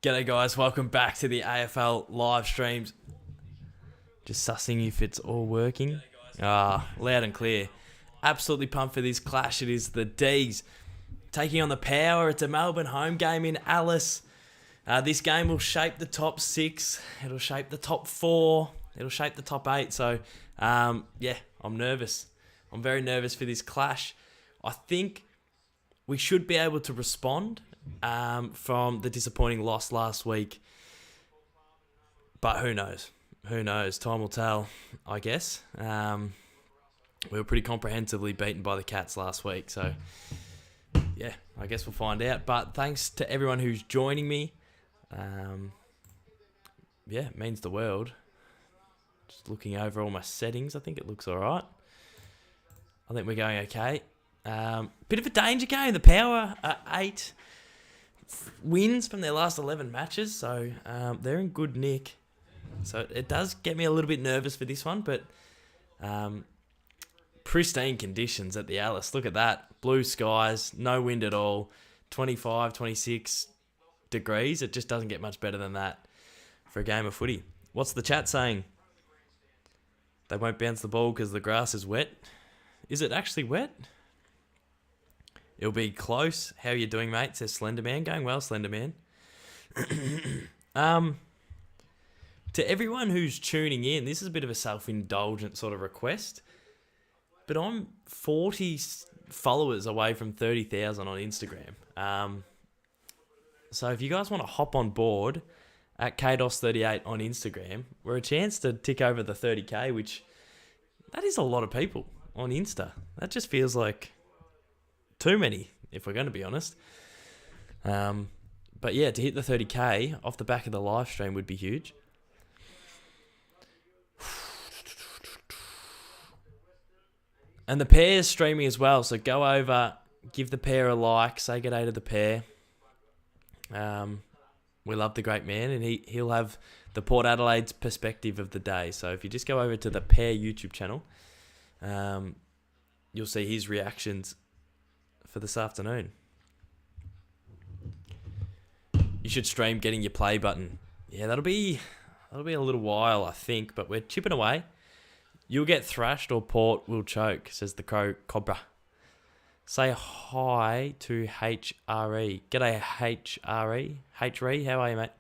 G'day guys, welcome back to the AFL live streams. Just sussing if it's all working. Loud and clear. Absolutely pumped for this clash. It is the Dees taking on the Power. It's a Melbourne home game in Alice. This game will shape the top 6. It'll shape the top 4. It'll shape the top 8. So, I'm nervous. I'm very nervous for this clash. I think we should be able to respond from the disappointing loss last week. But who knows? Who knows? Time will tell, I guess. We were pretty comprehensively beaten by the Cats last week. So, yeah, I guess we'll find out. But thanks to everyone who's joining me. It means the world. Just looking over all my settings. I think it looks all right. I think we're going okay. Bit of a danger game. The Power are 8 wins from their last 11 matches, so they're in good nick. So it does get me a little bit nervous for this one, but pristine conditions at the Alice. Look at that. Blue skies, no wind at all, 25, 26 degrees. It just doesn't get much better than that for a game of footy. What's the chat saying? They won't bounce the ball because the grass is wet. Is it actually wet? It'll be close. How are you doing, mate? Says Slenderman. Going well, Slenderman. To everyone who's tuning in, this is a bit of a self-indulgent sort of request, but I'm 40 followers away from 30,000 on Instagram. So if you guys want to hop on board at KDOS38 on Instagram, we're a chance to tick over the 30k, which that is a lot of people on Insta. That just feels like too many, if we're going to be honest. But yeah, to hit the 30k off the back of the live stream would be huge. And the Pair's streaming as well, so go over, give the Pair a like, say good day to the Pair. We love the great man, and he'll have the Port Adelaide's perspective of the day. So if you just go over to the Pair YouTube channel, you'll see his reactions for this afternoon. You should stream getting your play button. Yeah, that'll be a little while, I think, but we're chipping away. You'll get thrashed or Port will choke, says the Crow Cobra. Say hi to HRE. G'day HRE. HRE, how are you, mate?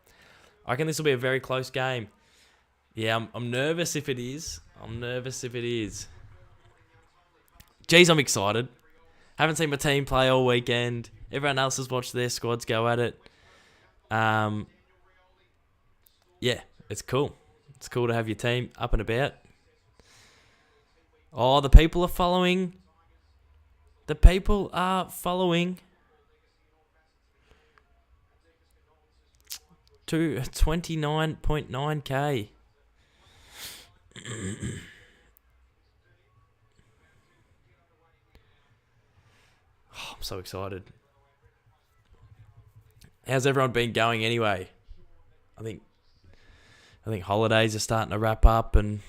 I reckon this will be a very close game. Yeah, I'm nervous if it is. Geez, I'm excited. Haven't seen my team play all weekend. Everyone else has watched their squads go at it. Yeah, it's cool. It's cool to have your team up and about. Oh, the people are following. The people are following. To 29.9k. Oh, I'm so excited. How's everyone been going anyway? I think holidays are starting to wrap up and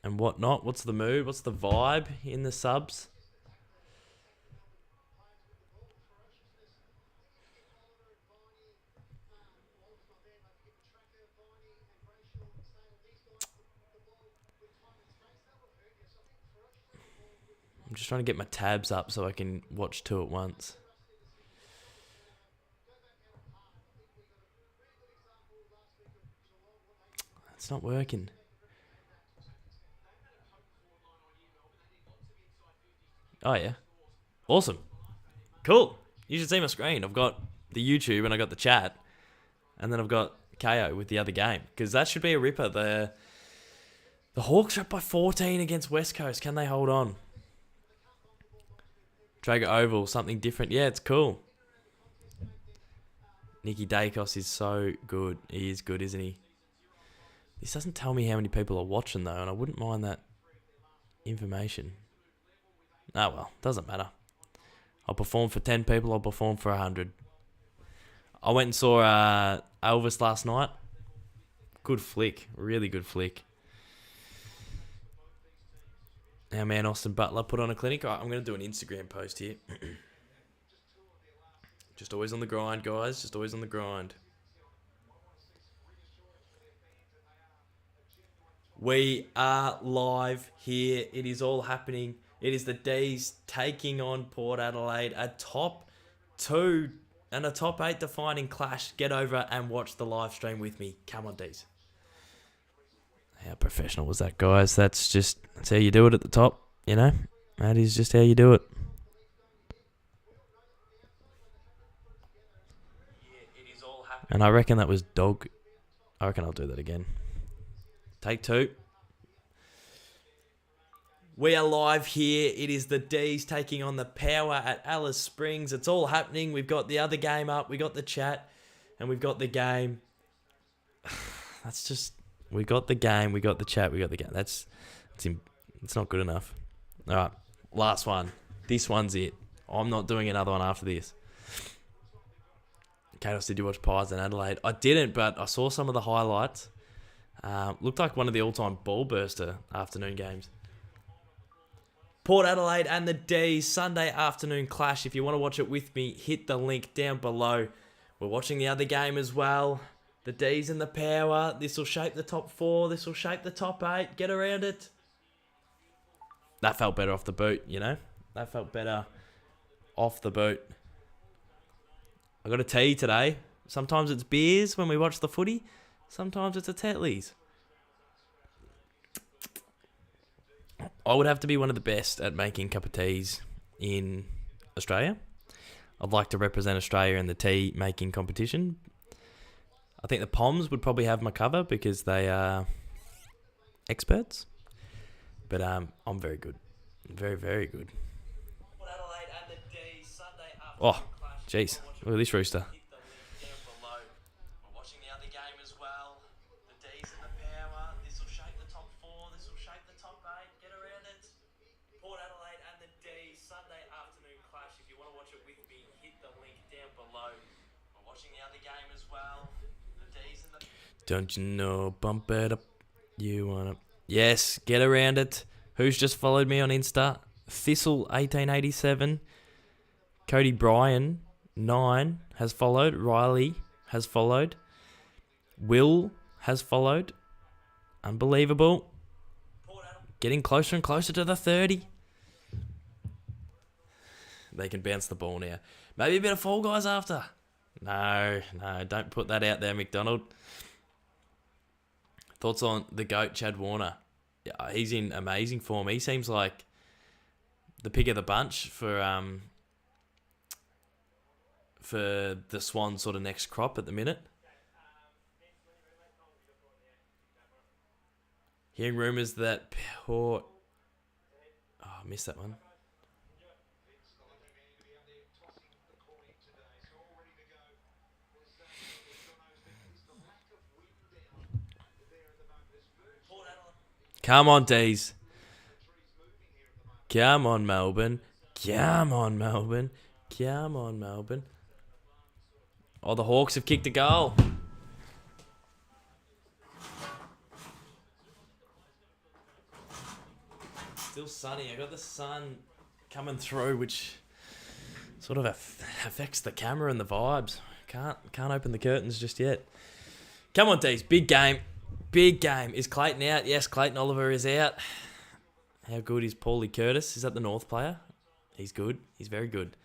whatnot. What's the mood? What's the vibe in the subs? I'm just trying to get my tabs up so I can watch 2 at once. It's not working. Oh, yeah. Awesome. Cool. You should see my screen. I've got the YouTube and I got the chat. And then I've got KO with the other game. Because that should be a ripper. The Hawks are up by 14 against West Coast. Can they hold on? Traeger Oval, something different. Yeah, it's cool. Nicky Dacos is so good. He is good, isn't he? This doesn't tell me how many people are watching, though, and I wouldn't mind that information. Oh, well, doesn't matter. I'll perform for 10 people, I'll perform for 100. I went and saw Elvis last night. Good flick. Really good flick. Our man Austin Butler put on a clinic. All right, I'm going to do an Instagram post here. Just always on the grind, guys. Just always on the grind. We are live here. It is all happening. It is the Dees taking on Port Adelaide. A top 2 and a top 8 defining clash. Get over and watch the live stream with me. Come on, Dees. How professional was that, guys? That's how you do it at the top, you know? That is just how you do it. And I reckon that was dog. I reckon I'll do that again. Take 2. We are live here. It is the Dees taking on the Power at Alice Springs. It's all happening. We've got the other game up. We got the chat. And we've got the game. We got the game. We got the chat. We got the game. It's not good enough. All right. Last one. This one's it. I'm not doing another one after this. Caden, did you watch Pies in Adelaide? I didn't, but I saw some of the highlights. Looked like one of the all-time ball burster afternoon games. Port Adelaide and the Dees Sunday afternoon clash. If you want to watch it with me, hit the link down below. We're watching the other game as well. The Dees and the Power. This will shape the top 4. This will shape the top 8. Get around it. That felt better off the boot, you know? That felt better off the boot. I got a tea today. Sometimes it's beers when we watch the footy. Sometimes it's a Tetley's. I would have to be one of the best at making cup of teas in Australia. I'd like to represent Australia in the tea making competition. I think the Poms would probably have my cover because they are experts. But I'm very good. Very, very good. Oh, jeez. Look at this rooster. Don't you know, bump it up, you wanna... Yes, get around it. Who's just followed me on Insta? Thistle1887. Cody Bryan, 9, has followed. Riley has followed. Will has followed. Unbelievable. Getting closer and closer to the 30. They can bounce the ball now. Maybe a bit of Fall Guys after. No, don't put that out there, MacDonald. Thoughts on the GOAT, Chad Warner? Yeah, he's in amazing form. He seems like the pick of the bunch for the Swan sort of next crop at the minute. Hearing rumours that Port... Oh, I missed that one. Come on, Dees. Come on, Melbourne. Come on, Melbourne. Come on, Melbourne. Oh, the Hawks have kicked a goal. Still sunny. I got the sun coming through, which sort of affects the camera and the vibes. Can't open the curtains just yet. Come on, Dees. Big game. Big game. Is Clayton out? Yes, Clayton Oliver is out. How good is Paulie Curtis? Is that the North player? He's good. He's very good.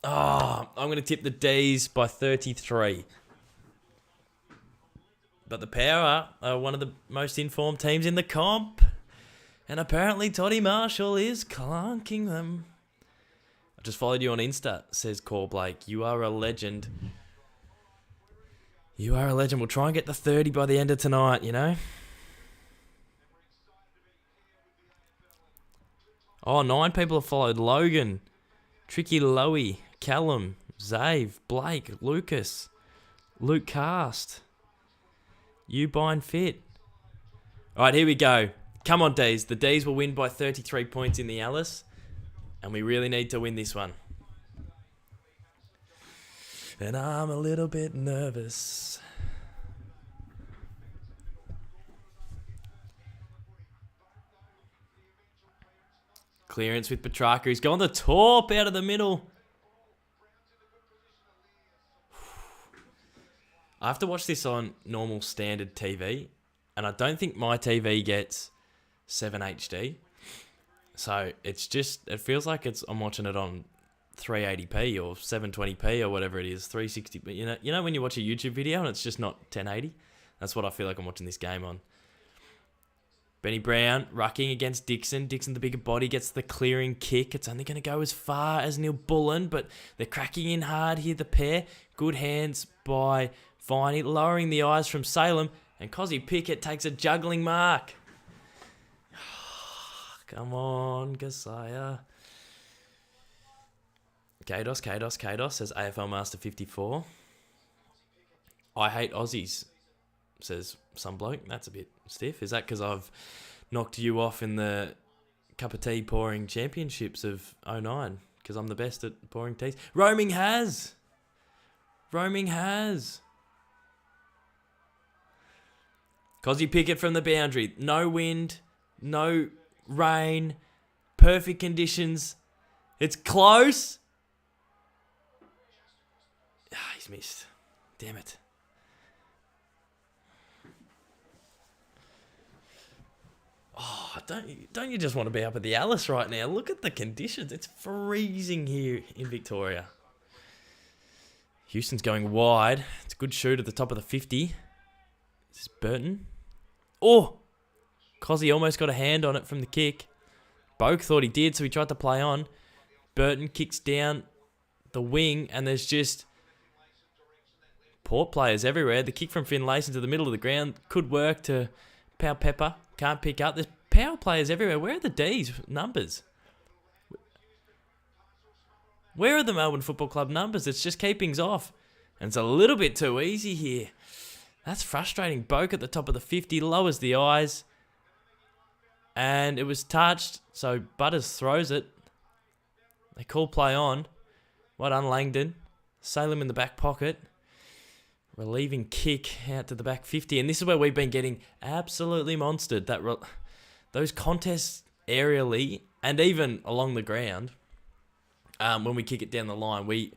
Oh, I'm going to tip the Dees by 33. But the Power are one of the most informed teams in the comp. And apparently Toddy Marshall is clunking them. I just followed you on Insta, says Cor Blake. You are a legend. You are a legend. We'll try and get the 30 by the end of tonight, you know? Oh, 9 people have followed. Logan, Tricky Lowy, Callum, Zave, Blake, Lucas, Luke Cast, Ubine Fit. All right, here we go. Come on, Dees. The Dees will win by 33 points in the Alice, and we really need to win this one. And I'm a little bit nervous. Clearance with Petrarca. He's going the top out of the middle. I have to watch this on normal standard TV. And I don't think my TV gets 7 HD. So it's just, it feels like I'm watching it on 380p or 720p or whatever it is, 360. But you know when you watch a YouTube video and it's just not 1080? That's what I feel like I'm watching this game on. Benny Brown rucking against Dixon. Dixon, the bigger body, gets the clearing kick. It's only going to go as far as Neil Bullen, but they're cracking in hard here, the pair. Good hands by Viney, lowering the eyes from Salem, and Cozzy Pickett takes a juggling mark. Come on, Gasaya. Kados, says AFL Master 54. I hate Aussies, says some bloke. That's a bit stiff. Is that because I've knocked you off in the cup of tea pouring championships of 09? Because I'm the best at pouring teas. Roaming has. Cozzy Pickett from the boundary. No wind, no rain, perfect conditions. It's close. He's missed. Damn it. Oh, don't you just want to be up at the Alice right now? Look at the conditions. It's freezing here in Victoria. Houston's going wide. It's a good shoot at the top of the 50. This is Burton. Oh! Cozzy almost got a hand on it from the kick. Boak thought he did, so he tried to play on. Burton kicks down the wing, and there's just Port players everywhere. The kick from Finlayson to the middle of the ground could work to Pow Pepper. Can't pick up. There's power players everywhere. Where are the Dees numbers? Where are the Melbourne Football Club numbers? It's just keepings off. And it's a little bit too easy here. That's frustrating. Boak at the top of the 50 lowers the eyes. And it was touched, so Butters throws it. They call play on. Well done, Langdon. Salem in the back pocket. Relieving kick out to the back 50. And this is where we've been getting absolutely monstered. Those contests aerially and even along the ground, when we kick it down the line, we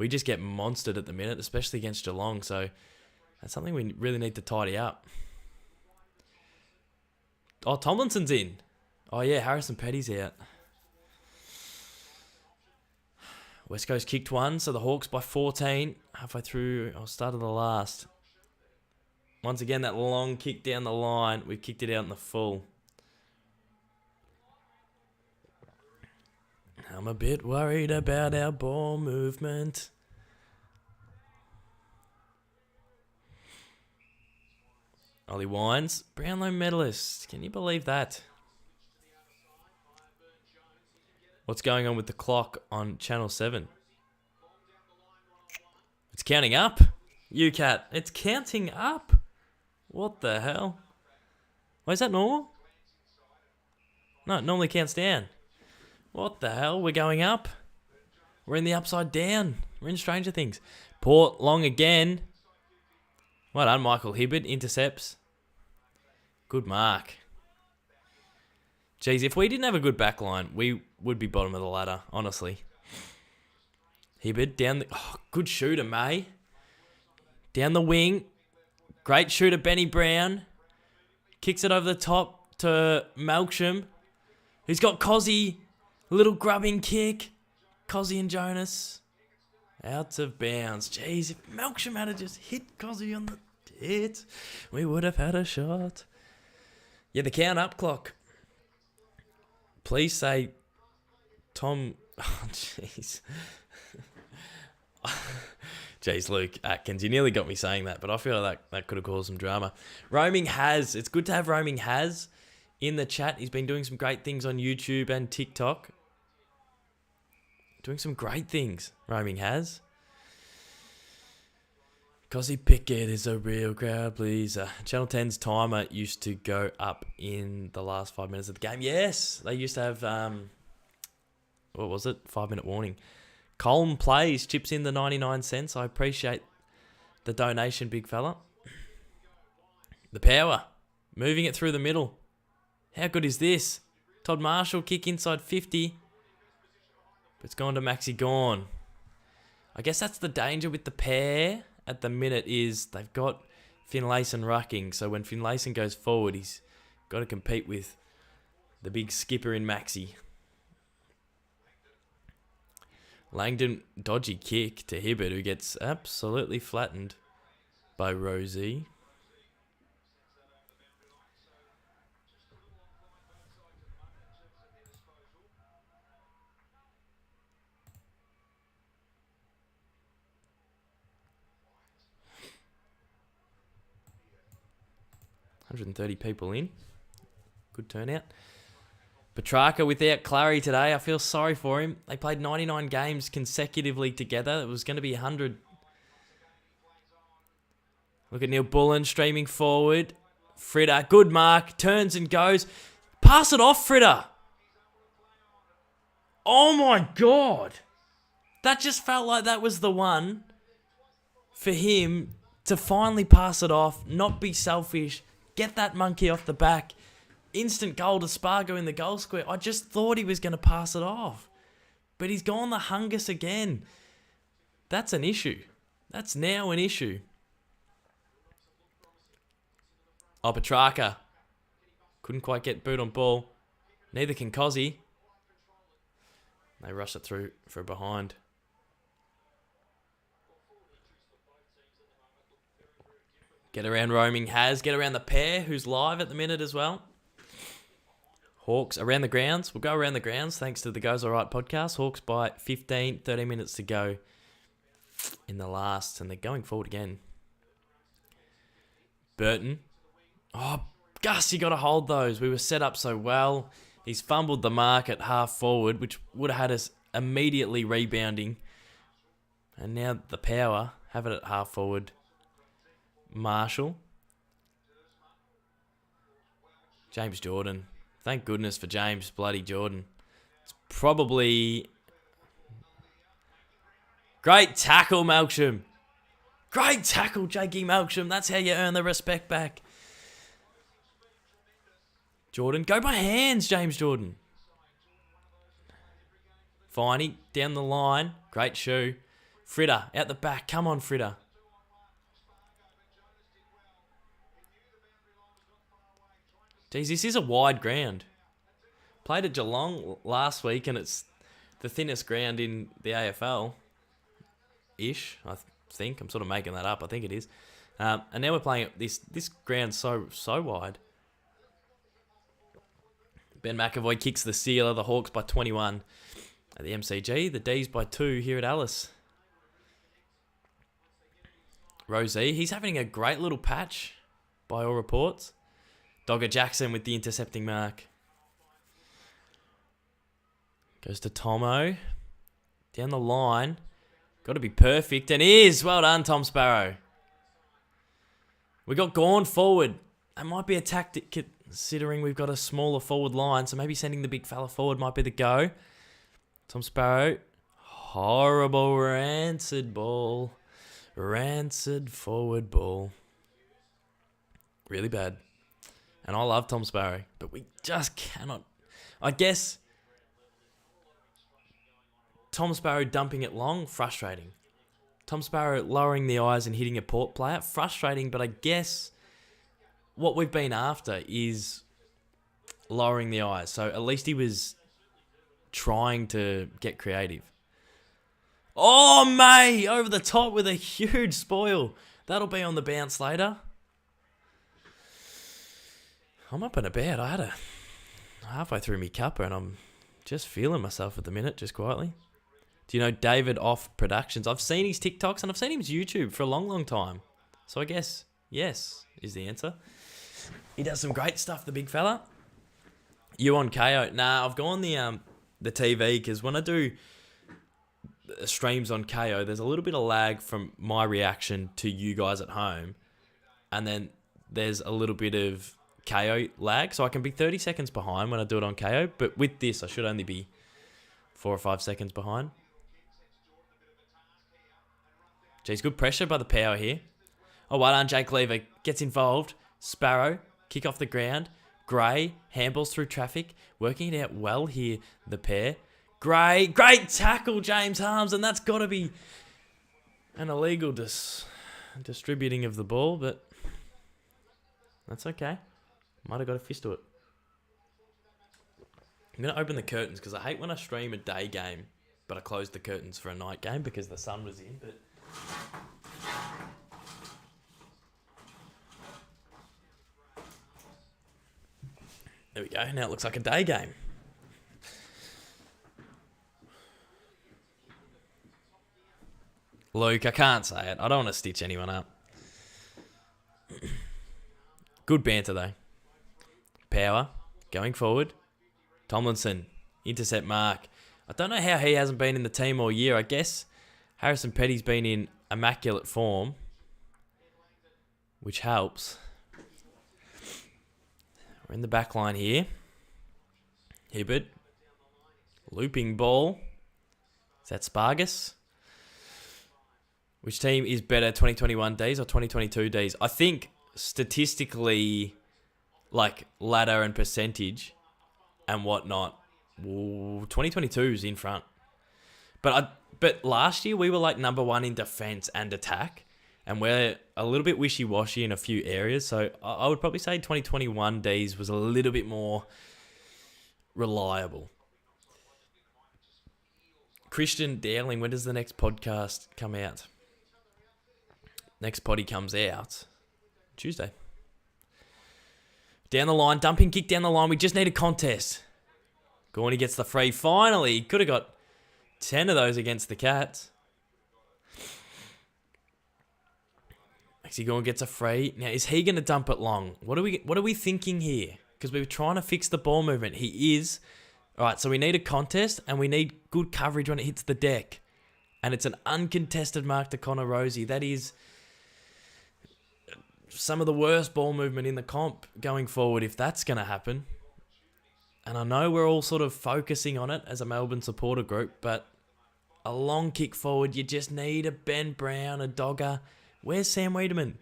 just get monstered at the minute, especially against Geelong. So that's something we really need to tidy up. Oh, Tomlinson's in. Oh, yeah, Harrison Petty's out. West Coast kicked one, so the Hawks by 14. Halfway through, start of the last. Once again, that long kick down the line. We've kicked it out in the full. I'm a bit worried about our ball movement. Ollie Wines, Brownlow medalist. Can you believe that? What's going on with the clock on Channel 7? It's counting up. UCAT, it's counting up. What the hell? Why is that normal? No, it normally counts down. What the hell? We're going up. We're in the upside down. We're in Stranger Things. Port long again. Well done, Michael Hibbert. Intercepts. Good mark. Geez, if we didn't have a good back line, we would be bottom of the ladder, honestly. Hibbert down the... Oh, good shooter, May. Down the wing. Great shooter, Benny Brown. Kicks it over the top to Melksham. He's got Cozzy. Little grubbing kick. Cozzy and Jonas. Out of bounds. Jeez, if Melksham had just hit Cozzy on the tit, we would have had a shot. Yeah, the count up clock. Please say Tom... Oh, jeez. Jeez, Luke Atkins, you nearly got me saying that, but I feel like that could have caused some drama. Roaming has. It's good to have Roaming has in the chat. He's been doing some great things on YouTube and TikTok. Doing some great things, Roaming has. Cozzy Pickett is a real crowd pleaser. Channel 10's timer used to go up in the last 5 minutes of the game. Yes, they used to have, what was it? 5-minute warning. Colm Plays chips in the 99 cents. I appreciate the donation, big fella. The power. Moving it through the middle. How good is this? Todd Marshall kick inside 50. But it's gone to Maxi Gawn. I guess that's the danger with the pair at the minute is they've got Finlayson rucking. So when Finlayson goes forward, he's got to compete with the big skipper in Maxi. Langdon, dodgy kick to Hibbert, who gets absolutely flattened by Rosie. $130 people in. Good turnout. Petrarca without Clary today. I feel sorry for him. They played 99 games consecutively together. It was going to be 100. Look at Neil Bullen streaming forward. Fritter, good mark. Turns and goes. Pass it off, Fritter. Oh my God. That just felt like that was the one for him to finally pass it off, not be selfish, get that monkey off the back. Instant goal to Spargo in the goal square. I just thought he was going to pass it off. But he's gone the hungus again. That's an issue. That's now an issue. Oh, Petrarca. Couldn't quite get boot on ball. Neither can Cozzy. They rush it through for a behind. Get around roaming has. Get around the pair, who's live at the minute as well. Hawks around the grounds. We'll go around the grounds thanks to the Goes Alright podcast. Hawks by 13 minutes to go in the last. And they're going forward again. Burton. Oh, Gus, you got to hold those. We were set up so well. He's fumbled the mark at half forward, which would have had us immediately rebounding. And now the power. Have it at half forward. Marshall. James Jordan. Thank goodness for James bloody Jordan. It's probably... Great tackle, Melksham. Great tackle, Jakey Melksham. That's how you earn the respect back. Jordan. Go by hands, James Jordan. Finey. Down the line. Great shoe. Fritter. Out the back. Come on, Fritter. Geez, this is a wide ground. Played at Geelong last week, and it's the thinnest ground in the AFL-ish, I think. I'm sort of making that up. I think it is. And now we're playing at this ground so wide. Ben McAvoy kicks the sealer. The Hawks by 21 at the MCG. The Dees by 2 here at Alice. Rosie, he's having a great little patch by all reports. Dogger Jackson with the intercepting mark. Goes to Tomo. Down the line. Got to be perfect. And is. Well done, Tom Sparrow. We got Gawn forward. That might be a tactic considering we've got a smaller forward line. So maybe sending the big fella forward might be the go. Tom Sparrow. Horrible rancid ball. Rancid forward ball. Really bad. And I love Tom Sparrow, but we just cannot. I guess Tom Sparrow dumping it long, frustrating. Tom Sparrow lowering the eyes and hitting a Port player, frustrating, but I guess what we've been after is lowering the eyes. So at least he was trying to get creative. Oh, May! Over the top with a huge spoil. That'll be on the bounce later. I'm up and about. I had a halfway through me cuppa and I'm just feeling myself at the minute, just quietly. Do you know David Off Productions? I've seen his TikToks and I've seen his YouTube for a long time. So I guess yes is the answer. He does some great stuff, the big fella. You on KO? Nah, I've gone the TV because when I do streams on KO, there's a little bit of lag from my reaction to you guys at home, and then there's a little bit of KO lag, so I can be 30 seconds behind when I do it on KO, but with this I should only be 4 or 5 seconds behind. Geez, good pressure by the power here. Oh, well done, Jake Lever gets involved. Sparrow, kick off the ground. Gray, handballs through traffic, working it out well here, the pair. Gray, great tackle, James Harms, and that's got to be an illegal distributing of the ball, but That's okay. Might have got a fist to it. I'm going to open the curtains because I hate when I stream a day game, but I close the curtains for a night game because the sun was in. But there we go. Now it looks like a day game. Luke, I can't say it. I don't want to stitch anyone up. Good banter, though. Power, going forward. Tomlinson, intercept mark. I don't know how he hasn't been in the team all year. I guess Harrison Petty's been in immaculate form, which helps. We're in the back line here. Hibbert. Looping ball. Is that Spargus? Which team is better, 2021 Dees or 2022 Dees? I think statistically, like ladder and percentage and whatnot, 2022 is in front. But last year we were like number one in defense and attack, and we're a little bit wishy-washy in a few areas. So I would probably say 2021 Dees was a little bit more reliable. Christian Dowling, when does the next podcast come out? Next potty comes out Tuesday. Down the line, dumping kick down the line. We just need a contest. Gorney gets the free. Finally, could have got 10 of those against the Cats. Maxi Gorn gets a free. Now, is he going to dump it long? What are we thinking here? Because we were trying to fix the ball movement. He is. All right, so we need a contest and we need good coverage when it hits the deck. And it's an uncontested mark to Connor Rosie. That is some of the worst ball movement in the comp going forward if that's going to happen. And I know we're all sort of focusing on it as a Melbourne supporter group, but a long kick forward, you just need a Ben Brown, a Dogger. Where's Sam Wiedemann?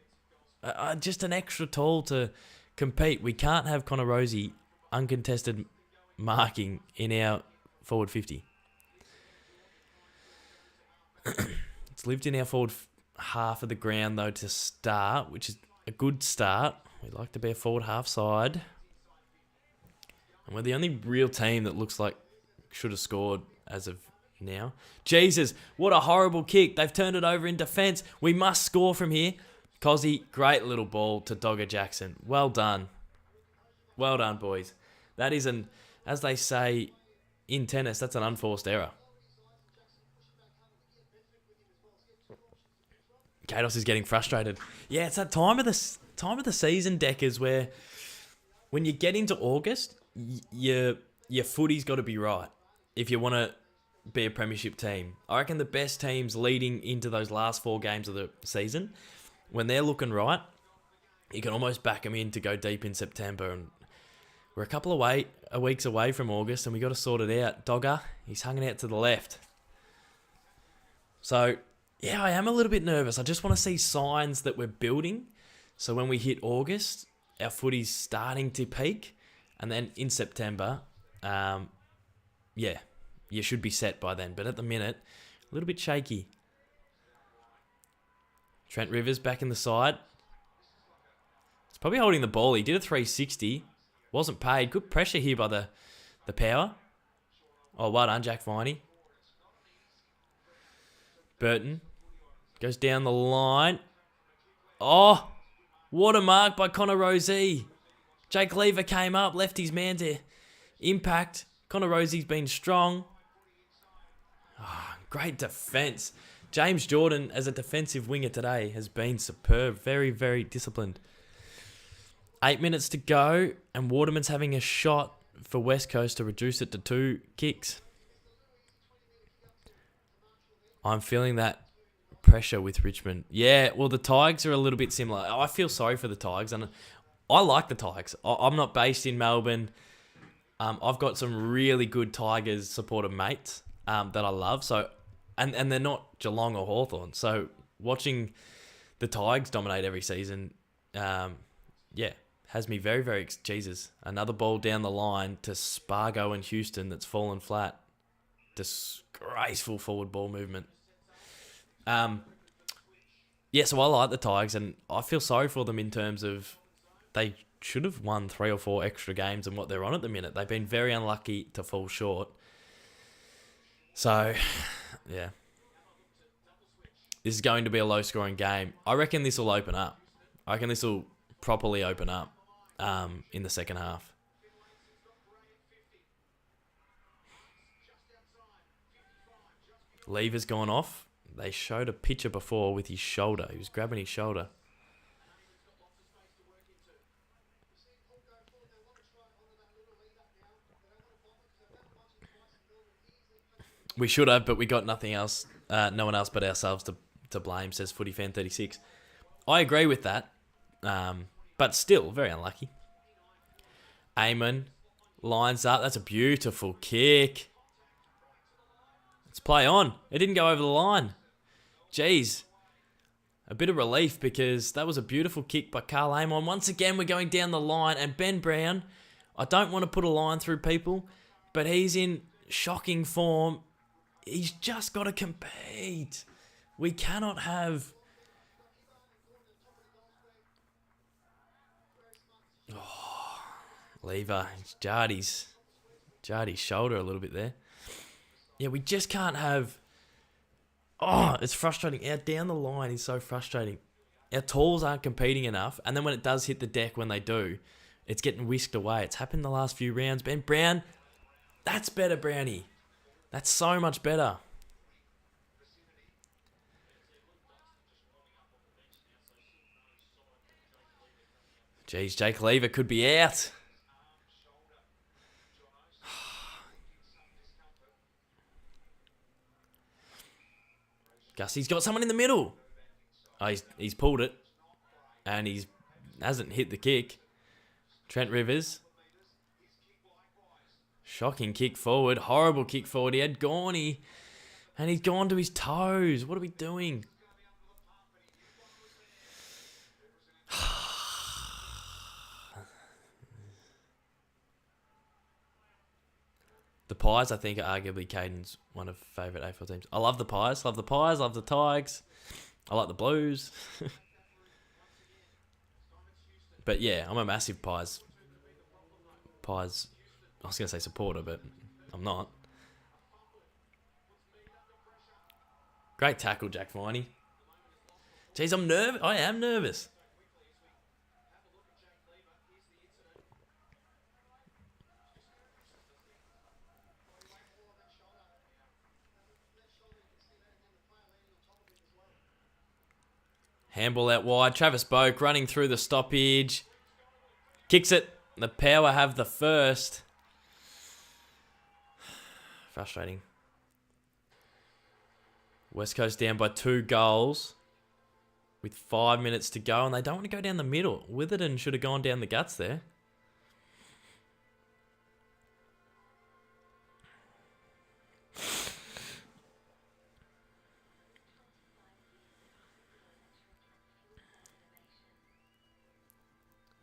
Just an extra tall to compete. We can't have Connor Rosie uncontested marking in our forward 50. It's lived in our forward half of the ground, though, to start, which is a good start. We like to be a forward half side. And we're the only real team that looks like should have scored as of now. Jesus, what a horrible kick. They've turned it over in defence. We must score from here. Cozzy, great little ball to Dogger Jackson. Well done. Well done, boys. That is as they say in tennis, that's an unforced error. Kados is getting frustrated. Yeah, it's that time of the season, Deckers, where when you get into August, your footy's got to be right if you want to be a premiership team. I reckon the best teams leading into those last 4 games of the season, when they're looking right, you can almost back them in to go deep in September. And we're a couple of weeks away from August, and we got to sort it out. Dogger, he's hanging out to the left. So yeah, I am a little bit nervous. I just want to see signs that we're building. So when we hit August, our footy's starting to peak. And then in September, you should be set by then. But at the minute, a little bit shaky. Trent Rivers back in the side. He's probably holding the ball. He did a 360. Wasn't paid. Good pressure here by the power. Oh, well done, Jack Viney. Burton goes down the line. Oh, what a mark by Connor Rosie. Jake Lever came up, left his man to impact. Connor Rosie's been strong. Oh, great defence. James Jordan, as a defensive winger today, has been superb. Very, very disciplined. 8 minutes to go, and Waterman's having a shot for West Coast to reduce it to 2 kicks. I'm feeling that pressure with Richmond. Yeah, well, the Tigers are a little bit similar. I feel sorry for the Tigers, and I like the Tigers. I'm not based in Melbourne. I've got some really good Tigers supporter mates that I love. So, and they're not Geelong or Hawthorn. So watching the Tigers dominate every season, has me very, very... Jesus, another ball down the line to Spargo and Houston that's fallen flat. Disgraceful forward ball movement. So I like the Tigers, and I feel sorry for them in terms of they should have won 3 or 4 extra games than what they're on at the minute. They've been very unlucky to fall short. So, yeah. This is going to be a low-scoring game. I reckon this will open up. I reckon this will properly open up in the second half. Lever's gone off. They showed a picture before with his shoulder. He was grabbing his shoulder. We should have, but we got nothing else. No one else but ourselves to blame, says FootyFan36. I agree with that, but still very unlucky. Eamon lines up. That's a beautiful kick. Let's play on. It didn't go over the line. Jeez. A bit of relief because that was a beautiful kick by Carl Eamon. Once again, we're going down the line, and Ben Brown, I don't want to put a line through people, but he's in shocking form. He's just got to compete. We cannot have... Oh, Lever. It's jarred his shoulder a little bit there. Yeah, we just can't have... Oh, it's frustrating. Our down the line is so frustrating. Our talls aren't competing enough, and then when it does hit the deck, when they do, it's getting whisked away. It's happened the last few rounds. Ben Brown, that's better, Brownie. That's so much better. Jeez, Jake Lever could be out. Gussie's got someone in the middle. Oh, he's pulled it. And he hasn't hit the kick. Trent Rivers. Shocking kick forward. Horrible kick forward. He had Gorney. And he's gone to his toes. What are we doing? The Pies, I think, are arguably Caden's one of favourite AFL teams. I love the Pies. Love the Pies. Love the Tigers. I like the Blues. But yeah, I'm a massive Pies. I was going to say supporter, but I'm not. Great tackle, Jack Viney. Jeez, I'm nervous. I am nervous. Handball out wide. Travis Boak running through the stoppage. Kicks it. The Power have the first. Frustrating. West Coast down by 2 goals with 5 minutes to go, and they don't want to go down the middle. Witherden should have gone down the guts there.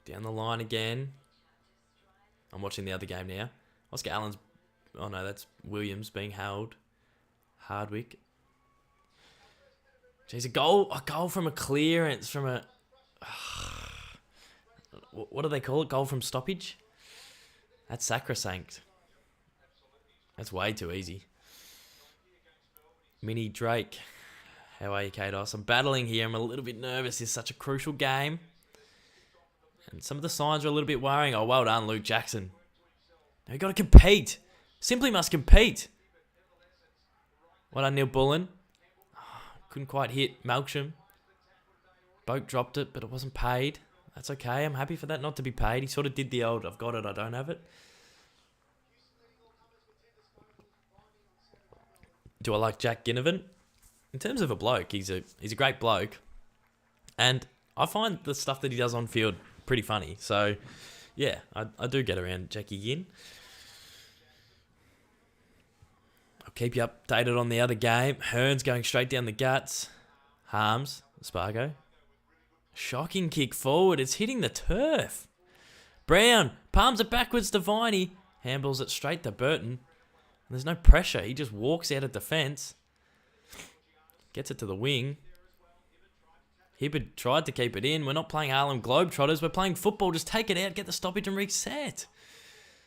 Down the line again. I'm watching the other game now. Oscar Allen's... Oh no, that's Williams being held. Hardwick. Jeez, a goal from a clearance, from a... What do they call it? Goal from stoppage? That's sacrosanct. That's way too easy. Mini Drake. How are you, Kados? I'm battling here. I'm a little bit nervous. It's such a crucial game. And some of the signs are a little bit worrying. Oh, well done, Luke Jackson. Now you got to compete. Simply must compete. Well done, Neil Bullen. Couldn't quite hit Malcolm. Boak dropped it, but it wasn't paid. That's okay. I'm happy for that not to be paid. He sort of did the old, I've got it, I don't have it. Do I like Jack Ginnivan? In terms of a bloke, he's a great bloke. And I find the stuff that he does on field pretty funny. So, yeah, I do get around Jackie Ginn. I'll keep you updated on the other game. Hearns going straight down the guts. Harms, Spargo. Shocking kick forward. It's hitting the turf. Brown palms it backwards to Viney. Handballs it straight to Burton. There's no pressure. He just walks out of defence. Gets it to the wing. Hibberd tried to keep it in. We're not playing Harlem Globetrotters. We're playing football. Just take it out, get the stoppage and reset.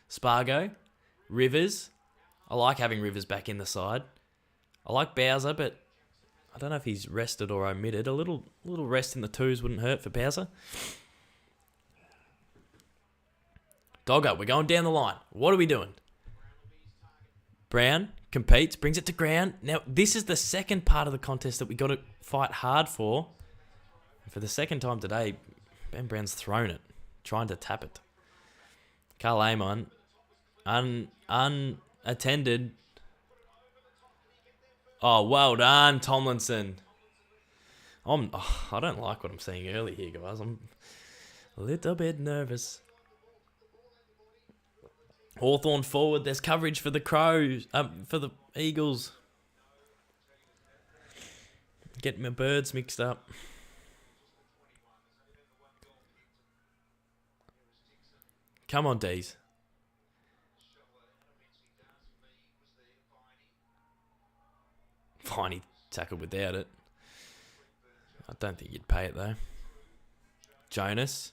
Spargo. Rivers. I like having Rivers back in the side. I like Bowser, but I don't know if he's rested or omitted. A little rest in the twos wouldn't hurt for Bowser. Dogger, we're going down the line. What are we doing? Brown competes, brings it to ground. Now, this is the second part of the contest that we got to fight hard for. For the second time today, Ben Brown's thrown it, trying to tap it. Carl Amon, unattended. Oh, well done, Tomlinson. I don't like what I'm seeing early here, guys. I'm a little bit nervous. Hawthorn forward. There's coverage for the Crows, for the Eagles. Getting my birds mixed up. Come on, Dees. Fine, he tackled without it. I don't think you'd pay it, though. Jonas.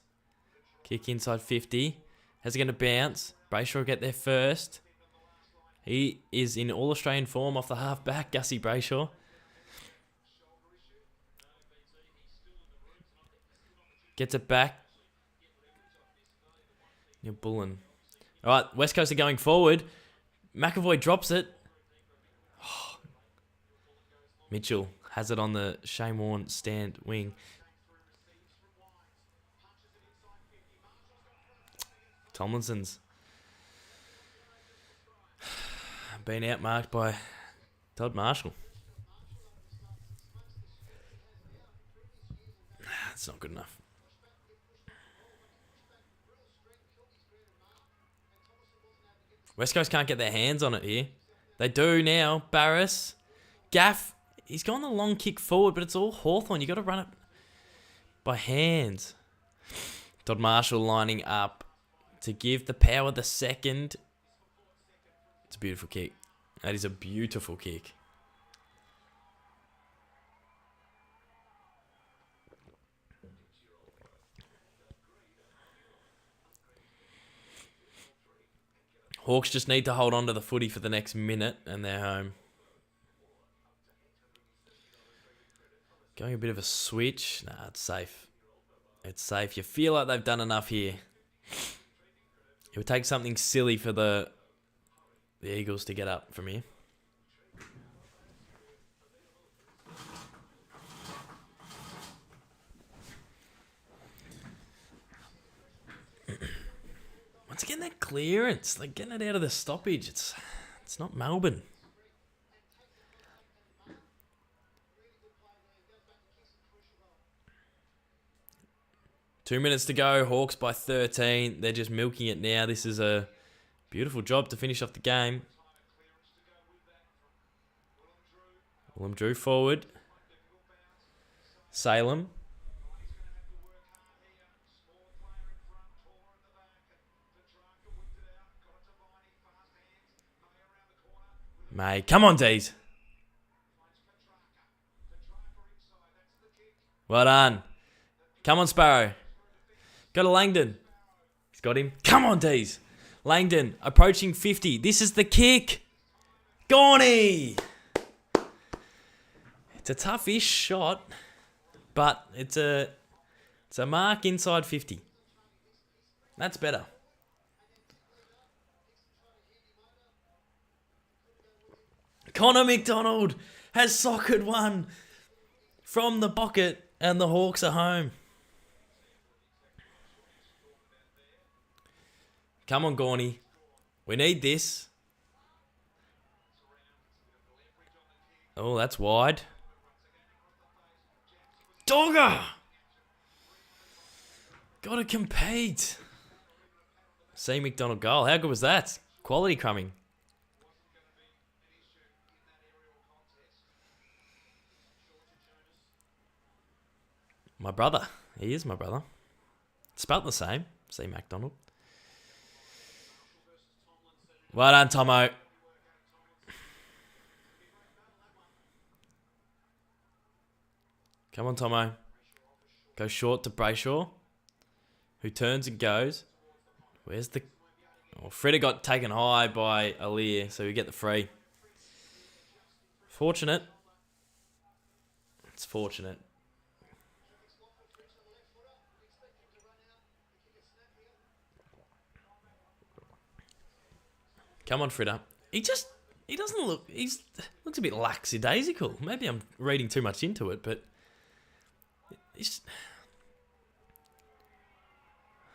Kick inside 50. How's it going to bounce? Brayshaw will get there first. He is in All-Australian form off the half-back, Gussie Brayshaw. Gets it back. You're bulling. All right, West Coast are going forward. McAvoy drops it. Oh. Mitchell has it on the Shane Warne stand wing. Tomlinson's been outmarked by Todd Marshall. That's not good enough. West Coast can't get their hands on it here. They do now. Barris. Gaff. He's gone the long kick forward, but it's all Hawthorn. You got to run it by hands. Todd Marshall lining up to give the Power the second. It's a beautiful kick. That is a beautiful kick. Hawks just need to hold on to the footy for the next minute and they're home. Going a bit of a switch. Nah, it's safe. It's safe. You feel like they've done enough here. It would take something silly for the Eagles to get up from here. Once again, that clearance, like getting it out of the stoppage, it's not Melbourne. Two minutes to go. Hawks by 13. They're just milking it now. This is a beautiful job to finish off the game. Willem Drew forward. Salem. May. Come on, Dees. Well done. Come on, Sparrow. Go to Langdon. He's got him. Come on, Dees. Langdon approaching 50. This is the kick. Gorney. It's a tough-ish shot, but it's a mark inside 50. That's better. Connor MacDonald has soccered one from the pocket, and the Hawks are home. Come on, Gorney. We need this. Oh, that's wide. Dogger! Gotta compete. See MacDonald goal. How good was that? Quality crumbing. My brother. He is my brother. Spelt the same. See MacDonald. Well done, Tomo. Come on, Tomo. Goes short to Brayshaw, who turns and goes. Where's the... Oh, Freda got taken high by Alir, so we get the free. Fortunate. It's fortunate. Come on, Freda. He doesn't look... looks a bit lackadaisical. Maybe I'm reading too much into it, but...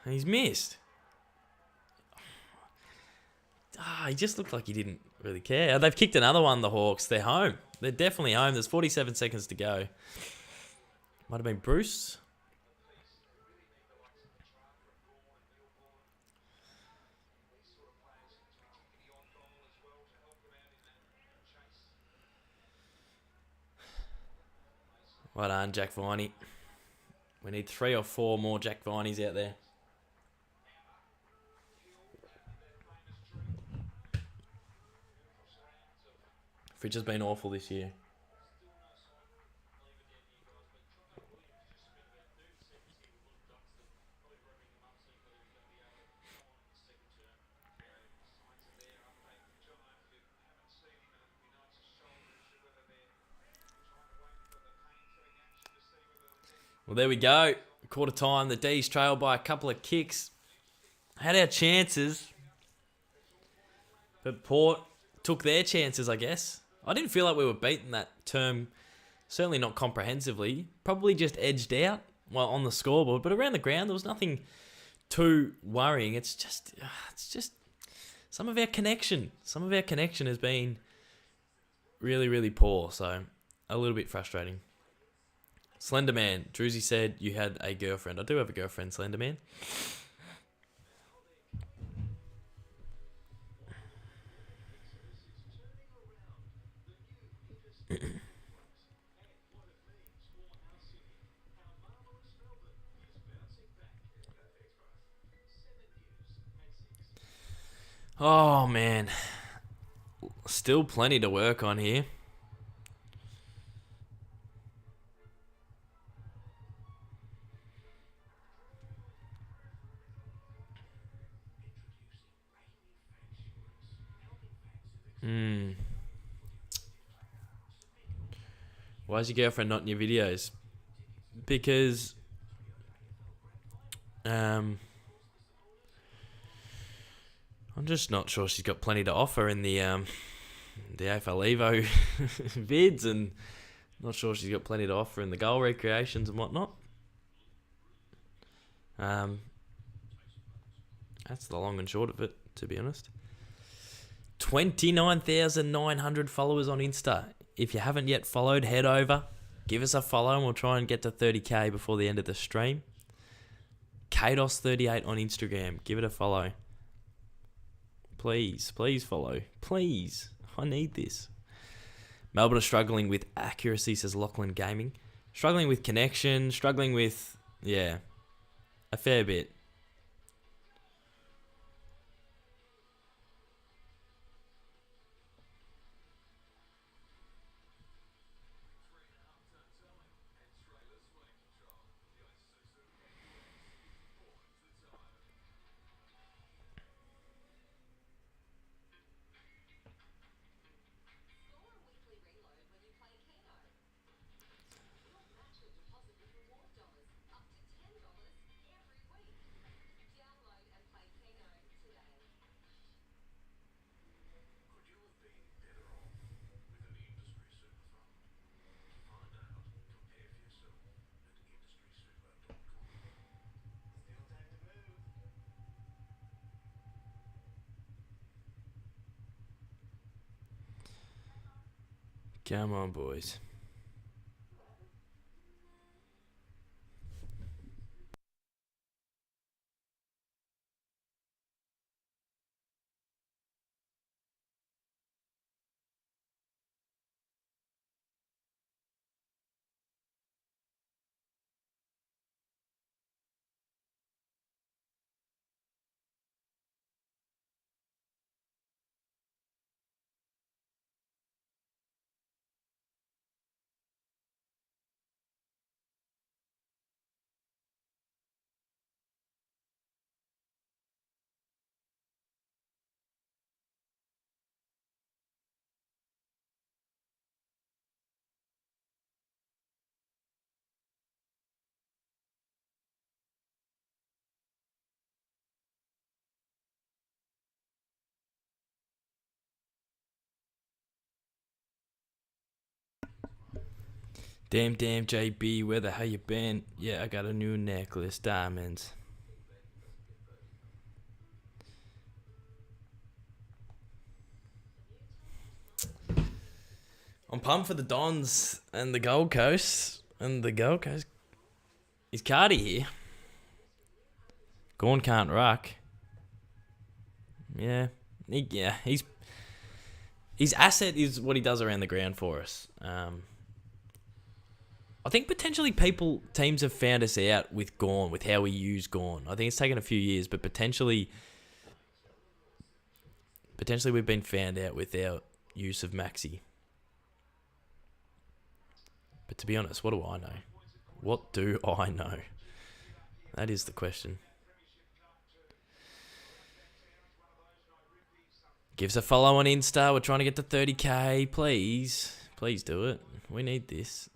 He's missed. He just looked like he didn't really care. They've kicked another one, the Hawks. They're home. They're definitely home. There's 47 seconds to go. Might have been Bruce. Well done, Jack Viney. We need 3 or 4 more Jack Vineys out there. Fridge has been awful this year. Well, there we go. Quarter time. The Dees trailed by a couple of kicks. Had our chances. But Port took their chances, I guess. I didn't feel like we were beaten that term. Certainly not comprehensively. Probably just edged out, well, on the scoreboard. But around the ground, there was nothing too worrying. It's just some of our connection. Some of our connection has been really, really poor. So a little bit frustrating. Slenderman. Druzy said you had a girlfriend. I do have a girlfriend, Slenderman. Oh, man. Still plenty to work on here. Why is your girlfriend not in your videos? Because I'm just not sure she's got plenty to offer in the AFL Evo vids, and not sure she's got plenty to offer in the goal recreations and whatnot. That's the long and short of it, to be honest. 29,900 followers on Insta. If you haven't yet followed, head over, give us a follow, and we'll try and get to 30k before the end of the stream. Kados38 on Instagram. Give it a follow. Please follow. Please. I need this. Melbourne are struggling with accuracy, says Lachlan Gaming. Struggling with connection. Struggling with, a fair bit. Come on, boys. Damn, JB, where the hell you been? Yeah, I got a new necklace, diamonds. I'm pumped for the Dons and the Gold Coast. And the Gold Coast. Is Cardi here? Gorn can't ruck. Yeah. His asset is what he does around the ground for us. I think potentially teams have found us out with Gorn, with how we use Gorn. I think it's taken a few years, but potentially we've been found out with our use of Maxi. But to be honest, what do I know? What do I know? That is the question. Give us a follow on Insta. We're trying to get to 30k. Please. Please do it. We need this.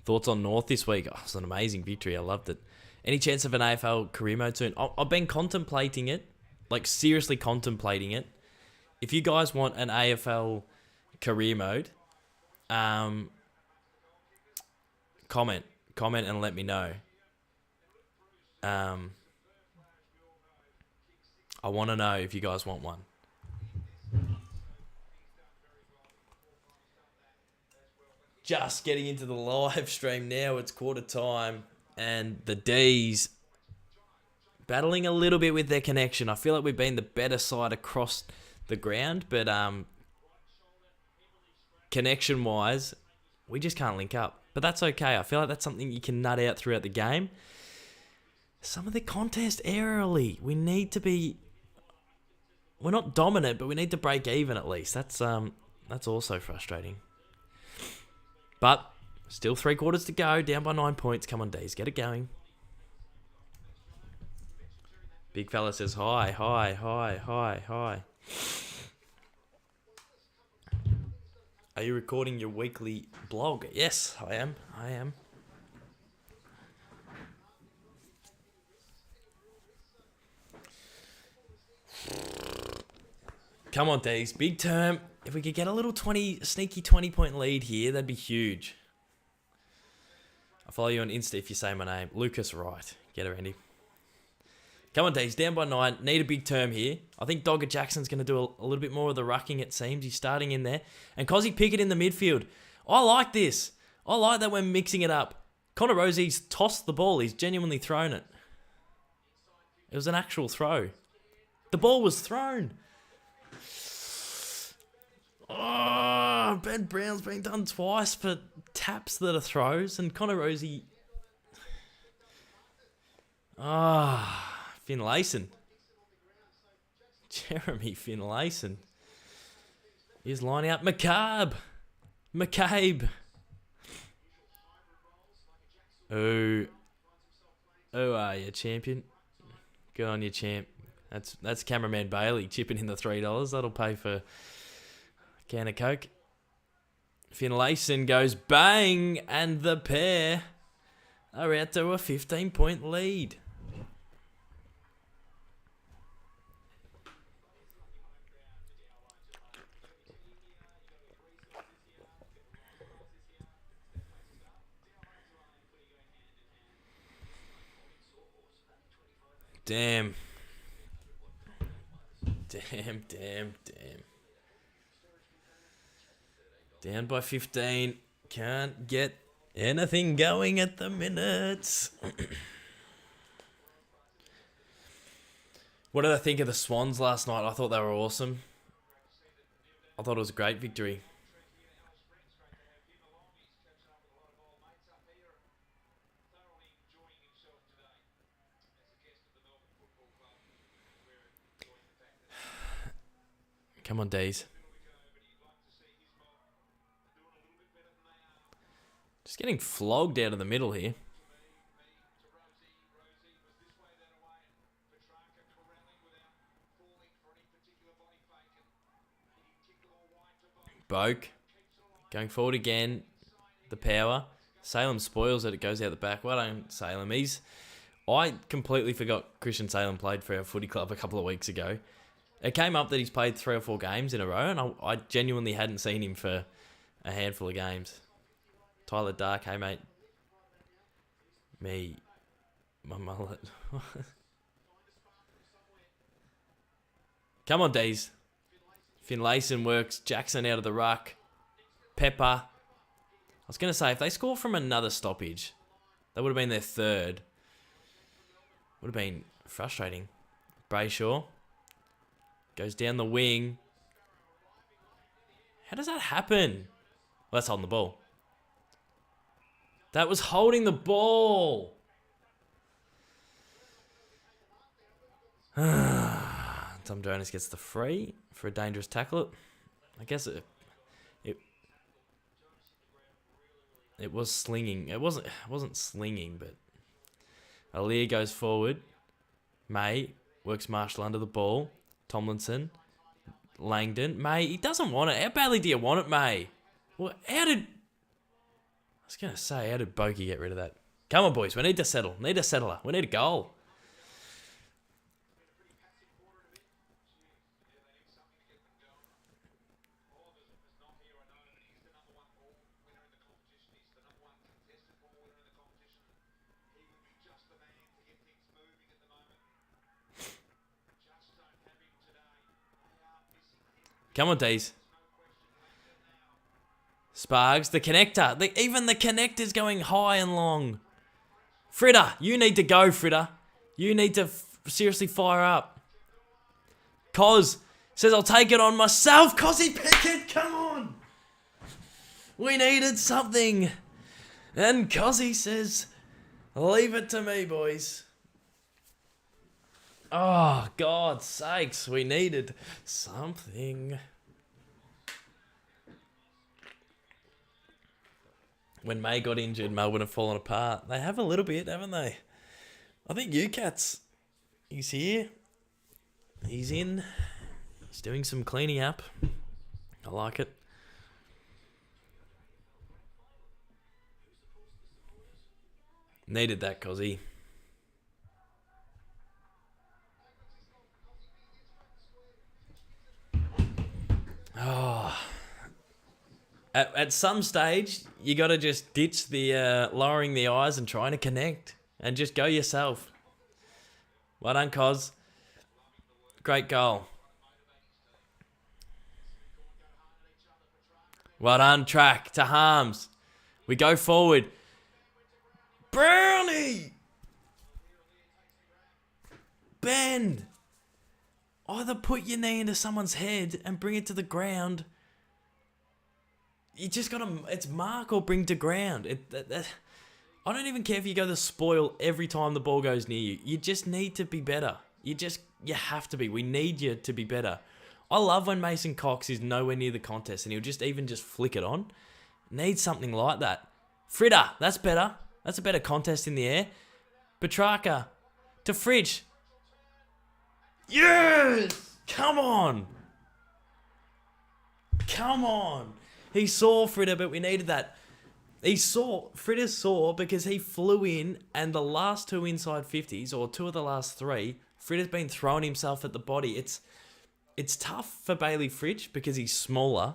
Thoughts on North this week? Oh, it's an amazing victory. I loved it. Any chance of an AFL career mode soon? I've been contemplating it. Like, seriously contemplating it. If you guys want an AFL career mode, comment and let me know. I want to know if you guys want one. Just getting into the live stream now. It's quarter time. And the Dees battling a little bit with their connection. I feel like we've been the better side across the ground. But connection-wise, we just can't link up. But that's okay. I feel like that's something you can nut out throughout the game. Some of the contest early. We need to be... We're not dominant, but we need to break even at least. That's also frustrating. But still 3 quarters to go. Down by 9 points. Come on, Dees. Get it going. Big fella says hi. Are you recording your weekly blog? Yes, I am. Come on, Dees. Big term. If we could get a little sneaky 20-point lead here, that'd be huge. I'll follow you on Insta if you say my name. Lucas Wright. Get it, Randy. Come on, Dees. Down by 9. Need a big term here. I think Dogger Jackson's going to do a little bit more of the rucking, it seems. He's starting in there. And Cozzy Pickett in the midfield. I like this. I like that we're mixing it up. Connor Rosie's tossed the ball. He's genuinely thrown it. It was an actual throw. The ball was thrown. Oh, Ben Brown's been done twice for taps that are throws, and Connor Rosie. Finlayson. Jeremy Finlayson. He's lining up McCabe. Who are you, champion? Good on you, champ. That's cameraman Bailey chipping in the $3. That'll pay for can of Coke. Finlayson goes bang, and the pair are out to a 15-point lead. Damn. Down by 15. Can't get anything going at the minute. What did I think of the Swans last night? I thought they were awesome. I thought it was a great victory. Come on, Dees. Just getting flogged out of the middle here. Boak. Going forward again. The power. Salem spoils it. It goes out the back. Well done, Salem. I completely forgot Christian Salem played for our footy club a couple of weeks ago. It came up that he's played 3 or 4 games in a row, and I genuinely hadn't seen him for a handful of games. Tyler Dark, hey mate. Me. My mullet. Come on, Dees. Finlayson works. Jackson out of the ruck. Pepper. I was going to say, if they score from another stoppage, that would have been their third. Would have been frustrating. Brayshaw goes down the wing. How does that happen? Well, that's holding the ball. That was holding the ball. Tom Jonas gets the free for a dangerous tackle. I guess it was slinging. It wasn't slinging, but Aaliyah goes forward. May works Marshall under the ball. Tomlinson, Langdon. May, he doesn't want it. How badly do you want it, May? Well, how did Bokey get rid of that? Come on, boys. We need to settle. Need a settler. We need a goal. Come on, Dees. Spargs, the connector. Even the connector's going high and long. Fritter, you need to go, Fritter. You need to seriously fire up. Cos says, I'll take it on myself. Cosy Pickett, come on. We needed something. And Cosy says, leave it to me, boys. Oh, God's sakes, we needed something. When May got injured, Melbourne have fallen apart. They have a little bit, haven't they? I think UCAT's, he's here. He's in. He's doing some cleaning up. I like it. Needed that, Cosy. Oh. At some stage, you got to just ditch the lowering the eyes and trying to connect and just go yourself. Well done, Cos. Great goal. Well done, track to Harms. We go forward. Brownie! Ben! Either put your knee into someone's head and bring it to the ground. You just got to... It's mark or bring to ground. I don't even care if you go the spoil every time the ball goes near you. You just need to be better. You have to be. We need you to be better. I love when Mason Cox is nowhere near the contest and he'll just flick it on. Need something like that. Fritter, that's better. That's a better contest in the air. Petrarca to Fridge. Yes! Come on! Come on! He saw Fritter, but we needed that. Fritter saw because he flew in and the last two inside 50s, or two of the last three, Fritter's been throwing himself at the body. It's tough for Bailey Fritsch because he's smaller,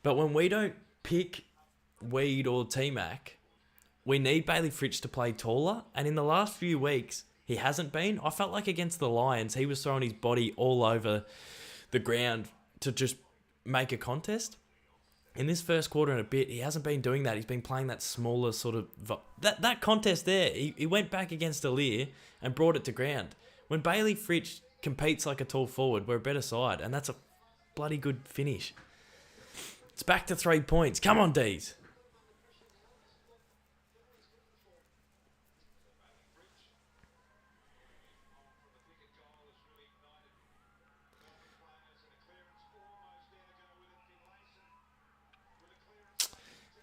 but when we don't pick Weed or T-Mac, we need Bailey Fritsch to play taller, and in the last few weeks, he hasn't been. I felt like against the Lions, he was throwing his body all over the ground to just make a contest. In this first quarter and a bit, he hasn't been doing that. He's been playing that smaller sort of... That contest there, he went back against Alir and brought it to ground. When Bailey Fritsch competes like a tall forward, we're a better side, and that's a bloody good finish. It's back to 3 points. Come on, Dees.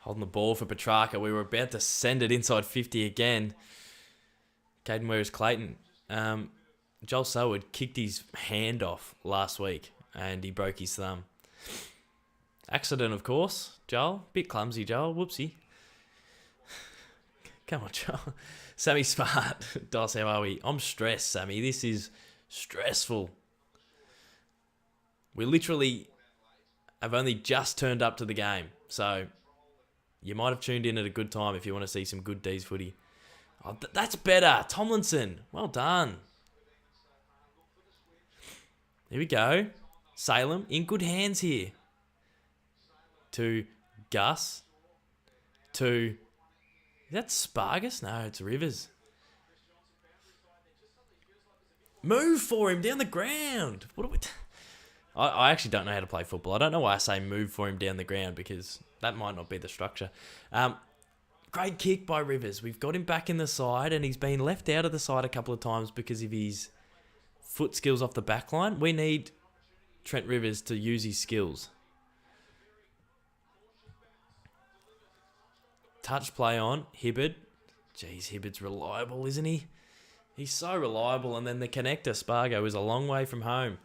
Holding the ball for Petrarca. We were about to send it inside 50 again. Caden, where is Clayton? Joel Selwood kicked his hand off last week and he broke his thumb. Accident, of course. Joel. Bit clumsy, Joel. Whoopsie. Come on, Joel. Sammy Smart. Dos, how are we? I'm stressed, Sammy. This is stressful. We literally have only just turned up to the game. So you might have tuned in at a good time if you want to see some good Dees footy. Oh, that's better. Tomlinson. Well done. Here we go. Salem in good hands here. To Gus. To... Is that Spargus? No, it's Rivers. Move for him down the ground. What are we... I actually don't know how to play football. I don't know why I say move for him down the ground, because that might not be the structure. Great kick by Rivers. We've got him back in the side, and he's been left out of the side a couple of times because of his foot skills off the back line. We need Trent Rivers to use his skills. Touch play on. Hibbard. Jeez, Hibbard's reliable, isn't he? He's so reliable. And then the connector, Spargo, is a long way from home.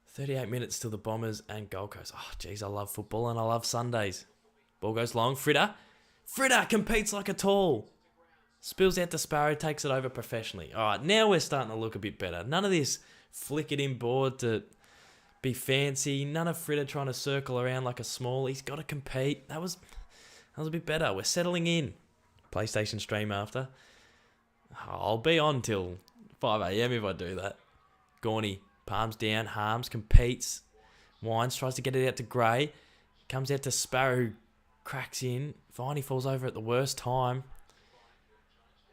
38 minutes till the Bombers and Gold Coast. Oh, jeez, I love football and I love Sundays. Ball goes long. Fritter competes like a tall. Spills out to Sparrow, takes it over professionally. All right, now we're starting to look a bit better. None of this flick it in board to be fancy. None of Fritter trying to circle around like a small. He's got to compete. That was a bit better. We're settling in. PlayStation stream after. I'll be on till 5 a.m. if I do that. Gorney. Palms down, Harms competes. Wines tries to get it out to Gray. Comes out to Sparrow, who cracks in. Viney falls over at the worst time.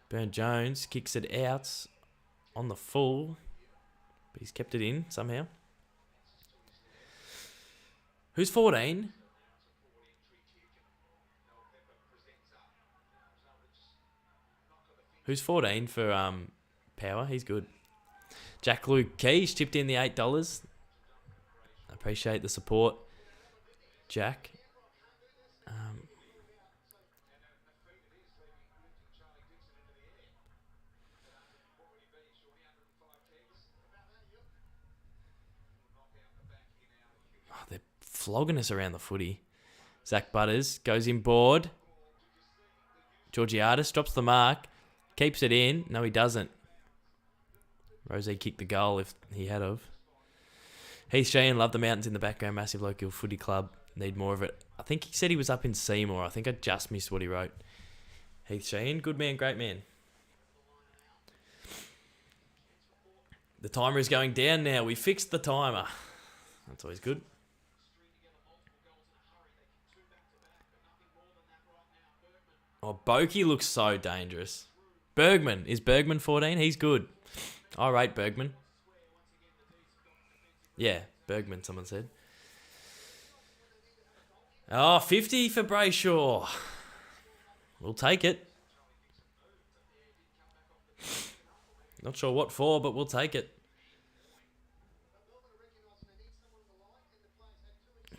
Burn-Jones kicks it out on the full. But he's kept it in somehow. Who's 14? Who's 14 for Power? He's good. Jack Luke Keys chipped in the $8. Appreciate the support, Jack. They're flogging us around the footy. Zach Butters goes in board. Georgiadis drops the mark. Keeps it in. No, he doesn't. Rose kicked the goal if he had of. Heath Sheehan, love the mountains in the background. Massive local footy club. Need more of it. I think he said he was up in Seymour. I think I just missed what he wrote. Heath Sheehan, good man, great man. The timer is going down now. We fixed the timer. That's always good. Oh, Boki looks so dangerous. Bergman. Is Bergman 14? He's good. I rate Bergman. Yeah, Bergman, someone said. Oh, 50 for Brayshaw. We'll take it. Not sure what for, but we'll take it.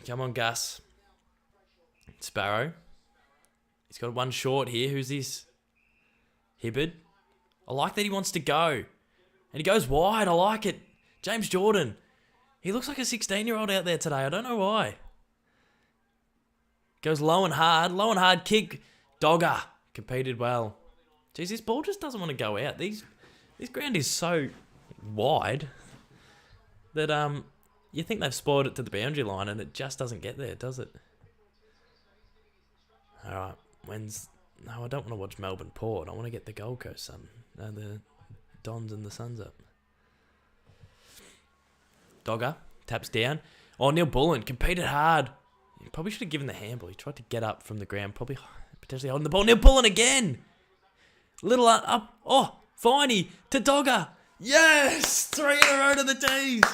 Come on, Gus. Sparrow. He's got one short here. Who's this? Hibbard. I like that he wants to go. And he goes wide. I like it. James Jordan. He looks like a 16-year-old out there today. I don't know why. Goes low and hard. Low and hard kick. Dogger. Competed well. Jeez, this ball just doesn't want to go out. This ground is so wide that you think they've spoiled it to the boundary line and it just doesn't get there, does it? All right. No, I don't want to watch Melbourne Port. I want to get the Gold Coast Sun. The Dons and the Suns up. Dogger taps down. Oh, Neil Bullen competed hard. He probably should have given the handball. He tried to get up from the ground, probably potentially holding the ball. Neil Bullen again. Little up. Oh, Viney to Dogger. Yes! 3 in a row to the Dees.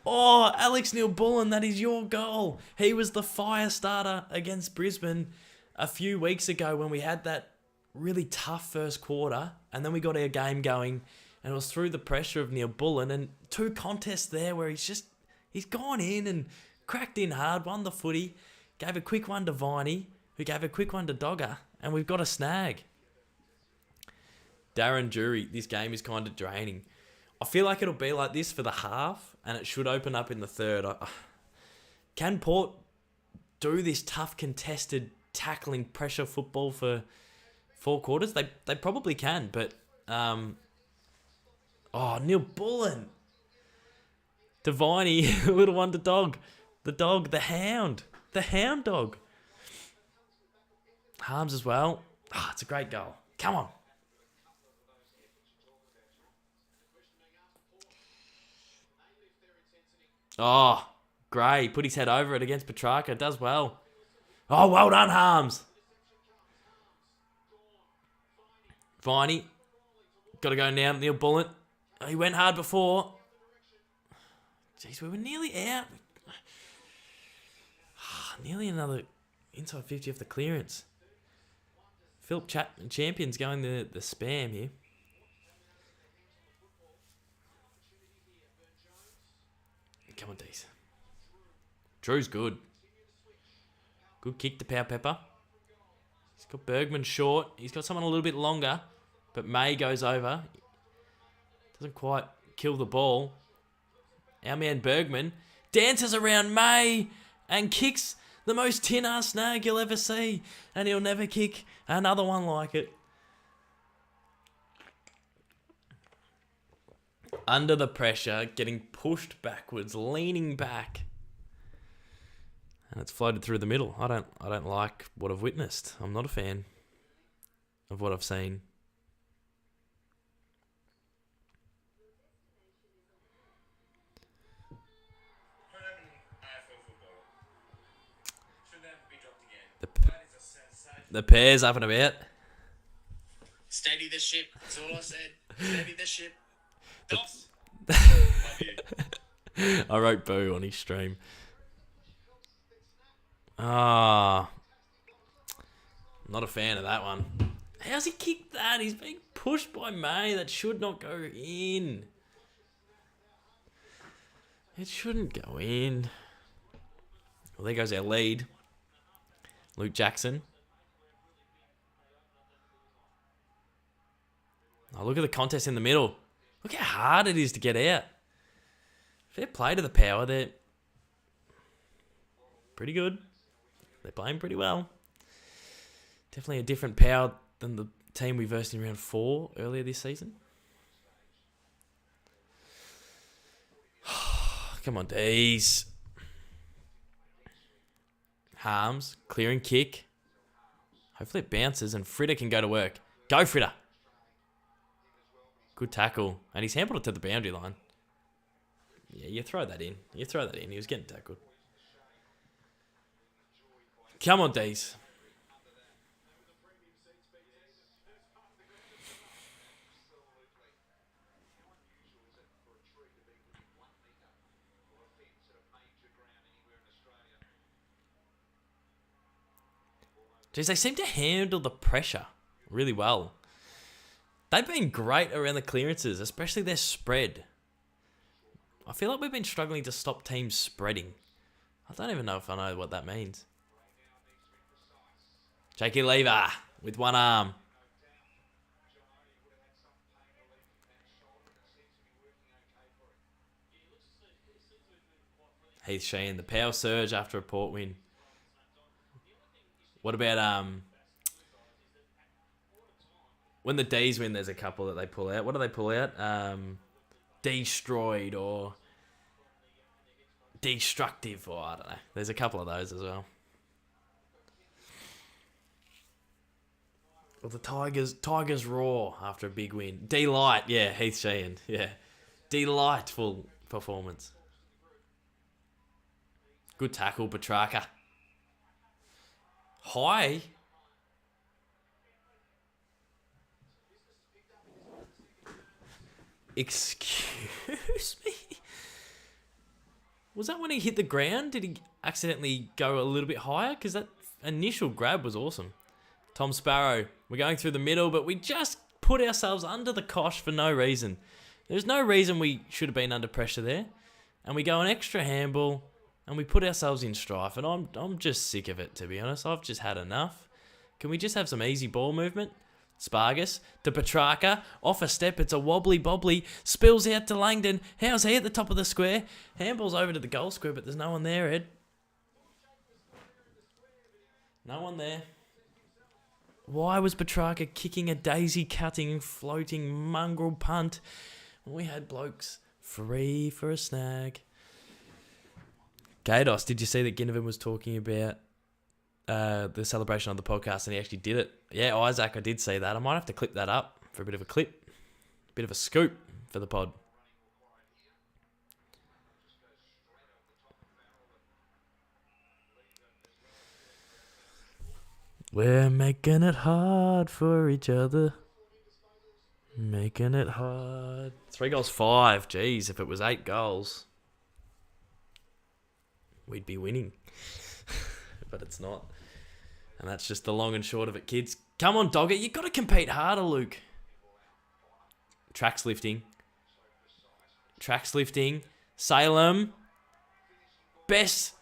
Oh, Alex Neil Bullen, that is your goal. He was the fire starter against Brisbane a few weeks ago when we had that really tough first quarter, and then we got our game going, and it was through the pressure of Neil Bullen, and 2 contests there where he's gone in and cracked in hard, won the footy, gave a quick one to Viney, who gave a quick one to Dogger, and we've got a snag. Darren Jury, this game is kind of draining. I feel like it'll be like this for the half, and it should open up in the third. Can Port do this tough, contested, tackling pressure football for 4 quarters? They probably can, but Neil Bullen. Deviney, little one to dog. The dog, the hound. The hound dog. Harms as well. Ah, it's a great goal. Come on. Oh, Gray put his head over it against Petrarca. Does well. Oh, well done, Harms. Viney. Got to go now. Neil Bullitt. He went hard before. Jeez, we were nearly out. Nearly another inside 50 off the clearance. Philip Champion's going the spam here. Come on, Dees. Drew's good. Good kick to Power Pepper. He's got Bergman short. He's got someone a little bit longer. But May goes over. Doesn't quite kill the ball. Our man Bergman dances around May and kicks the most tin-ass snag you'll ever see. And he'll never kick another one like it. Under the pressure, getting pushed backwards, leaning back. And it's floated through the middle. I don't like what I've witnessed. I'm not a fan of what I've seen. The pair's up and about. Steady the ship. That's all I said. Steady the ship. I wrote boo on his stream. Not a fan of that one. How's he kicked that? He's being pushed by May. That should not go in. It shouldn't go in. Well, there goes our lead. Luke Jackson. Oh, look at the contest in the middle. Look how hard it is to get out. Fair play to the Power. They're pretty good. They're playing pretty well. Definitely a different Power than the team we versed in round 4 earlier this season. Come on, Dees. Harms, clearing kick. Hopefully it bounces and Fritter can go to work. Go, Fritter. Good tackle. And he's handled it to the boundary line. Yeah, you throw that in. You throw that in. He was getting tackled. Come on, Dees. Jeez, they seem to handle the pressure really well. They've been great around the clearances, especially their spread. I feel like we've been struggling to stop teams spreading. I don't even know if I know what that means. Jakey Lever with one arm. Heath Sheehan, the power surge after a Port win. What about when the Dees win, there's a couple that they pull out. What do they pull out? Destroyed or destructive, or I don't know. There's a couple of those as well. Or the Tigers roar after a big win. Delight, yeah, Heath Sheehan, yeah. Delightful performance. Good tackle, Petrarca. High. Excuse me? Was that when he hit the ground? Did he accidentally go a little bit higher? Because that initial grab was awesome. Tom Sparrow. We're going through the middle, but we just put ourselves under the cosh for no reason. There's no reason we should have been under pressure there. And we go an extra handball, and we put ourselves in strife. And I'm just sick of it, to be honest. I've just had enough. Can we just have some easy ball movement? Spargus to Petrarca. Off a step. It's a wobbly-bobbly. Spills out to Langdon. How's he at the top of the square? Handball's over to the goal square, but there's no one there, Ed. No one there. Why was Petrarca kicking a daisy-cutting, floating mongrel punt when we had blokes free for a snag? Gados, did you see that Ginnivan was talking about the celebration on the podcast and he actually did it? Yeah, Isaac, I did see that. I might have to clip that up for a bit of a clip. A bit of a scoop for the pod. We're making it hard for each other. Making it hard. 3 goals, 5. Jeez, if it was 8 goals, we'd be winning. But it's not. And that's just the long and short of it, kids. Come on, Dogger. You got to compete harder, Luke. Tracks lifting. Salem. Best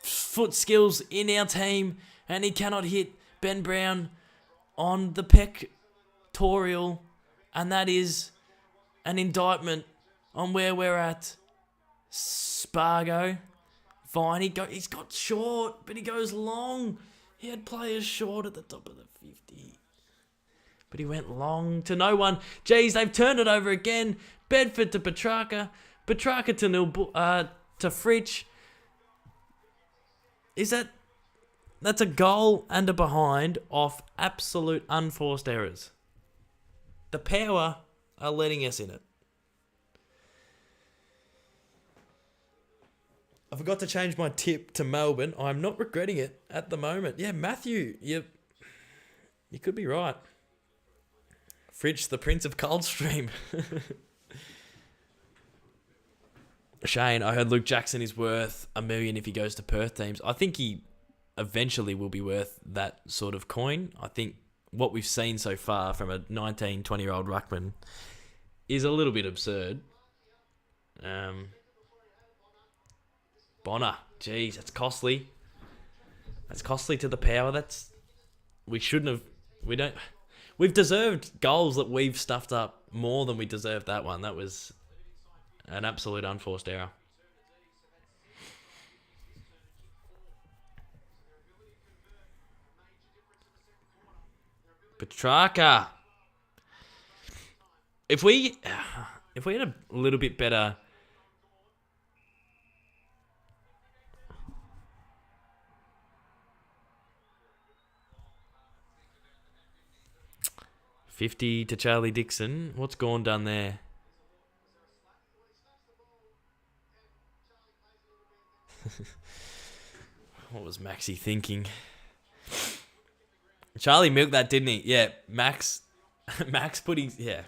foot skills in our team. And he cannot hit Ben Brown on the pectoral. And that is an indictment on where we're at. Spargo. Fine, he's got short, but he goes long. He had players short at the top of the 50. But he went long to no one. Jeez, they've turned it over again. Bedford to Petrarca. Petrarca to Fritsch. That's a goal and a behind off absolute unforced errors. The Power are letting us in it. I forgot to change my tip to Melbourne. I'm not regretting it at the moment. Yeah, Matthew, you could be right. Fritsch, the Prince of Coldstream. Shane, I heard Luke Jackson is worth $1 million if he goes to Perth teams. I think he eventually will be worth that sort of coin. I think what we've seen so far from a 19, 20-year-old ruckman is a little bit absurd. Bonner, jeez, that's costly. That's costly to the Power. We've deserved goals that we've stuffed up more than we deserved that one. That was an absolute unforced error. Petrarca. If we had a little bit better 50 to Charlie Dixon. What's gone done there? What was Maxi thinking? Charlie milked that, didn't he? Yeah, Max put his... Yeah.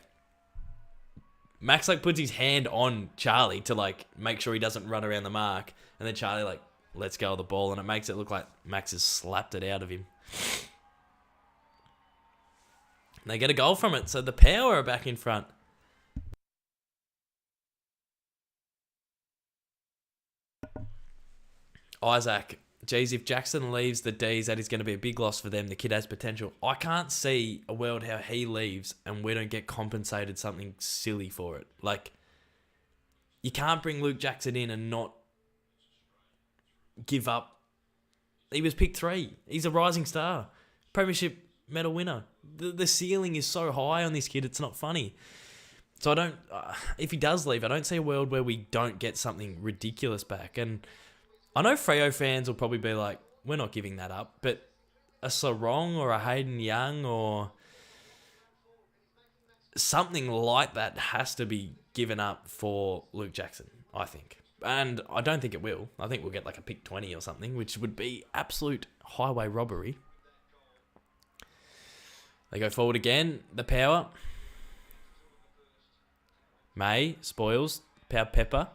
Max, puts his hand on Charlie to, make sure he doesn't run around the mark. And then Charlie, lets go of the ball. And it makes it look like Max has slapped it out of him. They get a goal from it, so the Power are back in front. Isaac, geez, if Jackson leaves the Dees, that is going to be a big loss for them. The kid has potential. I can't see a world how he leaves and we don't get compensated something silly for it. You can't bring Luke Jackson in and not give up. He was picked 3. He's a rising star. Premiership medal winner. The ceiling is so high on this kid, it's not funny. So I don't... if he does leave, I don't see a world where we don't get something ridiculous back. And I know Freo fans will probably be like, we're not giving that up. But a Sarong or a Hayden Young or something like that has to be given up for Luke Jackson, I think. And I don't think it will. I think we'll get a pick 20 or something, which would be absolute highway robbery. They go forward again. The Power. May. Spoils. Pepper.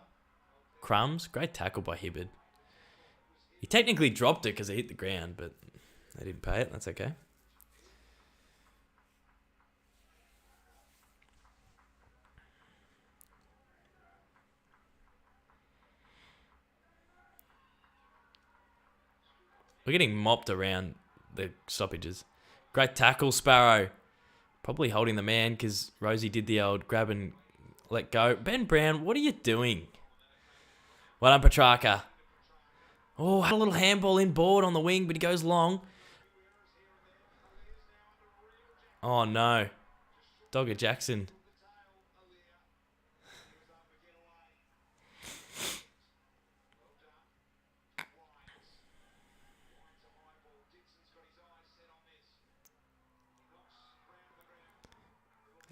Crumbs. Great tackle by Hibbard. He technically dropped it because it hit the ground, but they didn't pay it. That's okay. We're getting mopped around the stoppages. Great tackle, Sparrow. Probably holding the man because Rosie did the old grab and let go. Ben Brown, what are you doing? Well done, Petrarca. Oh, had a little handball inboard on the wing, but he goes long. Oh, no. Dogger Jackson.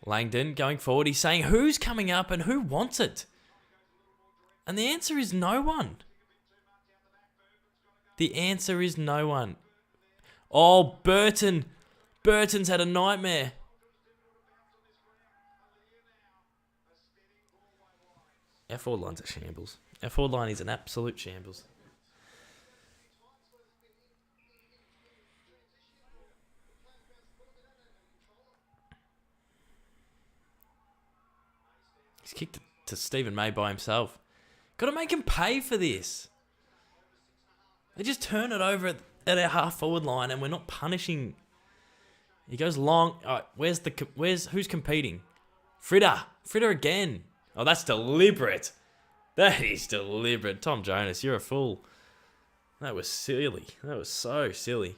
Langdon going forward. He's saying who's coming up and who wants it? And the answer is no one. The answer is no one. Oh, Burton. Burton's had a nightmare. Our forward line's a shambles. Our forward line is an absolute shambles. He's kicked it to Stephen May by himself. Got to make him pay for this. They just turn it over at our half forward line, and we're not punishing. He goes long. All right, who's competing? Fritter again. Oh, that's deliberate. That is deliberate. Tom Jonas, you're a fool. That was silly. That was so silly.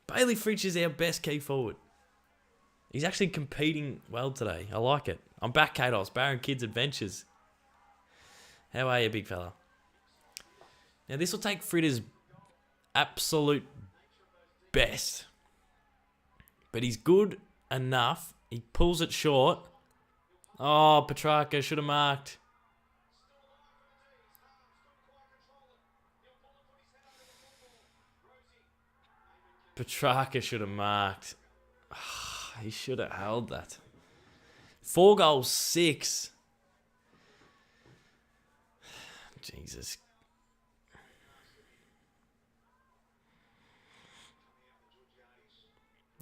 Bailey Fritsch is our best key forward. He's actually competing well today. I like it. I'm back, Kados. Barron Kids Adventures. How are you, big fella? Now, this will take Fritter's absolute best. But he's good enough. He pulls it short. Oh, Petrarca should have marked. Petrarca should have marked. He should have held that. 4 goals, 6. Jesus.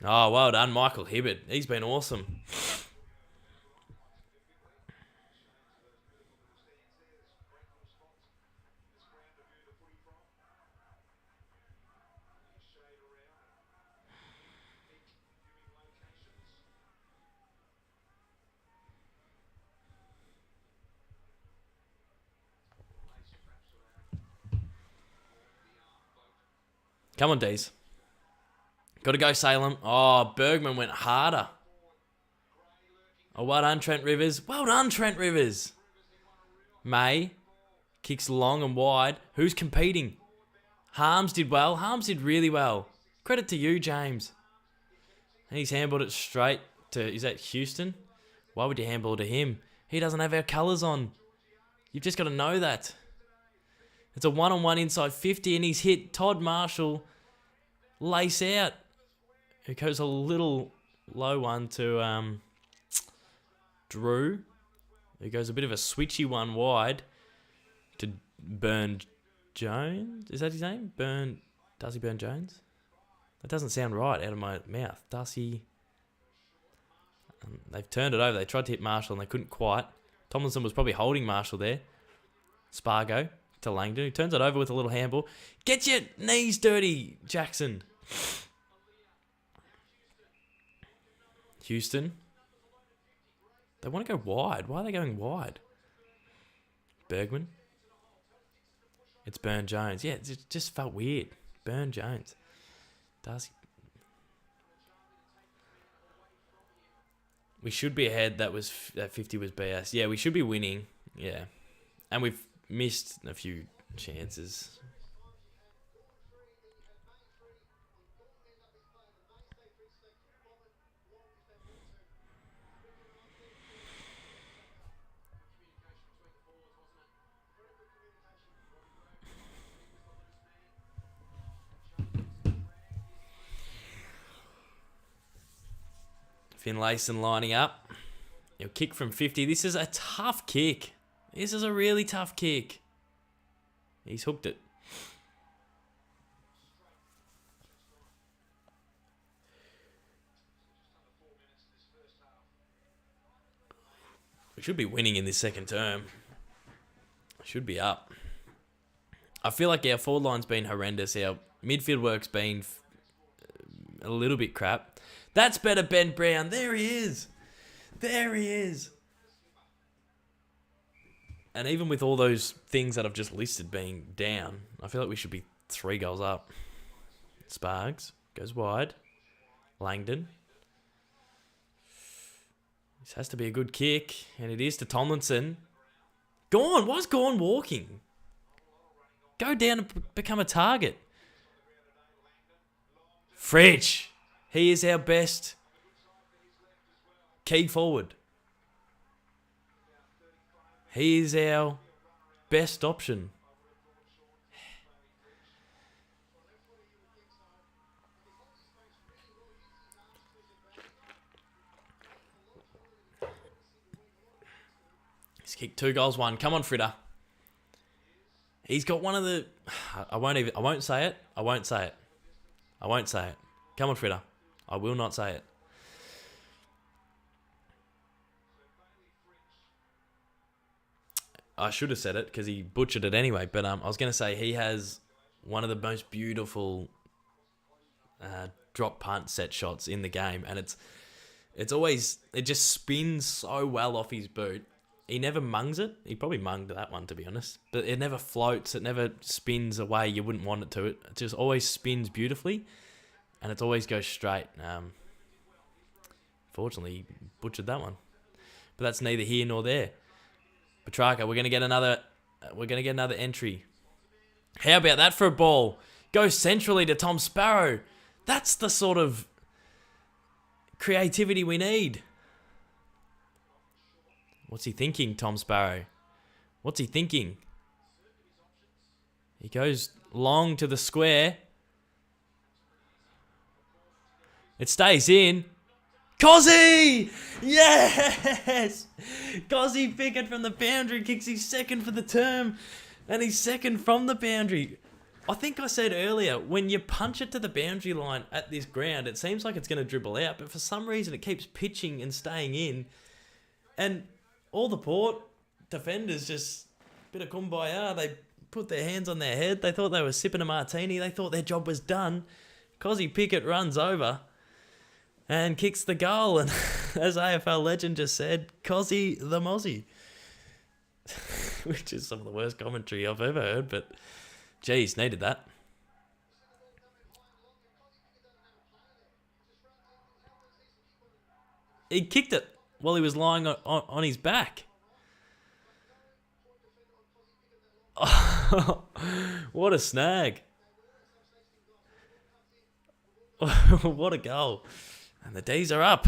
Oh, well done, Michael Hibbert. He's been awesome. Come on, Dees. Got to go, Salem. Oh, Bergman went harder. Oh, well done, Trent Rivers. Well done, Trent Rivers. May kicks long and wide. Who's competing? Harms did well. Harms did really well. Credit to you, James. And he's handballed it straight to... Is that Houston? Why would you handball to him? He doesn't have our colours on. You've just got to know that. It's a one-on-one inside 50, and he's hit Todd Marshall lace out. It goes a little low one to Drew. It goes a bit of a switchy one wide to Burn Jones. Is that his name? Darcy Burn Jones? That doesn't sound right out of my mouth. Darcy. They've turned it over. They tried to hit Marshall and they couldn't quite. Tomlinson was probably holding Marshall there. Spargo to Langdon, who turns it over with a little handball. Get your knees dirty, Jackson. Houston. They want to go wide. Why are they going wide? Bergman. It's Burn Jones. Yeah, it just felt weird. Burn Jones. Darcy. We should be ahead. That 50 was BS. Yeah, we should be winning. Yeah. And we've missed a few chances. Finlayson lining up. He'll kick from 50. This is a tough kick. This is a really tough kick. He's hooked it. We should be winning in this second term. Should be up. I feel like our forward line's been horrendous. Our midfield work's been a little bit crap. That's better, Ben Brown. There he is. There he is. And even with all those things that I've just listed being down, I feel like we should be 3 goals up. Spargs goes wide. Langdon. This has to be a good kick, and it is to Tomlinson. Gone. Why's Gone walking? Go down and become a target. Fritsch. He is our best key forward. He is our best option. He's kicked 2 goals, 1. Come on, Fritter. He's got one of the... I won't say it. I won't say it. I won't say it. Come on, Fritter. I will not say it. I should have said it because he butchered it anyway. But I was going to say he has one of the most beautiful drop punt set shots in the game. And it's always... It just spins so well off his boot. He never mungs it. He probably munged that one, to be honest. But it never floats. It never spins away you wouldn't want it to. It just always spins beautifully. And it always goes straight. Fortunately, he butchered that one. But that's neither here nor there. Petrarca, we're gonna get another entry. How about that for a ball? Go centrally to Tom Sparrow. That's the sort of creativity we need. What's he thinking, Tom Sparrow? What's he thinking? He goes long to the square. It stays in. Cozzy! Yes! Cozzy Pickett from the boundary kicks his second for the term. And he's second from the boundary. I think I said earlier, when you punch it to the boundary line at this ground, it seems like it's going to dribble out. But for some reason, it keeps pitching and staying in. And all the Port defenders just, bit of kumbaya. They put their hands on their head. They thought they were sipping a martini. They thought their job was done. Cozzy Pickett runs over and kicks the goal. And as AFL legend just said, Cozzy the Mozzie. Which is some of the worst commentary I've ever heard, but geez, needed that. He kicked it while he was lying on his back. What a snag. What a goal. And the Dees are up.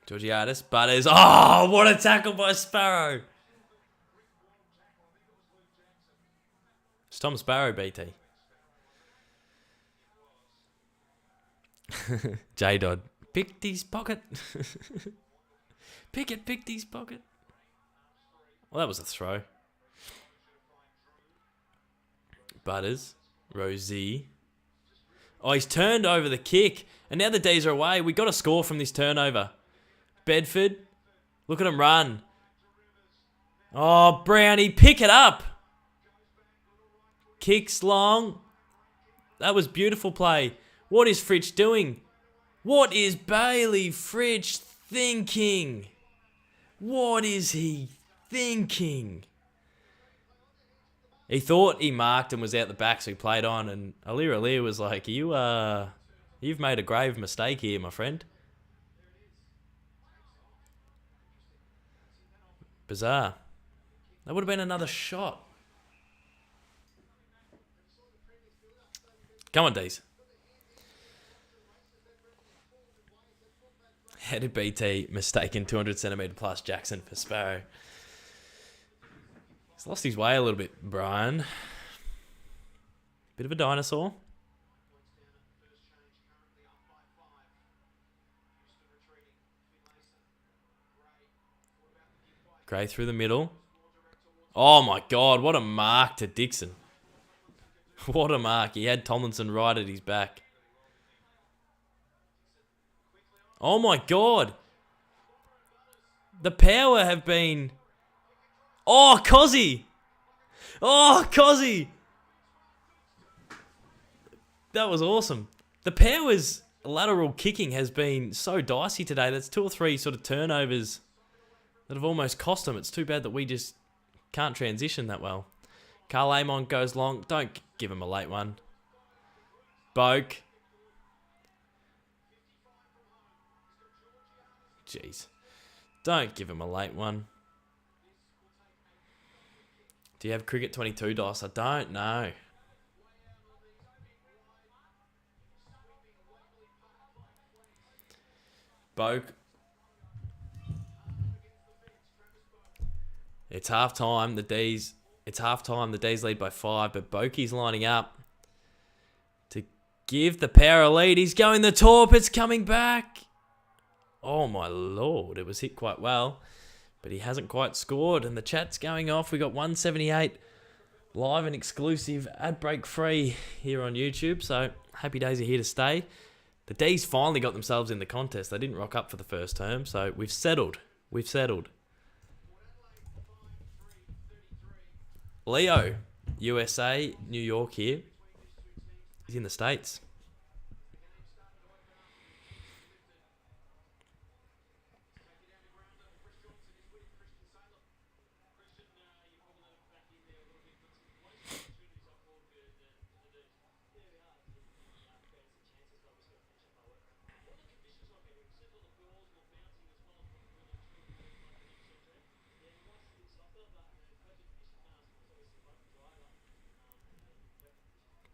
Georgiadis, Butters. Oh, what a tackle by Sparrow. It's Tom Sparrow, BT. J-Dodd. Picked his pocket. Pickett his pocket. Well, that was a throw. Butters. Rosie. Oh, he's turned over the kick. And now the D's are away. We got a score from this turnover. Bedford. Look at him run. Oh, Brownie. Pick it up. Kicks long. That was beautiful play. What is Fritsch doing? What is Bailey Fritsch thinking? What is he thinking? He thought he marked and was out the back, so he played on. And Alir was like, you've made a grave mistake here, my friend. Bizarre. That would have been another shot. Come on, Dees. How did BT mistaken 200 centimetre plus Jackson for Sparrow? He's lost his way a little bit, Brian. Bit of a dinosaur. Gray through the middle. Oh my God, what a mark to Dixon. What a mark. He had Tomlinson right at his back. Oh my God. The Power have been... Oh, Cozzy. Oh, Cozzy. That was awesome. The Power's lateral kicking has been so dicey today. That's 2 or 3 sort of turnovers that have almost cost them. It's too bad that we just can't transition that well. Carl Amon goes long. Don't give him a late one. Boak. jeez. Don't give him a late one. Do you have Cricket 22 DOS? I don't know. Boke. It's half time. It's half time. The Dees lead by 5, but Bokey's lining up to give the power a lead. He's going the torp. It's coming back. Oh my lord! It was hit quite well, but he hasn't quite scored. And the chat's going off. We got 178 live and exclusive, ad break free here on YouTube. So happy days are here to stay. The Dees finally got themselves in the contest. They didn't rock up for the first term, so we've settled. We've settled. Leo, USA, New York here. He's in the States.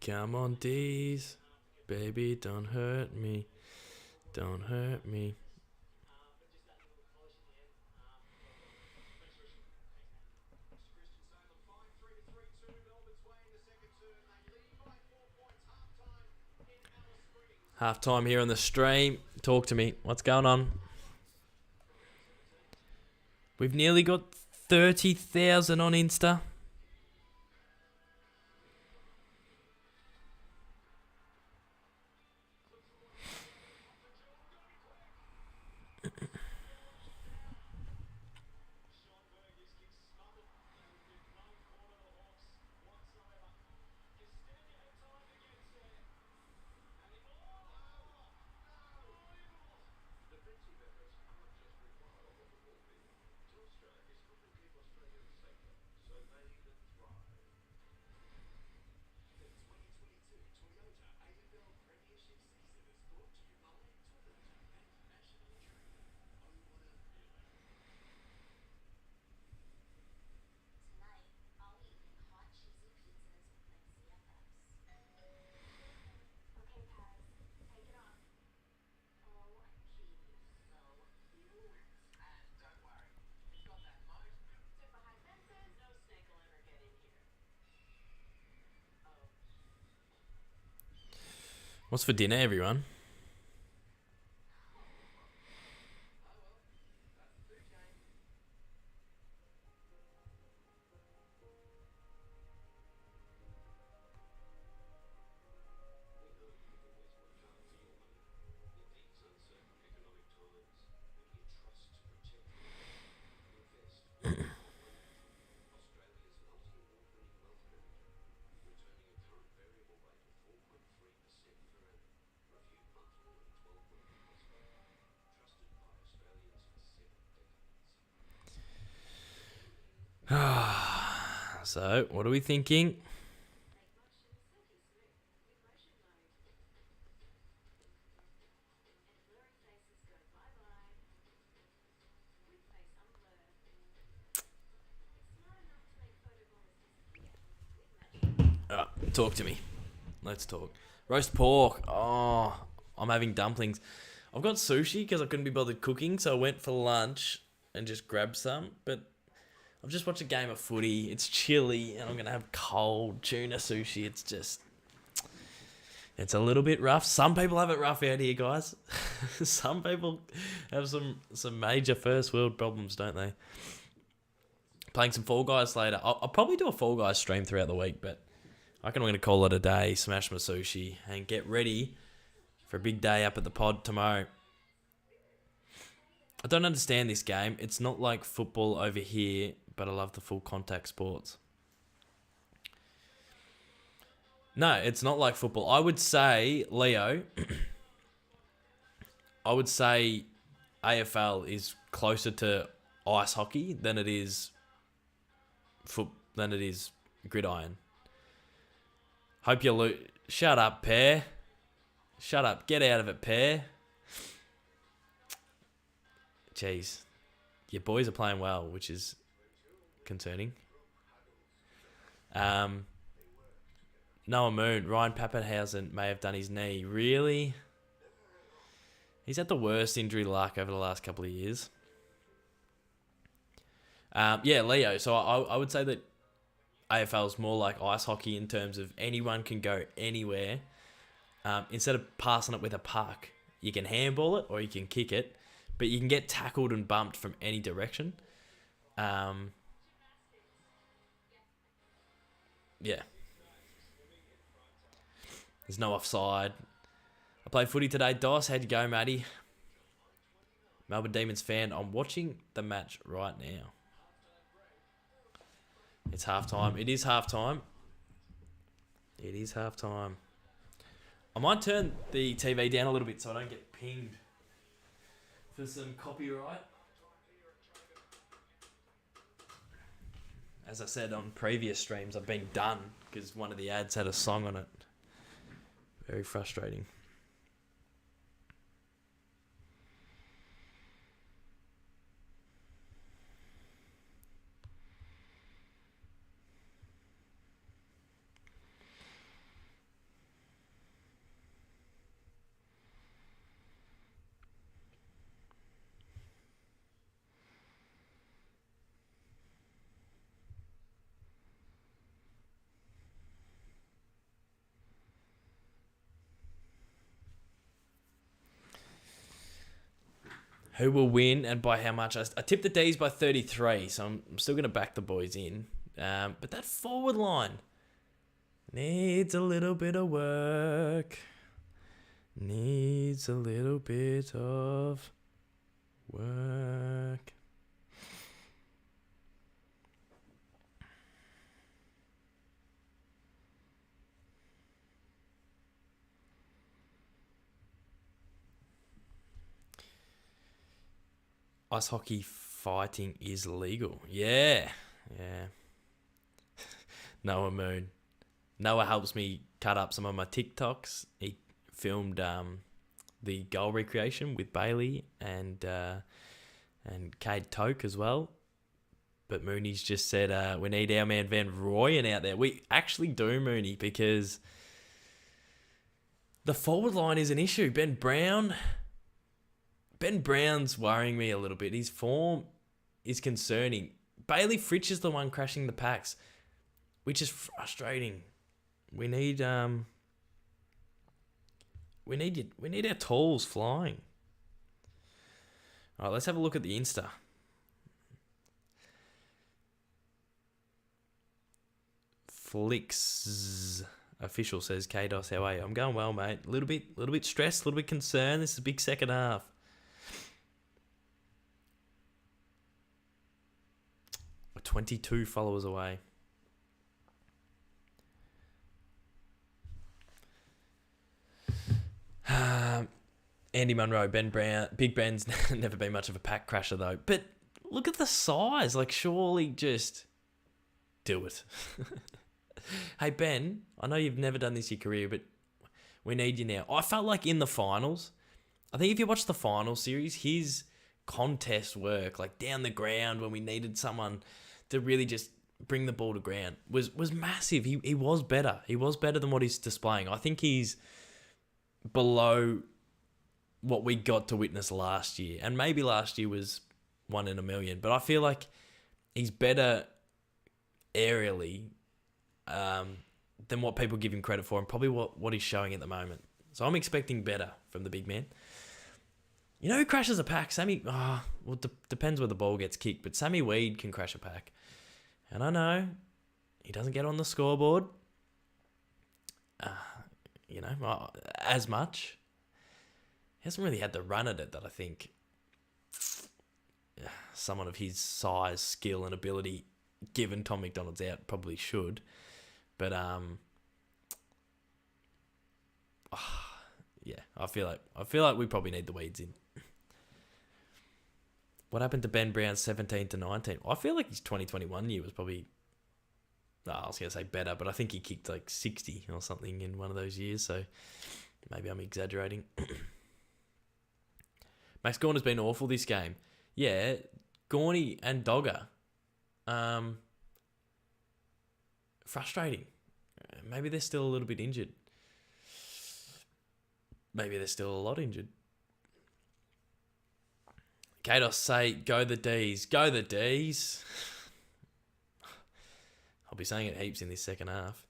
Come on, Dees. Baby, don't hurt me. Don't hurt me. Half time here on the stream. Talk to me. What's going on? We've nearly got 30,000 on Insta. What's for dinner, everyone? So, what are we thinking? Talk to me. Let's talk. Roast pork. Oh, I'm having dumplings. I've got sushi because I couldn't be bothered cooking, so I went for lunch and just grabbed some. But I've just watched a game of footy. It's chilly, and I'm going to have cold tuna sushi. It's a little bit rough. Some people have it rough out here, guys. Some people have some major first world problems, don't they? Playing some Fall Guys later. I'll probably do a Fall Guys stream throughout the week, but I reckon I'm going to call it a day, smash my sushi, and get ready for a big day up at the pod tomorrow. I don't understand this game. It's not like football over here, but I love the full contact sports. No, it's not like football. I would say, Leo, I would say AFL is closer to ice hockey than it is gridiron. Hope you lose. Shut up, Pear. Shut up. Get out of it, Pear. geez, your boys are playing well, which is concerning. Noah Moon, Ryan Pappenhausen may have done his knee. Really? He's had the worst injury luck over the last couple of years. Leo. So I would say that AFL is more like ice hockey in terms of anyone can go anywhere. Instead of passing it with a puck, you can handball it or you can kick it, but you can get tackled and bumped from any direction. There's no offside. I played footy today. Dos, how'd you go, Matty? Melbourne Demons fan. I'm watching the match right now. It's halftime. It is halftime. I might turn the TV down a little bit so I don't get pinged for some copyright. As I said on previous streams, I've been done because one of the ads had a song on it. Very frustrating. Who will win and by how much? I tipped the Dees by 33, so I'm still going to back the boys in. But that forward line needs a little bit of work. Needs a little bit of work. Ice hockey fighting is legal. Yeah. Noah Moon. Noah helps me cut up some of my TikToks. He filmed the goal recreation with Bailey and Cade Toke as well. But Mooney's just said we need our man Van Rooyen out there. We actually do, Mooney, because the forward line is an issue. Ben Brown's worrying me a little bit. His form is concerning. Bailey Fritsch is the one crashing the packs, which is frustrating. We need our tools flying. All right, let's have a look at the Insta. Flicks official says, K-Dos, how are you? I'm going well, mate. A little bit stressed, a little bit concerned. This is a big second half. We're 22 followers away. Andy Munro, Ben Brown. Big Ben's never been much of a pack crasher, though. But look at the size. Like, surely just do it. Hey, Ben, I know you've never done this in your career, but we need you now. I felt like in the finals, I think if you watch the final series, his contest work, like down the ground when we needed someone to really just bring the ball to ground, was massive. He was better. He was better than what he's displaying. I think he's below what we got to witness last year. And maybe last year was 1 in a million. But I feel like he's better aerially than what people give him credit for, and probably what he's showing at the moment. So I'm expecting better from the big man. You know who crashes a pack? Depends where the ball gets kicked, but Sammy Weed can crash a pack. And I know he doesn't get on the scoreboard, as much. He hasn't really had the run at it that I think someone of his size, skill, and ability, given Tom MacDonald's out, probably should. But I feel like we probably need the weeds in. What happened to Ben Brown's 17 to 19? I feel like his 2021 year was probably, I was going to say better, but I think he kicked like 60 or something in one of those years, so maybe I'm exaggerating. Max Gorn has been awful this game. Yeah, Gorney and Dogger. Frustrating. Maybe they're still a little bit injured. Maybe they're still a lot injured. Kados say, go the Dees. Go the Dees. I'll be saying it heaps in this second half.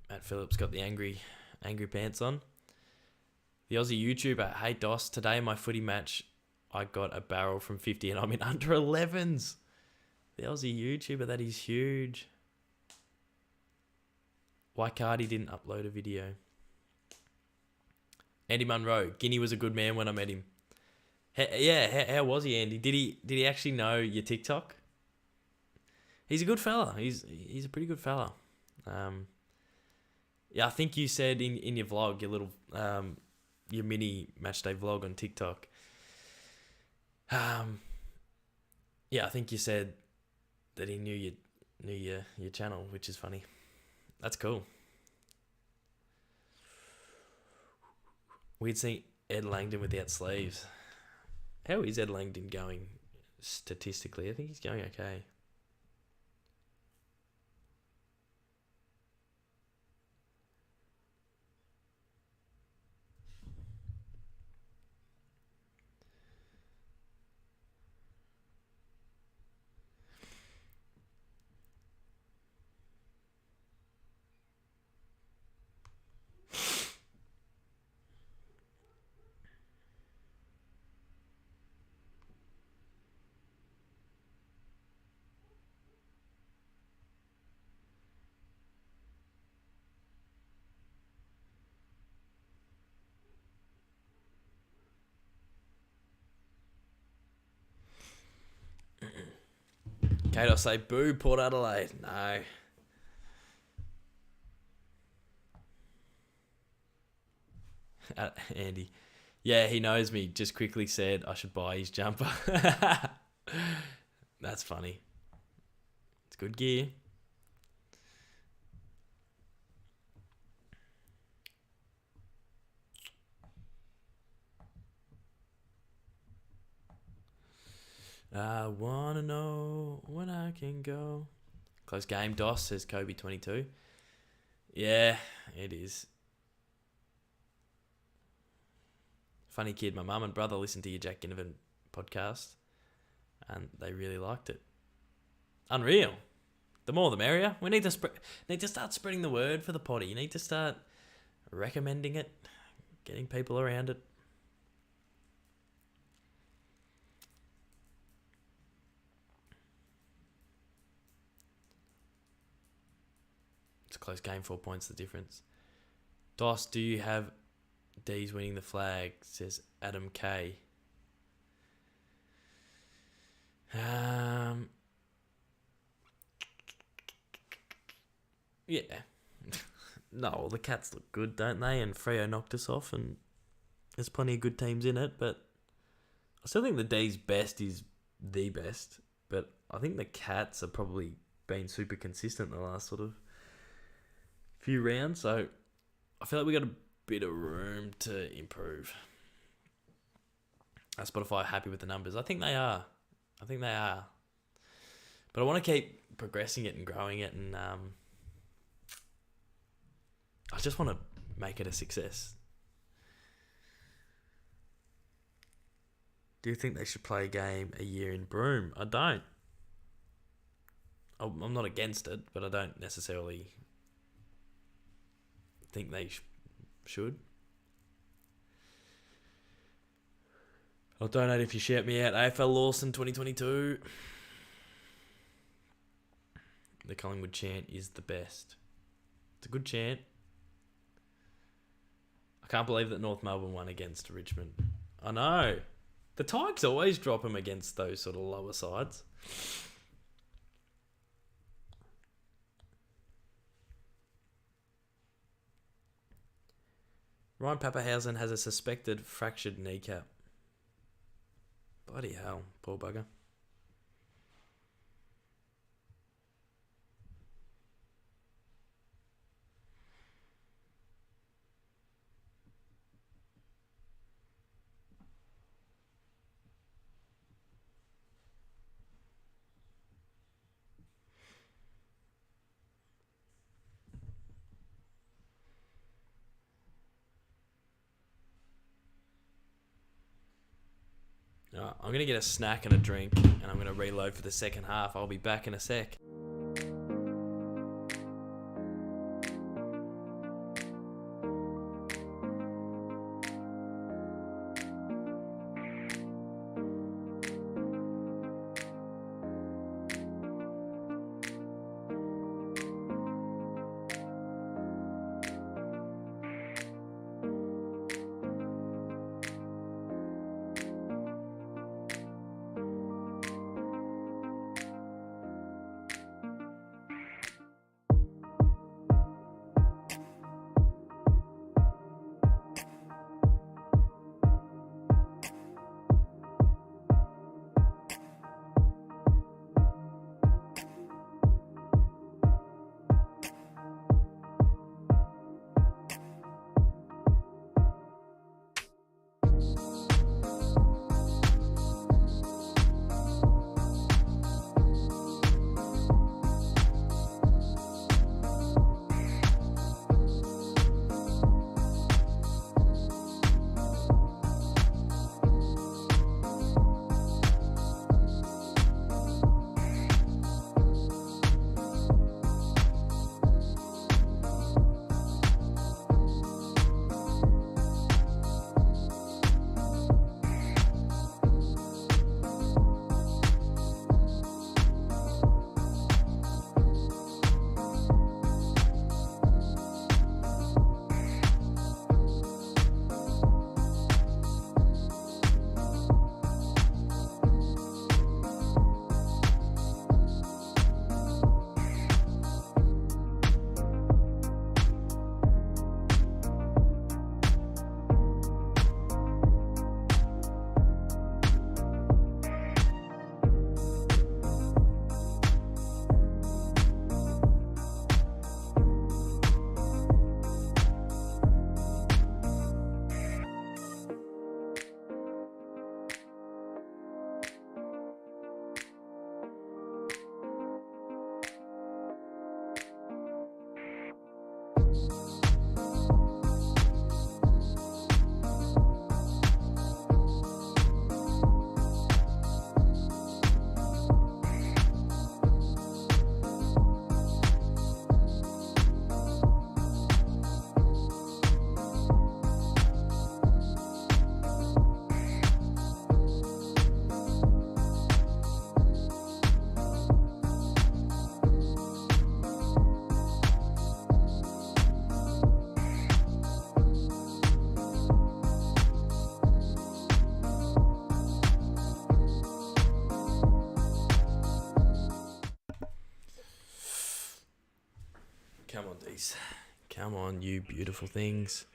Matt Phillips got the angry pants on. The Aussie YouTuber, hey Dos, today in my footy match, I got a barrel from 50 and I'm in under 11s. The Aussie YouTuber, that is huge. Why Cardi didn't upload a video. Andy Munro, Guinea was a good man when I met him. How was he, Andy? Did he actually know your TikTok? He's a good fella. He's a pretty good fella. Yeah, I think you said in your vlog, your little your mini matchday vlog on TikTok. Yeah, I think you said that he knew your channel, which is funny. That's cool. We'd seen Ed Langdon without sleeves. How is Ed Langdon going statistically? I think he's going okay. Kate, I'll say boo, Port Adelaide. No. Andy. Yeah, he knows me. Just quickly said I should buy his jumper. That's funny. It's good gear. I want to know when I can go. Close game, Dos, says Kobe22. Yeah, it is. Funny kid. My mum and brother listened to your Jack Ginnivan podcast and they really liked it. Unreal. The more the merrier. We need to start spreading the word for the potty. You need to start recommending it, getting people around it. It's a close game, 4 points the difference. Dos, do you have Dees winning the flag? Says Adam K. Yeah. No, the Cats look good, don't they? And Freo knocked us off, and there's plenty of good teams in it, but I still think the D's best is the best, but I think the Cats have probably been super consistent in the last sort of few rounds, so I feel like we got a bit of room to improve. Spotify happy with the numbers? I think they are. But I want to keep progressing it and growing it, and I just want to make it a success. Do you think they should play a game a year in Broome? I don't. I'm not against it, but I don't necessarily think they should. I'll donate if you shout me out. AFL Lawson 2022. The Collingwood chant is the best. It's a good chant. I can't believe that North Melbourne won against Richmond. I know. The Tigers always drop them against those sort of lower sides. Ryan Pappenhausen has a suspected fractured kneecap. Bloody hell, poor bugger. I'm going to get a snack and a drink, and I'm going to reload for the second half. I'll be back in a sec. Come on, Dees. Come on, you beautiful things.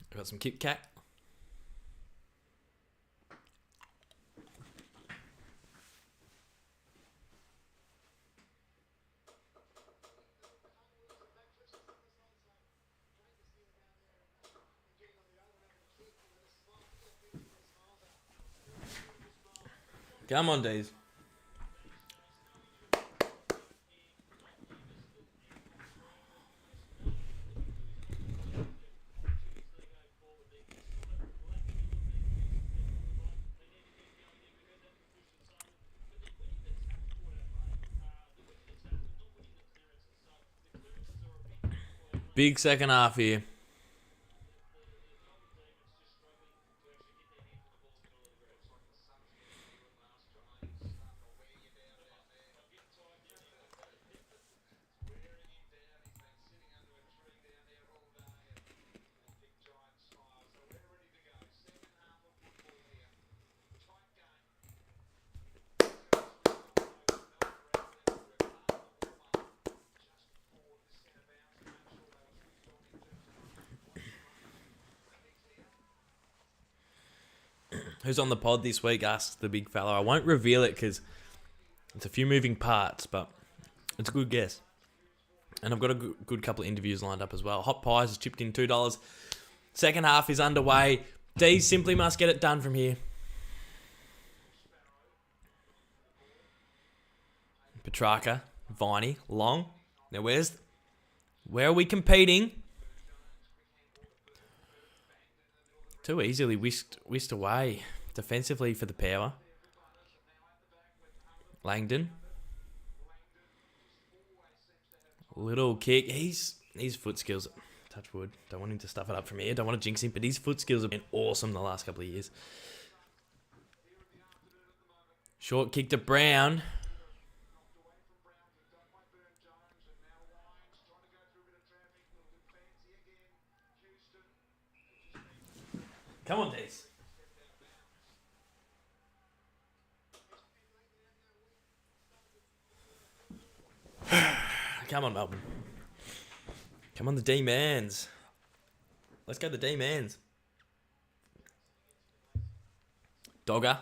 I got some Kit Kat. Come on, Dees. Big second half here. Who's on the pod this week? Asked the big fella. I won't reveal it because it's a few moving parts, but it's a good guess. And I've got a good couple of interviews lined up as well. Hot Pies has chipped in $2. Second half is underway. Dees simply must get it done from here. Petrarca, Viney, Long. Now where are we competing? Too easily whisked away defensively for the Power. Langdon. Little kick. His foot skills, touch wood. Don't want him to stuff it up from here. Don't want to jinx him, but his foot skills have been awesome the last couple of years. Short kick to Brown. Come on, Dees. Come on, Melbourne. Come on, the D-Mans. Let's go the D-Mans. Dogger.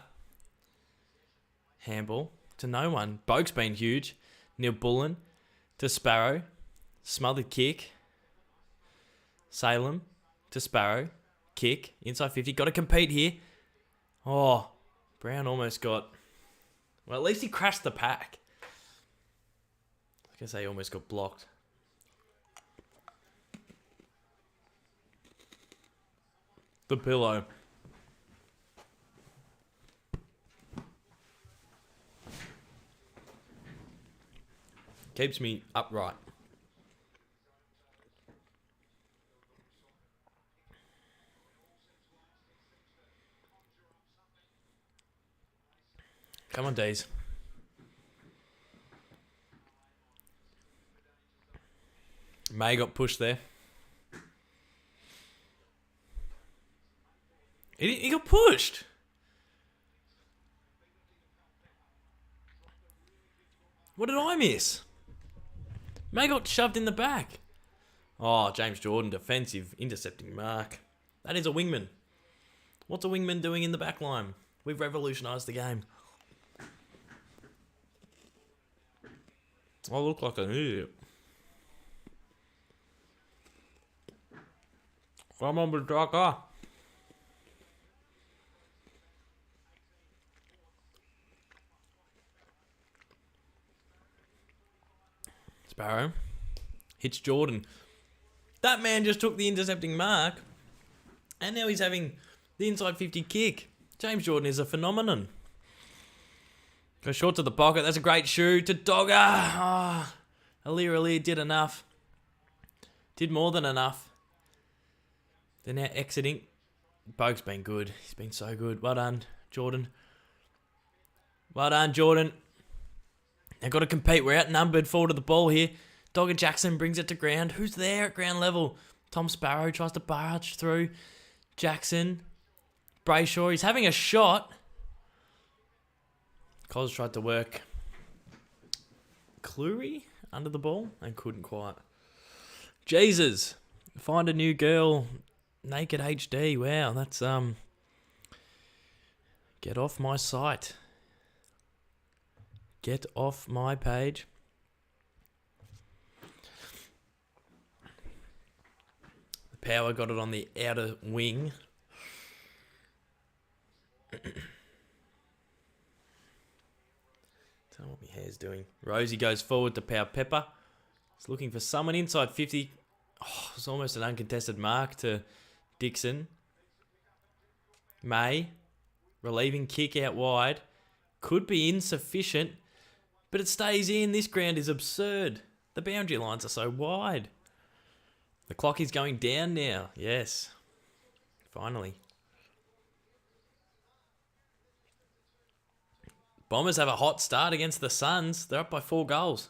Handball to no one. Boak's been huge. Neil Bullen to Sparrow. Smothered kick. Salem to Sparrow. Kick. Inside 50. Got to compete here. Oh, Brown almost got... Well, at least he crashed the pack. I guess they almost got blocked. The pillow. Keeps me upright. Come on, Dees. May got pushed there. He got pushed. What did I miss? May got shoved in the back. Oh, James Jordan, defensive, intercepting mark. That is a wingman. What's a wingman doing in the back line? We've revolutionised the game. I look like an idiot. Come on, Petrarca. Sparrow. Hits Jordan. That man just took the intercepting mark. And now he's having the inside 50 kick. James Jordan is a phenomenon. Goes short to the pocket. That's a great shoe to Dogger. Oh, Alir did enough. Did more than enough. They're now exiting. Boak's been good. He's been so good. Well done, Jordan. Well done, Jordan. They've got to compete. We're outnumbered. Forward to the ball here. Dogger Jackson brings it to ground. Who's there at ground level? Tom Sparrow tries to barge through. Jackson. Brayshaw. He's having a shot. Coles tried to work Cleary under the ball and couldn't quite. Jesus. Find a new girl. Naked HD. Wow, that's get off my site. Get off my page. The Power got it on the outer wing. Don't know what my hair's doing. Rosie goes forward to Power Pepper. He's looking for someone inside 50. Oh, it's almost an uncontested mark to Dixon. May. Relieving kick out wide. Could be insufficient. But it stays in. This ground is absurd. The boundary lines are so wide. The clock is going down now. Yes. Finally. Bombers have a hot start against the Suns. They're up by 4 goals.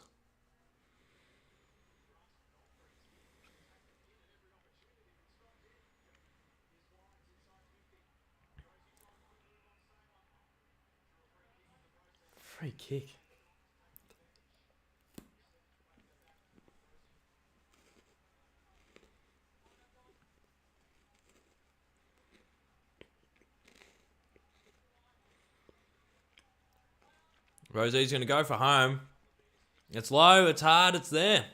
Free kick. Rosie's going to go for home. It's low, it's hard, it's there.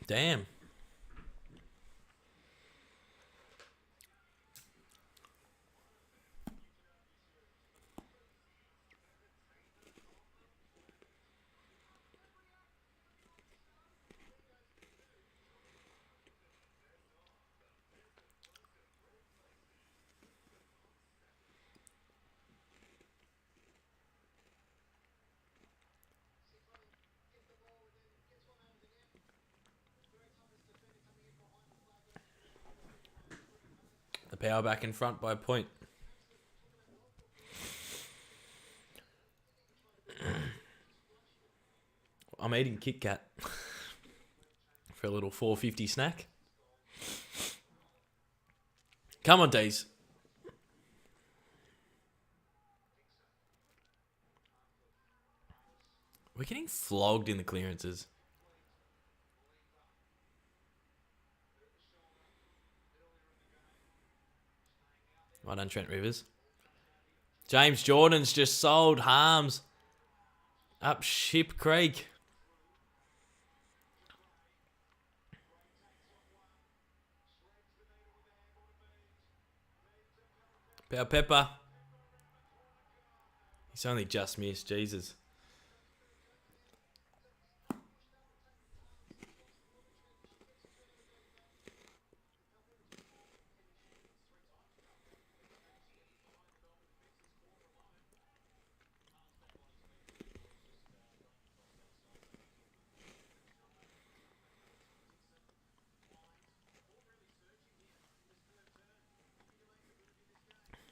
Damn. Power back in front by a point. I'm eating Kit Kat for a little 4.50 snack. Come on, Dees. We're getting flogged in the clearances. Well done, Trent Rivers. James Jordan's just sold Harms up Ship Creek. Power Pepper. He's only just missed. Jesus.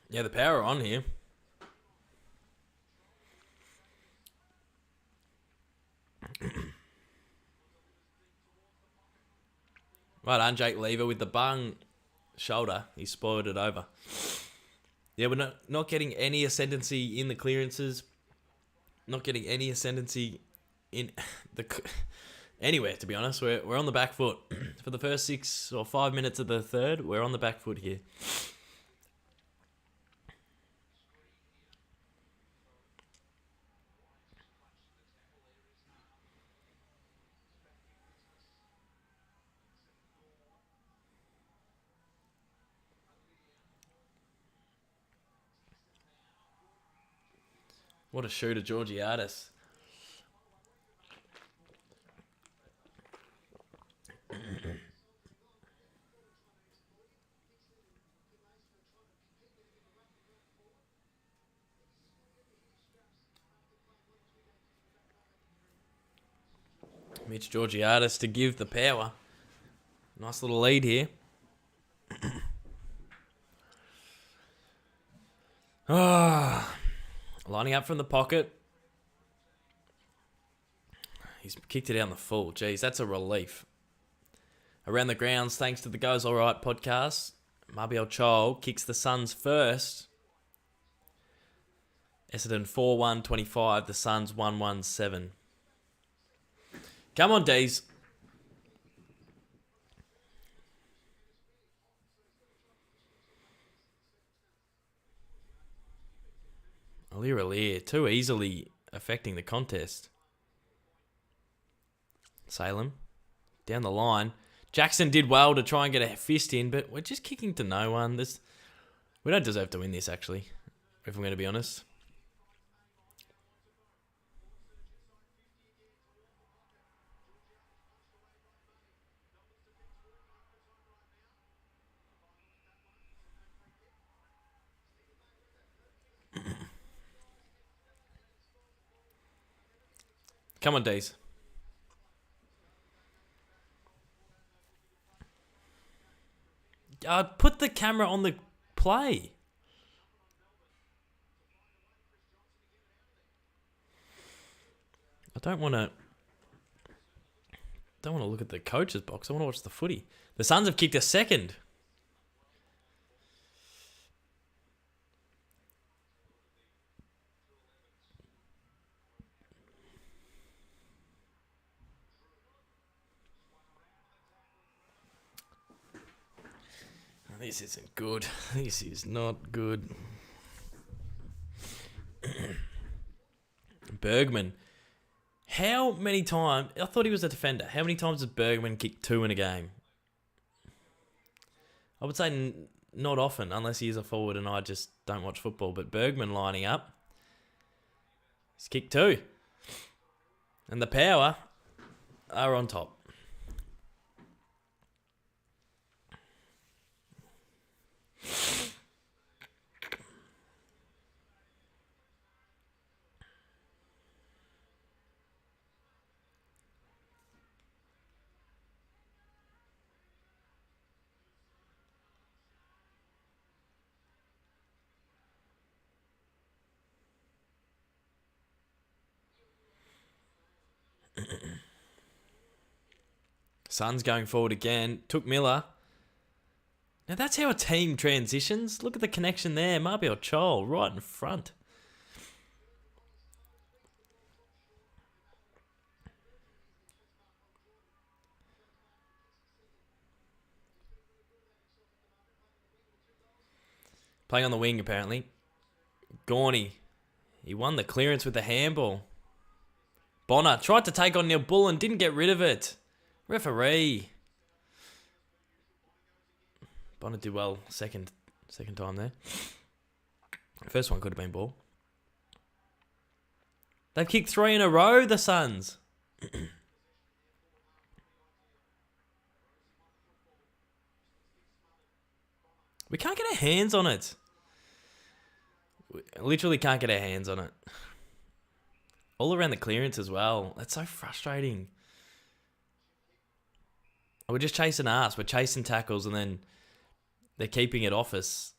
Yeah, the Power are on here. Right on, Jake Lever with the bung shoulder. He spoiled it over. Yeah, we're not getting any ascendancy in the clearances. Not getting any ascendancy in the anywhere, to be honest. We're on the back foot. For the first 6 or 5 minutes of the third, we're on the back foot here. What a shooter, Georgiadis. Mitch Georgiadis to give the Power. Nice little lead here. Lining up from the pocket. He's kicked it out in the full. Jeez, that's a relief. Around the grounds, thanks to the Goes Alright podcast, Mabiel Chol kicks the Suns first. Essendon 4-1-25, the Suns 1-1-7. Come on, Dees. Alier, too easily affecting the contest. Salem, down the line. Jackson did well to try and get a fist in, but we're just kicking to no one. We don't deserve to win this, actually, if I'm going to be honest. Come on, Dees. Put the camera on the play. I don't want to look at the coach's box. I want to watch the footy. The Suns have kicked a second. This isn't good. This is not good. Bergman. How many times... I thought he was a defender. How many times has Bergman kicked 2 in a game? I would say not often, unless he is a forward and I just don't watch football. But Bergman lining up. He's kicked 2. And the Power are on top. Suns going forward again. Took Miller. Now that's how a team transitions. Look at the connection there. Marbiel Chol right in front. Playing on the wing, apparently. Gorney. He won the clearance with the handball. Bonner tried to take on Neil Bullen, didn't get rid of it. Referee. Bonner did well second time there. First one could have been ball. They've kicked 3 in a row, the Suns. We can't get our hands on it. We literally can't get our hands on it. All around the clearance as well. That's so frustrating. We're just chasing ass. We're chasing tackles and then they're keeping it off us.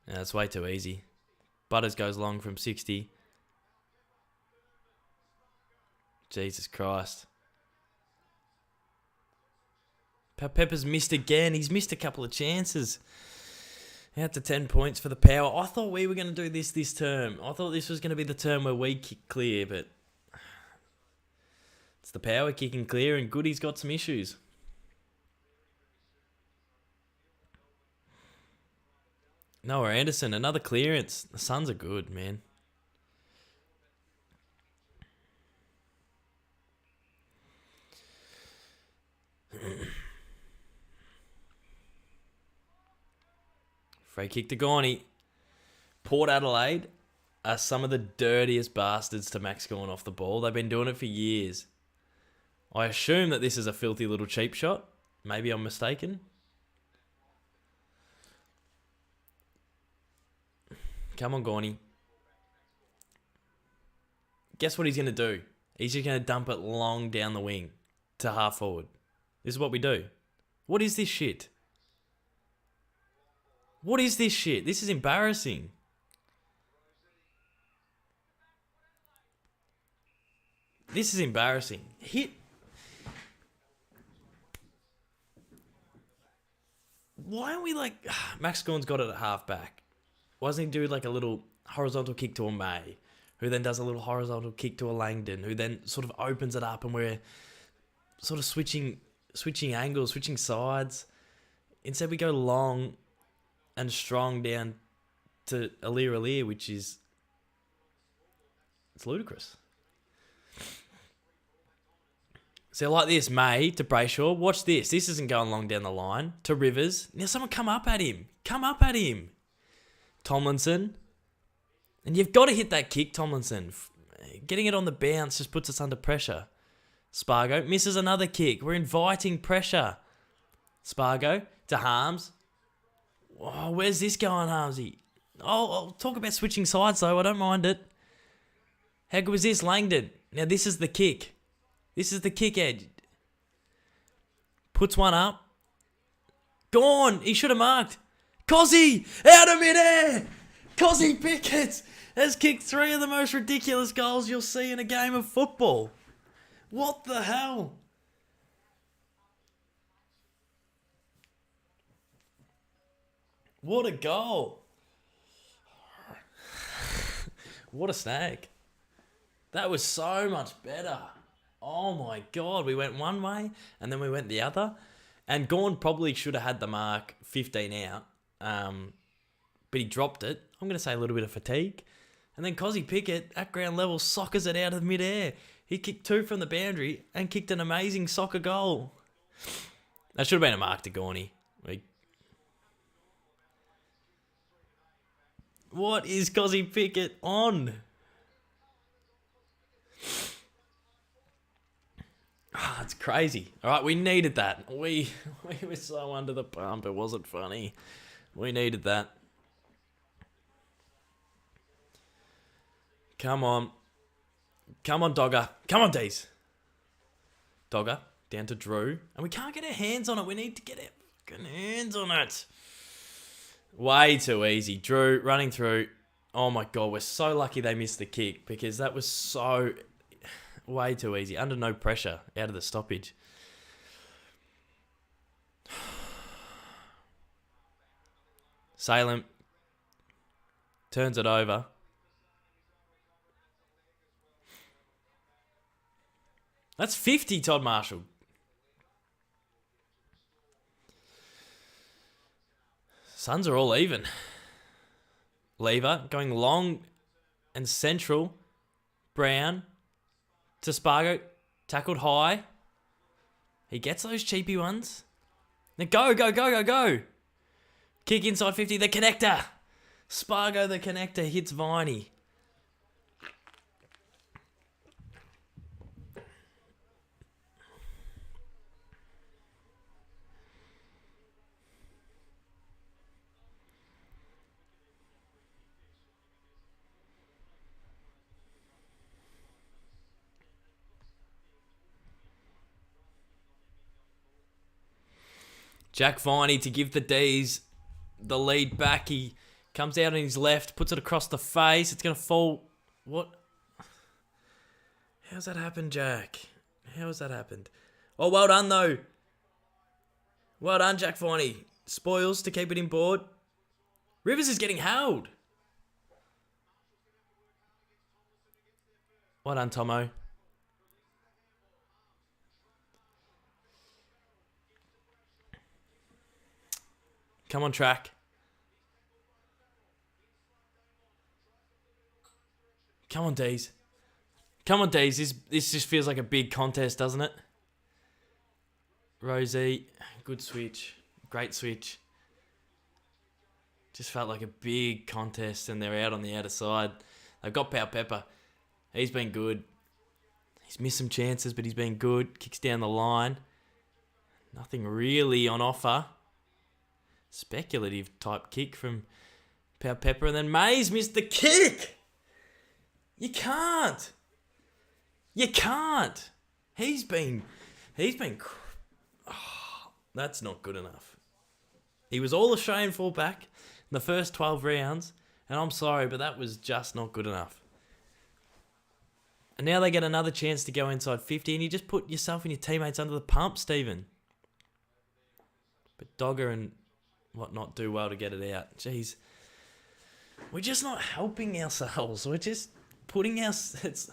Yeah, that's way too easy. Butters goes long from 60. Jesus Christ. Pepper's missed again. He's missed a couple of chances. Out to 10 points for the Power. I thought we were going to do this term. I thought this was going to be the term where we kick clear, but it's the Power kicking clear, and Goody's got some issues. Noah Anderson, another clearance. The Suns are good, man. Free kick to Gorney. Port Adelaide are some of the dirtiest bastards to Max going off the ball. They've been doing it for years. I assume that this is a filthy little cheap shot. Maybe I'm mistaken. Come on, Gorney. Guess what he's going to do? He's just going to dump it long down the wing to half forward. This is what we do. What is this shit? What is this shit? This is embarrassing. This is embarrassing. Hit. Why aren't we like... Max Gorn's got it at half back. Why doesn't he do like a little horizontal kick to a May, who then does a little horizontal kick to a Langdon, who then sort of opens it up and we're sort of switching angles, switching sides. Instead we go long and strong down to Alir, which is... It's ludicrous. So like this, May to Brayshaw. Watch this. This isn't going long down the line. To Rivers. Now someone come up at him. Come up at him. Tomlinson. And you've got to hit that kick, Tomlinson. Getting it on the bounce just puts us under pressure. Spargo misses another kick. We're inviting pressure. Spargo to Harms. Oh, where's this going, Harmsy? Oh, I'll talk about switching sides, though. I don't mind it. How good was this? Langdon. Now, this is the kick. This is the kick edge. Puts one up. Gone. He should have marked. Cozzy! Out of midair! Cozzy Pickett has kicked 3 of the most ridiculous goals you'll see in a game of football. What the hell? What a goal. What a snag. That was so much better. Oh my God. We went one way and then we went the other. And Gorn probably should have had the mark 15 out. But he dropped it. I'm going to say a little bit of fatigue. And then Cozzy Pickett, at ground level, soccers it out of midair. He kicked 2 from the boundary and kicked an amazing soccer goal. That should have been a mark to Gorney. What is Cozzy Pickett on? It's crazy. All right, we needed that. We were so under the pump. It wasn't funny. We needed that. Come on. Come on, Dogger. Come on, Dees. Dogger, down to Drew. And we can't get our hands on it. We need to get our fucking hands on it. Way too easy. Drew running through. Oh my God, we're so lucky they missed the kick because that was so way too easy. Under no pressure out of the stoppage. Salem turns it over. That's 50, Todd Marshall. Suns are all even. Lever going long and central. Brown to Spargo. Tackled high. He gets those cheapy ones. Now go. Kick inside 50. The connector. Spargo, the connector, hits Viney. Jack Viney to give the Dees the lead back. He comes out on his left, puts it across the face. It's going to fall. What? How's that happened, Jack? How has that happened? Oh, well done, though. Well done, Jack Viney. Spoils to keep it in board. Rivers is getting held. Well done, Tomo. Come on, track. Come on, Dees. Come on, Dees. This just feels like a big contest, doesn't it? Rosie, good switch. Great switch. Just felt like a big contest, and they're out on the outer side. They've got Pau Pepper. He's been good. He's missed some chances, but he's been good. Kicks down the line. Nothing really on offer. Speculative type kick from Pau Pepper, and then Mays missed the kick. You can't. He's been. Oh, that's not good enough. He was all Australian fullback in the first 12 rounds, and I'm sorry, but that was just not good enough. And now they get another chance to go inside 50, and you just put yourself and your teammates under the pump, Stephen. But Dogger and whatnot do well to get it out. Jeez. We're just not helping ourselves. We're just putting it's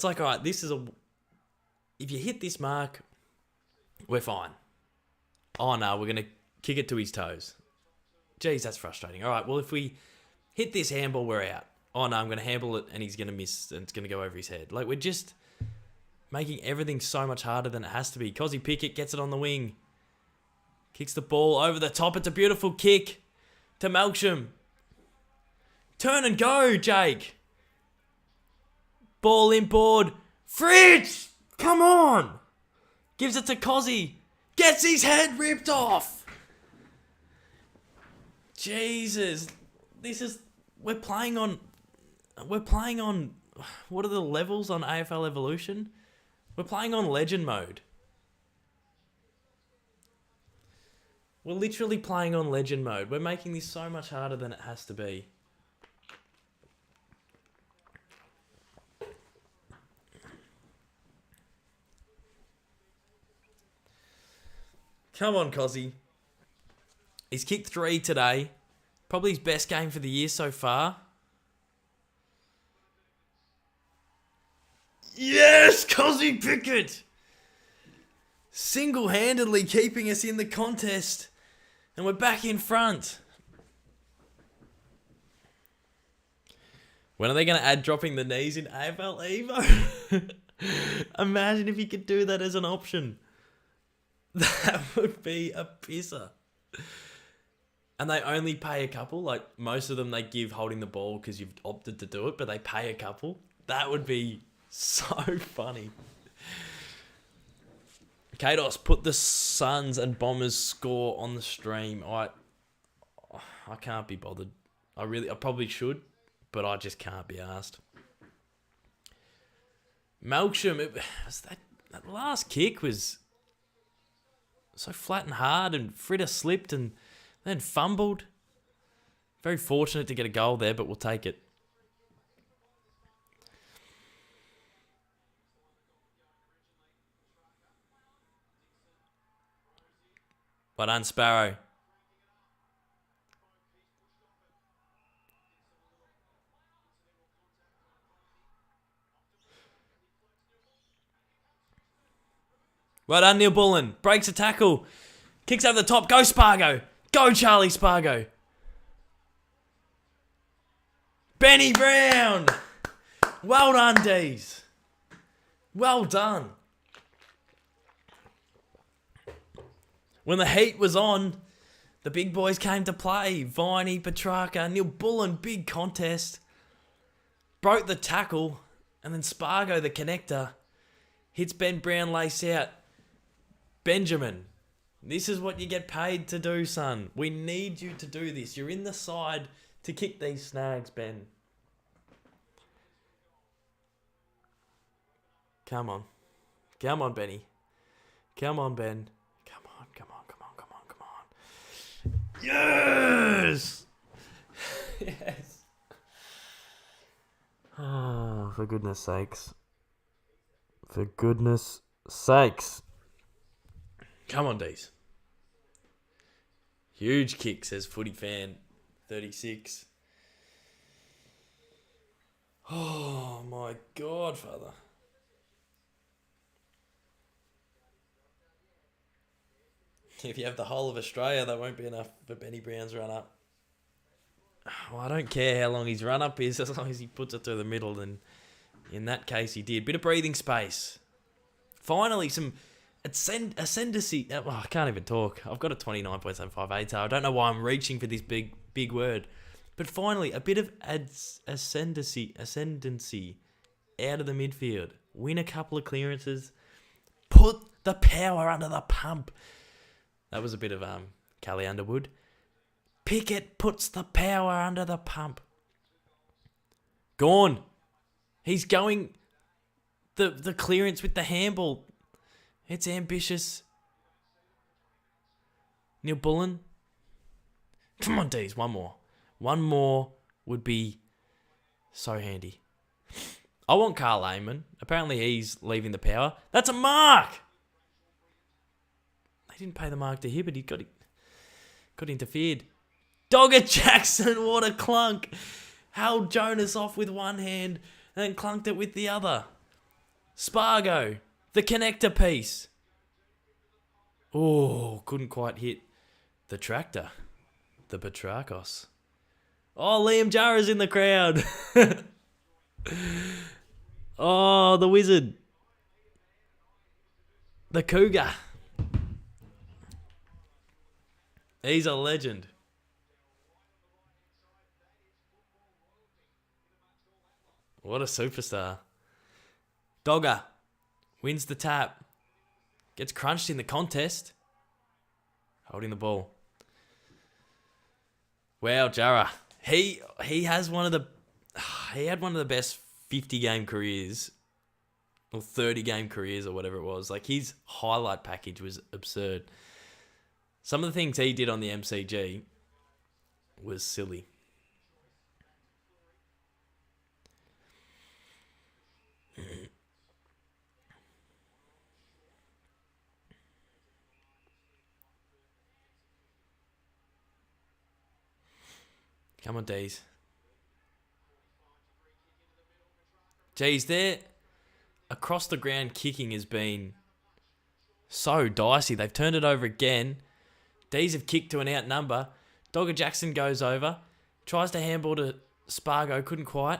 like, all right, if you hit this mark, we're fine. Oh no, we're going to kick it to his toes. Jeez, that's frustrating. All right, well, if we hit this handball, we're out. Oh no, I'm going to handball it and he's going to miss and it's going to go over his head. Like, we're just making everything so much harder than it has to be. Cozzy Pickett gets it on the wing. Kicks the ball over the top. It's a beautiful kick to Melksham. Turn and go, Jake. Ball inboard. Fridge! Come on! Gives it to Cozzy. Gets his head ripped off. Jesus. We're playing on, what are the levels on AFL Evolution? We're playing on Legend mode. We're literally playing on Legend mode. We're making this so much harder than it has to be. Come on, Cozzy. He's kicked 3 today. Probably his best game for the year so far. Yes, Cozzy Pickett! Single-handedly keeping us in the contest. And we're back in front. When are they going to add dropping the knees in AFL Evo? Imagine if you could do that as an option. That would be a pisser. And they only pay a couple. Like, most of them they give holding the ball because you've opted to do it, but they pay a couple. That would be so funny. Kados, put the Suns and Bombers score on the stream. I can't be bothered. I probably should, but I just can't be asked. Melksham, that last kick was so flat and hard, and Fritter slipped and then fumbled. Very fortunate to get a goal there, but we'll take it. Well done, Sparrow. Well done, Neil Bullen. Breaks a tackle. Kicks over the top. Go, Spargo. Go, Charlie Spargo. Benny Brown. Well done, Dees. Well done. When the heat was on, the big boys came to play. Viney, Petrarca, Neil Bullen, big contest. Broke the tackle. And then Spargo, the connector, hits Ben Brown lace out. Benjamin, this is what you get paid to do, son. We need you to do this. You're in the side to kick these snags, Ben. Come on. Come on, Benny. Come on, Ben. Come on, come on, come on, come on, come on. Yes! Yes. Oh, for goodness sakes. For goodness sakes. Come on, Dees. Huge kick, says Footy Fan 36. Oh, my God, Father. If you have the whole of Australia, that won't be enough for Benny Brown's run-up. Well, I don't care how long his run-up is, as long as he puts it through the middle, and in that case he did. Bit of breathing space. Finally, some ascendancy. Oh, I can't even talk. I've got a 29.758, so I don't know why I'm reaching for this big word. But finally, a bit of ascendancy out of the midfield. Win a couple of clearances. Put the power under the pump. That was a bit of Callie Underwood. Pickett puts the power under the pump. Gone. He's going the clearance with the handball. It's ambitious. Neil Bullen. Come on, Dees. One more. One more would be so handy. I want Carl Amon. Apparently he's leaving the power. That's a mark! They didn't pay the mark to him, but he got interfered. Dogger Jackson, what a clunk. Held Jonas off with one hand and then clunked it with the other. Spargo, the connector piece. Oh, couldn't quite hit the tractor. The Petrarchos. Oh, Liam Jarrah's in the crowd. Oh, the wizard. The cougar. He's a legend. What a superstar. Dogger wins the tap. Gets crunched in the contest. Holding the ball. Wow, Jarrah. He had one of the best 50-game careers. Or 30-game careers or whatever it was. Like, his highlight package was absurd. Some of the things he did on the MCG was silly. Come on, Dees. Geez, there across the ground kicking has been so dicey. They've turned it over again. Dees have kicked to an outnumber. Dogger Jackson goes over. Tries to handball to Spargo. Couldn't quite.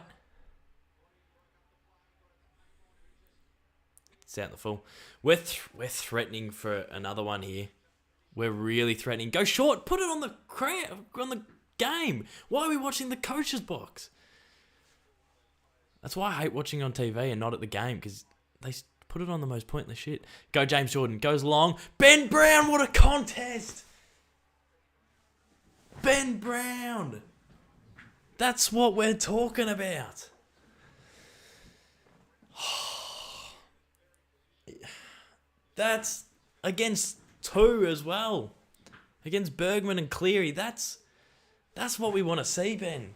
It's out in the full. We're threatening for another one here. We're really threatening. Go short. Put it on the game. Why are we watching the coach's box? That's why I hate watching on TV and not at the game, because they put it on the most pointless shit. Go James Jordan. Goes long. Ben Brown, what a contest! Ben Brown! That's what we're talking about. That's against two as well. Against Bergman and Cleary. That's That's what we want to see, Ben.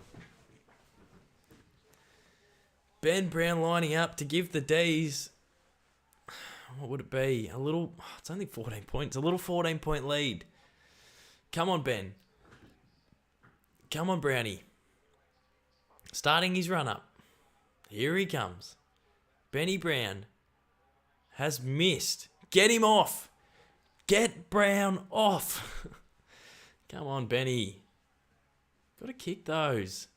Ben Brown lining up to give the Dees, what would it be? It's only 14 points. A little 14-point lead. Come on, Ben. Come on, Brownie. Starting his run-up. Here he comes. Benny Brown has missed. Get him off. Get Brown off. Come on, Benny. Got to kick those.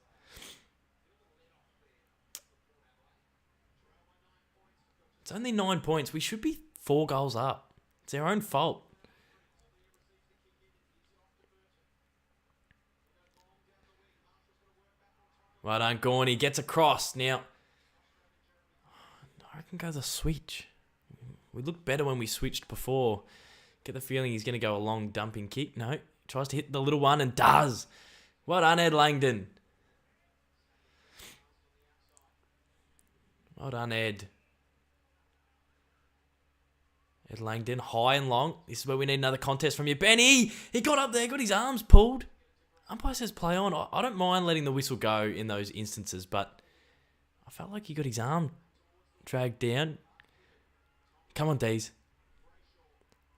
It's only 9 points. We should be 4 goals up. It's our own fault. Well done, Gorney. Gets across. Now, I reckon go the switch. We looked better when we switched before. Get the feeling he's going to go a long dumping kick. No. Tries to hit the little one and does. Well done, Ed Langdon. Well done, Ed. Ed Langdon, high and long. This is where we need another contest from you. Benny! He got up there, got his arms pulled. Umpire says play on. I don't mind letting the whistle go in those instances, but I felt like he got his arm dragged down. Come on, Dees.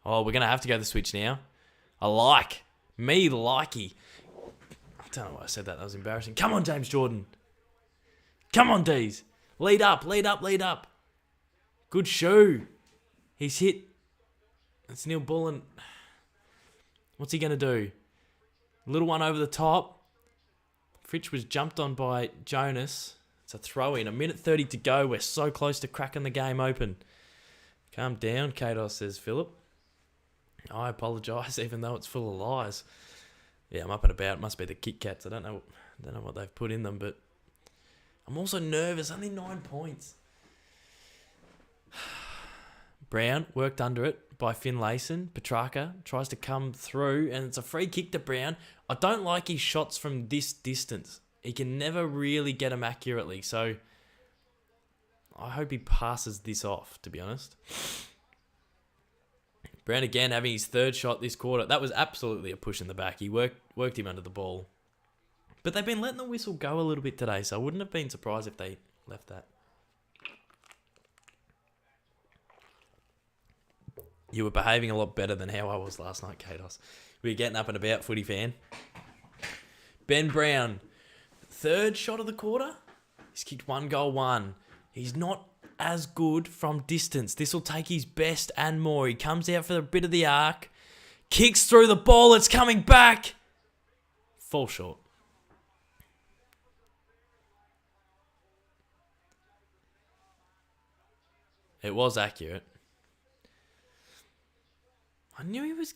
Oh, we're going to have to go the switch now. I like. Me likey. I don't know why I said that. That was embarrassing. Come on, James Jordan. Come on, Dees. Lead up, lead up, lead up. Good shoe. He's hit. It's Neil Bullen. What's he going to do? Little one over the top. Fritsch was jumped on by Jonas. It's a throw in. 1:30 to go. We're so close to cracking the game open. Calm down, Caden, says Philip. I apologise, even though it's full of lies. Yeah, I'm up and about. It must be the Kit Kats. I don't know what they've put in them, but I'm also nervous. Only 9 points. Brown worked under it by Finlayson. Petrarca tries to come through, and it's a free kick to Brown. I don't like his shots from this distance. He can never really get them accurately, so I hope he passes this off, to be honest. Brown again having his third shot this quarter. That was absolutely a push in the back. He worked him under the ball. But they've been letting the whistle go a little bit today, so I wouldn't have been surprised if they left that. You were behaving a lot better than how I was last night, Kados. We were getting up and about, footy fan. Ben Brown, third shot of the quarter. He's kicked 1 goal, 1. He's not as good from distance. This will take his best and more. He comes out for a bit of the arc. Kicks through the ball. It's coming back. Fall short. It was accurate. I knew he was...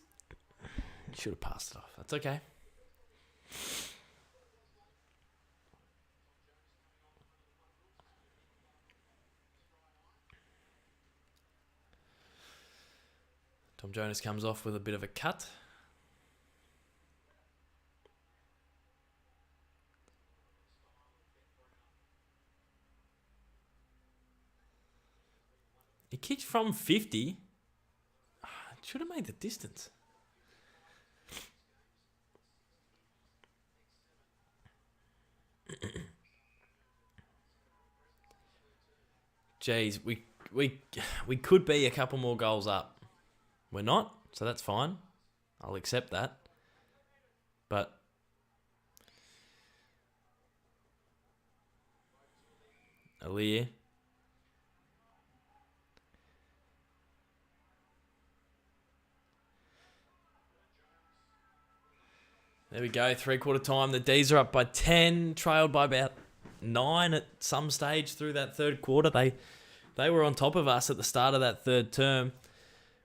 Should have passed it off. That's okay. Tom Jonas comes off with a bit of a cut. He kicked from 50. Should have made the distance. Jeez, we could be a couple more goals up. We're not, so that's fine. I'll accept that. But Alir. There we go, 3/4 time. The Dees are up by 10, trailed by about 9 at some stage through that third quarter. They were on top of us at the start of that third term.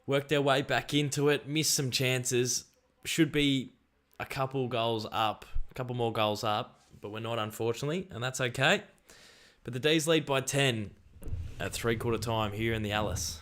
Worked their way back into it, missed some chances. Should be a couple goals up, a couple more goals up, but we're not, unfortunately, and that's okay. But the Dees lead by 10 at 3/4 time here in the Alice.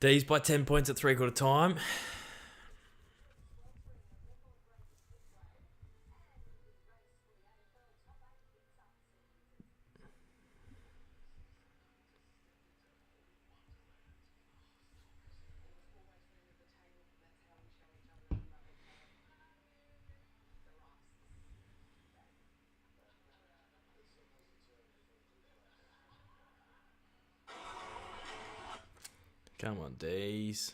Dees by 10 points at three-quarter time. Come on, Dees.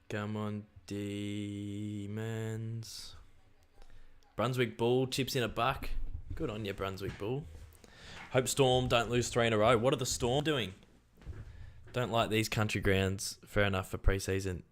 Come on, Demons. Brunswick Bull chips in a buck. Good on you, Brunswick Bull. Hope Storm don't lose 3 in a row. What are the Storm doing? Don't like these country grounds. Fair enough for pre-season.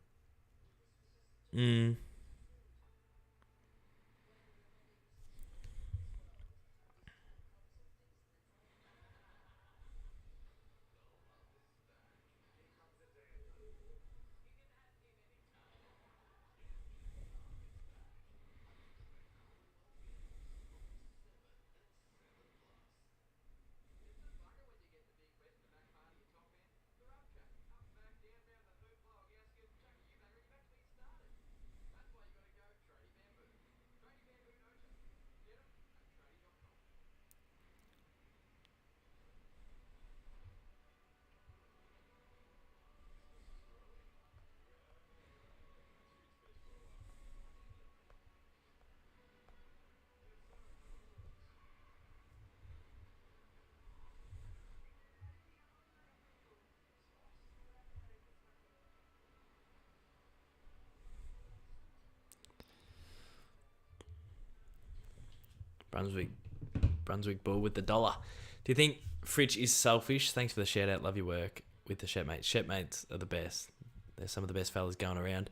Brunswick Bull with the dollar. Do you think Fritsch is selfish? Thanks for the shout out. Love your work with the Shepmates. Shepmates are the best. They're some of the best fellas going around.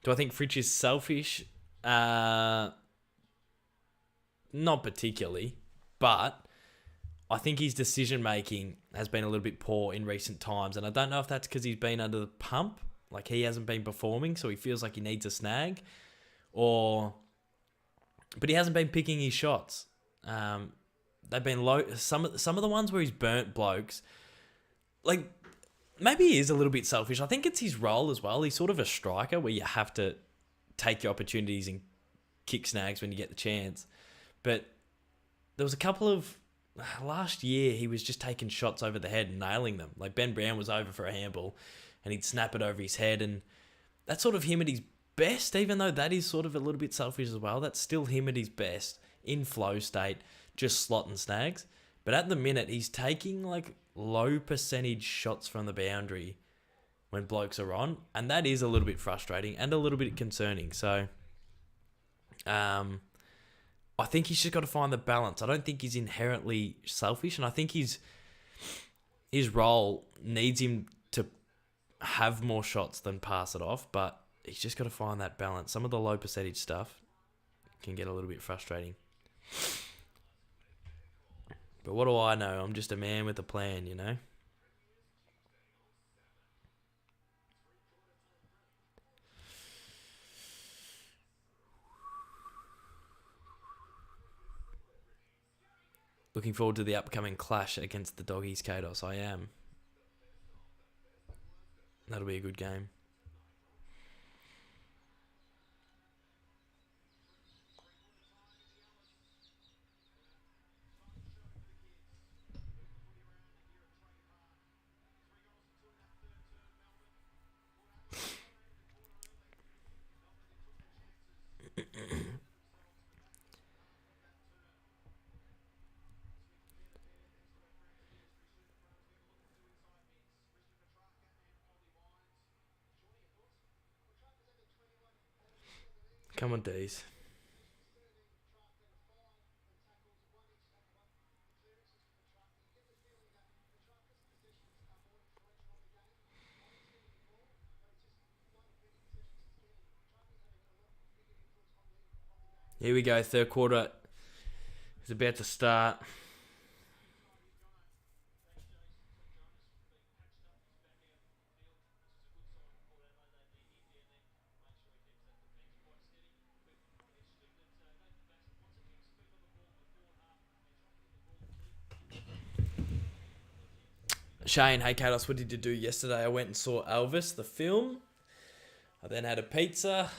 Do I think Fritsch is selfish? Not particularly, but I think his decision making has been a little bit poor in recent times, and I don't know if that's because he's been under the pump, like he hasn't been performing, so he feels like he needs a snag, but he hasn't been picking his shots. They've been low. Some of the ones where he's burnt blokes, like maybe he is a little bit selfish. I think it's his role as well. He's sort of a striker where you have to take your opportunities and kick snags when you get the chance. But there was a couple of last year he was just taking shots over the head and nailing them. Like Ben Brown was over for a handball and he'd snap it over his head, and that's sort of him at his best, even though that is sort of a little bit selfish as well. That's still him at his best in flow state, just slotting snags. But at the minute, he's taking like low percentage shots from the boundary when blokes are on, and that is a little bit frustrating and a little bit concerning. So, I think he's just got to find the balance. I don't think he's inherently selfish, and I think his role needs him to have more shots than pass it off, but he's just got to find that balance. Some of the low percentage stuff can get a little bit frustrating. But what do I know? I'm just a man with a plan, you know? Looking forward to the upcoming clash against the Doggies, Kados. I am. That'll be a good game. Come on, Dees. Here we go. Third quarter is about to start. Shane, hey Kados, what did you do yesterday? I went and saw Elvis, the film. I then had a pizza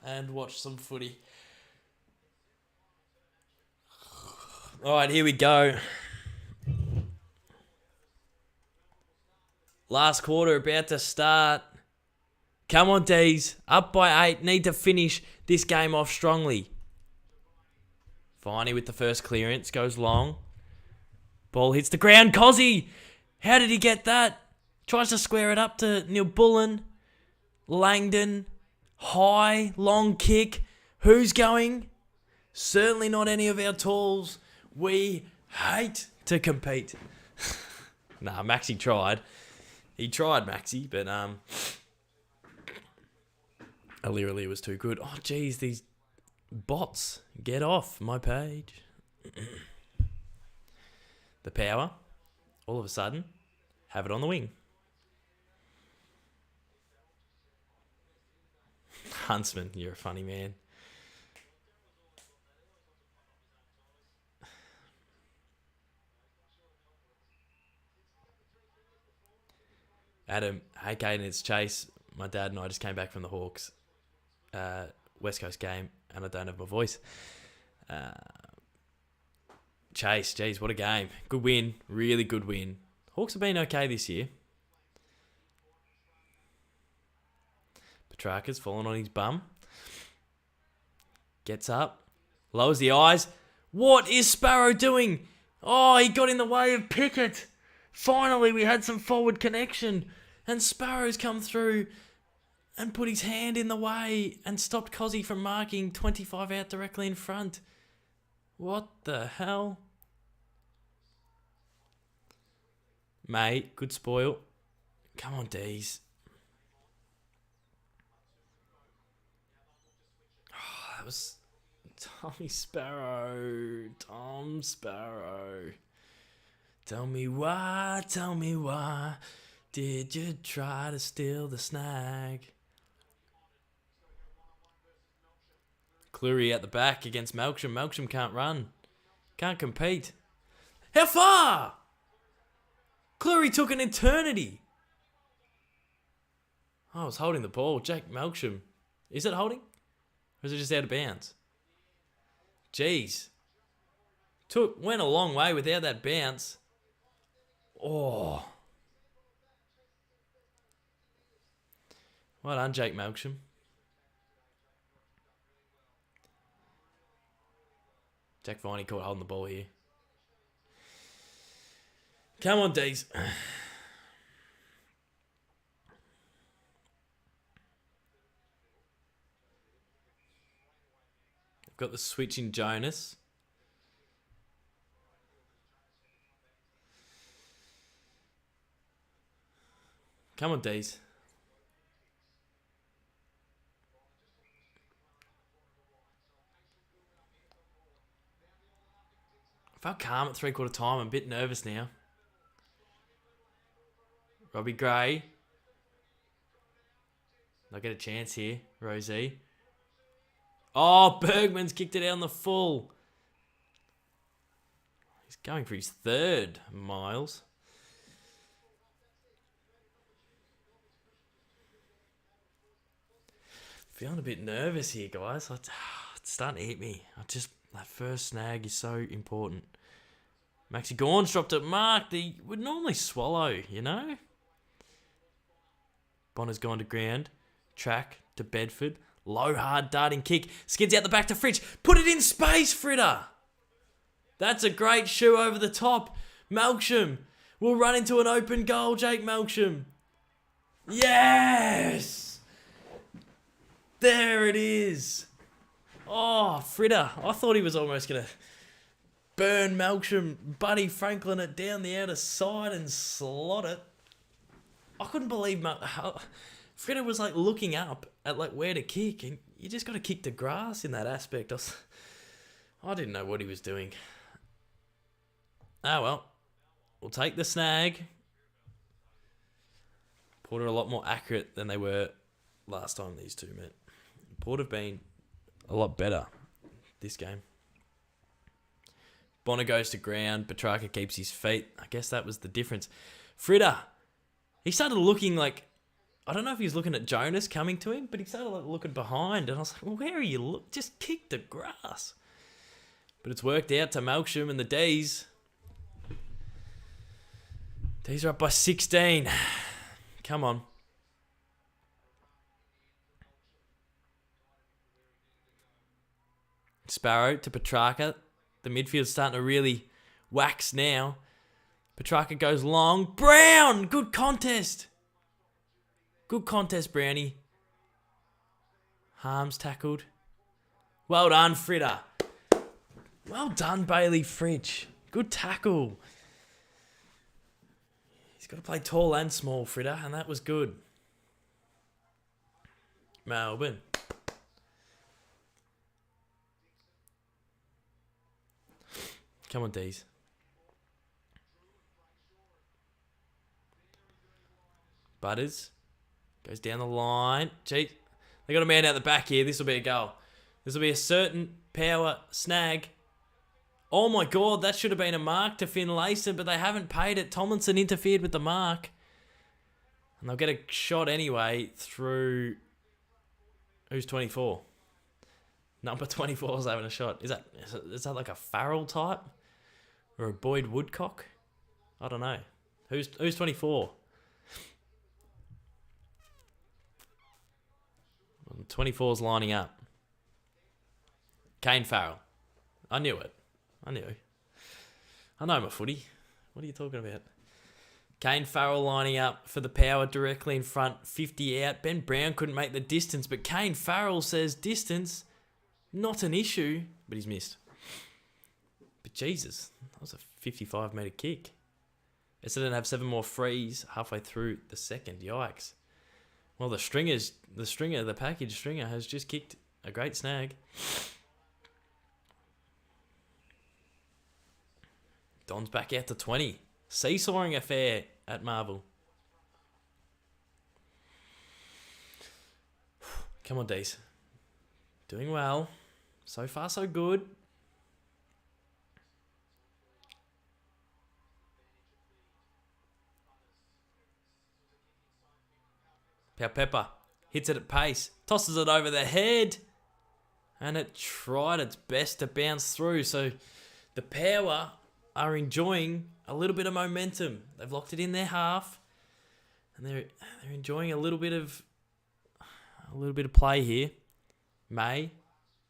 and watched some footy. Alright, here we go. Last quarter about to start. Come on, Dees. Up by 8. Need to finish this game off strongly. Viney with the first clearance. Goes long. Ball hits the ground. Cozzy! How did he get that? Tries to square it up to Neil Bullen. Langdon. High. Long kick. Who's going? Certainly not any of our talls. We hate to compete. Nah, Maxi tried. He tried, Maxi, but Alirali was too good. Oh, geez, these bots. Get off my page. The power, all of a sudden, have it on the wing. Huntsman, you're a funny man. Adam, hey Caden, it's Chase. My dad and I just came back from the Hawks West Coast game, and I don't have my voice. Chase, geez, what a game. Good win, really good win. Hawks have been okay this year. Petrarca's fallen on his bum. Gets up, lowers the eyes. What is Sparrow doing? Oh, he got in the way of Pickett. Finally, we had some forward connection. And Sparrow's come through and put his hand in the way and stopped Cozzy from marking 25 out directly in front. What the hell? Mate, good spoil. Come on, Dees. Oh, that was Tommy Sparrow. Tom Sparrow. Tell me why did you try to steal the snag? Cleary at the back against Melksham. Melksham can't run. Can't compete. How far? Cleary took an eternity. Oh, I was holding the ball. Jack Melksham. Is it holding? Or is it just out of bounds? Jeez. Went a long way without that bounce. Oh. Well done, Jake Melksham. Jack Viney caught holding the ball here. Come on, Dees. I've got the switch in Jonas. Come on, Dees. I felt calm at 3/4 time. I'm a bit nervous now. Robbie Gray. They'll get a chance here. Rosie. Oh, Bergman's kicked it out on the full. He's going for his third, Miles. Feeling a bit nervous here, guys. It's starting to hit me. That first snag is so important. Maxi Gawn's dropped it. Mark, they would normally swallow, you know? Bonner's gone to ground. Track to Bedford. Low, hard, darting kick. Skids out the back to Fritsch. Put it in space, Fritter. That's a great shoe over the top. Melksham will run into an open goal, Jake Melksham. Yes! There it is. Oh, Fritter. I thought he was almost going to burn Melksham. Buddy Franklin it down the outer side and slot it. I couldn't believe how Fritter was like looking up at like where to kick, and you just got to kick the grass in that aspect. I didn't know what he was doing. Ah, well. We'll take the snag. Port are a lot more accurate than they were last time these two met. Port have been a lot better this game. Bonner goes to ground. Petrarca keeps his feet. I guess that was the difference. Fritter. He started looking like, I don't know if he was looking at Jonas coming to him, but he started like looking behind. And I was like, well, where are you? Look, just kick the grass. But it's worked out to Melksham and the Dees. Dees are up by 16. Come on. Sparrow to Petrarca. The midfield's starting to really wax now. Petrarca goes long. Brown! Good contest. Good contest, Brownie. Harms tackled. Well done, Fritter. Well done, Bailey Fridge. Good tackle. He's got to play tall and small, Fritter, and that was good. Melbourne. Come on, Dees. Butters. Goes down the line. Gee, they got a man out the back here. This will be a goal. This will be a certain power snag. Oh my God, that should have been a mark to Finlayson, but they haven't paid it. Tomlinson interfered with the mark. And they'll get a shot anyway through... Who's 24? Number 24 is having a shot. Is that like a Farrell type? Or a Boyd Woodcock? I don't know. Who's 24? 24's lining up. Kane Farrell. I knew it. I know my footy. What are you talking about? Kane Farrell lining up for the power directly in front. 50 out. Ben Brown couldn't make the distance, but Kane Farrell says distance, not an issue, but he's missed. But Jesus, that was a 55-metre kick. Essendon have 7 more frees halfway through the second. Yikes. Well, the package stringer has just kicked a great snag. Don's back out to 20. Seesawing affair at Marvel. Come on, Dees. Doing well. So far, so good. Pepper hits it at pace, tosses it over the head, and it tried its best to bounce through. So the Power are enjoying a little bit of momentum. They've locked it in their half, and they're enjoying a little bit of play here. May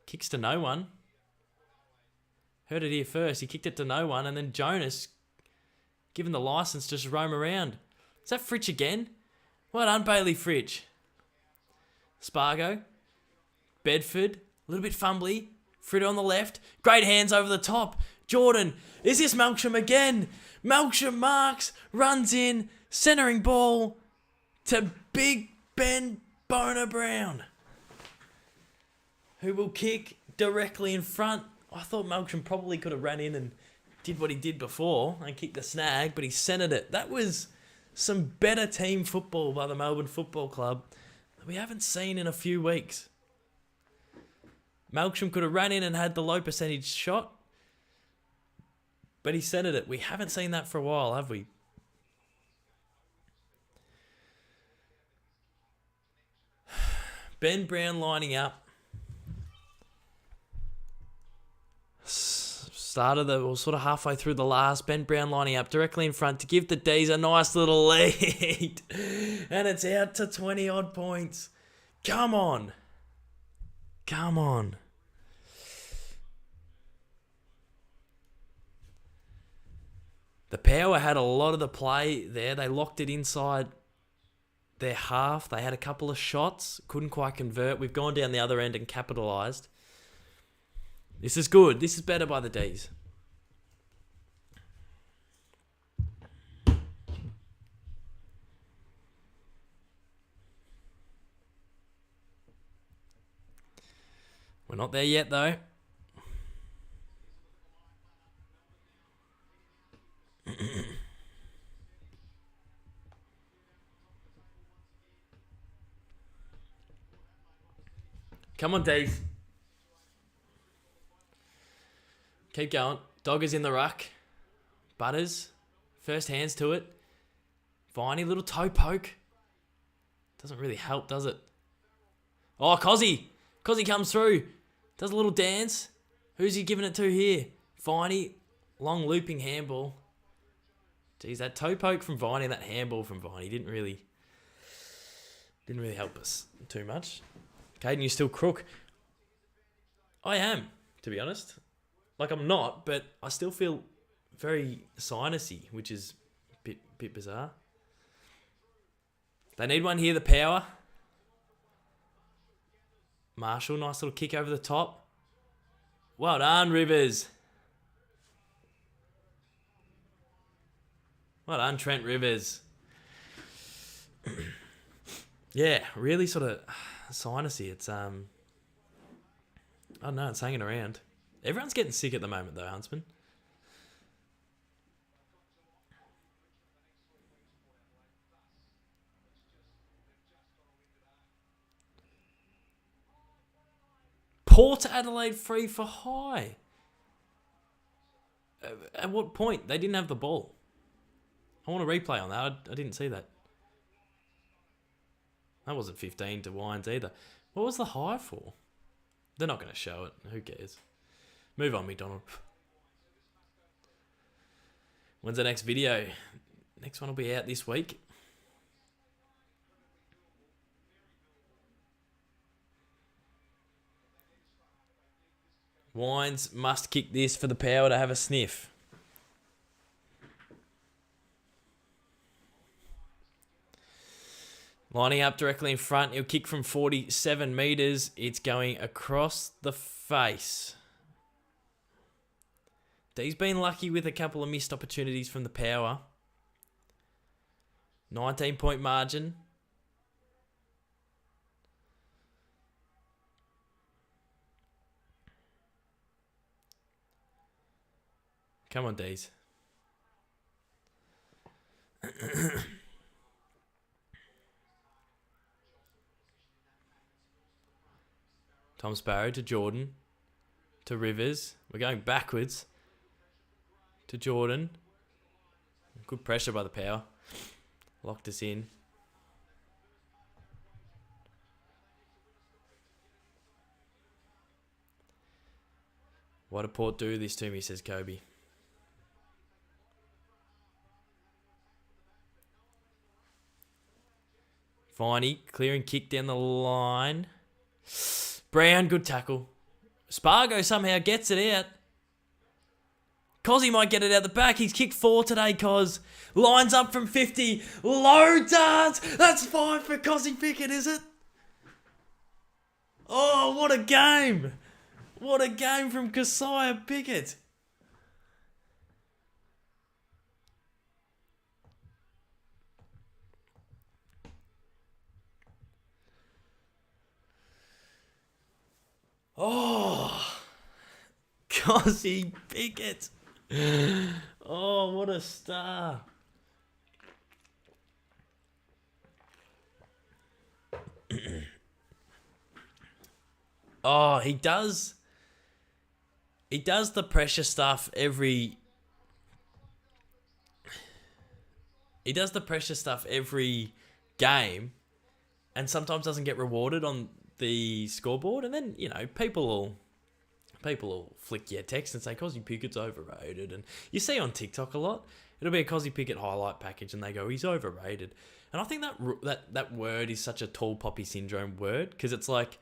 kicks to no one. Heard it here first. He kicked it to no one, and then Jonas given the license to just roam around. Is that Fritch again? Well done, Bailey Fritch. Spargo. Bedford. A little bit fumbly. Fritter on the left. Great hands over the top. Jordan. Is this Melksham again? Melksham marks. Runs in. Centering ball to Big Ben Boner Brown, who will kick directly in front. I thought Melksham probably could have ran in and did what he did before and kicked the snag, but he centered it. That was some better team football by the Melbourne Football Club that we haven't seen in a few weeks. Melksham could have ran in and had the low percentage shot, but he centered it. We haven't seen that for a while, have we? Ben Brown lining up. Sort of halfway through the last. Ben Brown lining up directly in front to give the Dees a nice little lead. And it's out to 20 odd points. Come on. Come on. The Power had a lot of the play there. They locked it inside their half. They had a couple of shots. Couldn't quite convert. We've gone down the other end and capitalised. This is good. This is better by the Dees. We're not there yet, though. Come on, Dees. Keep going. Dog is in the ruck. Butters. First hands to it. Viney, little toe poke. Doesn't really help, does it? Oh, Cozzy. Cozzy comes through. Does a little dance. Who's he giving it to here? Viney. Long looping handball. Geez, that toe poke from Viney and that handball from Viney didn't really help us too much. Caden, you still crook. I am, to be honest. Like, I'm not, but I still feel very sinusy, which is a bit bizarre. They need one here, the power. Marshall, nice little kick over the top. Well done, Rivers. Well done, Trent Rivers. Yeah, really sort of sinusy. It's, I don't know, it's hanging around. Everyone's getting sick at the moment, though, Huntsman. Port Adelaide free for high. At what point? They didn't have the ball. I want a replay on that. I didn't see that. That wasn't 15 to Wines either. What was the high for? They're not going to show it. Who cares? Move on, MacDonald. When's the next video? Next one will be out this week. Wines must kick this for the power to have a sniff. Lining up directly in front. He'll kick from 47 metres. It's going across the face. Dees been lucky with a couple of missed opportunities from the power. 19-point margin. Come on, Dees. Tom Sparrow to Jordan. To Rivers. We're going backwards. To Jordan. Good pressure by the power. Locked us in. Why did Port do this to me, says Kobe. Viney, clearing kick down the line. Brown, good tackle. Spargo somehow gets it out. Cozzy might get it out the back. He's kicked 4 today, Coz. Lines up from 50. Low darts. That's 5 for Cozzy Pickett, is it? Oh, what a game. What a game from Keziah Pickett. Oh, Cozzy Pickett. Oh, what a star. Oh, he does the pressure stuff every game and sometimes doesn't get rewarded on the scoreboard, and then, you know, people will flick you a text and say Cozzy Pickett's overrated, and you see on TikTok a lot, it'll be a Cozzy Pickett highlight package and they go, he's overrated. And I think that word is such a tall poppy syndrome word, because it's like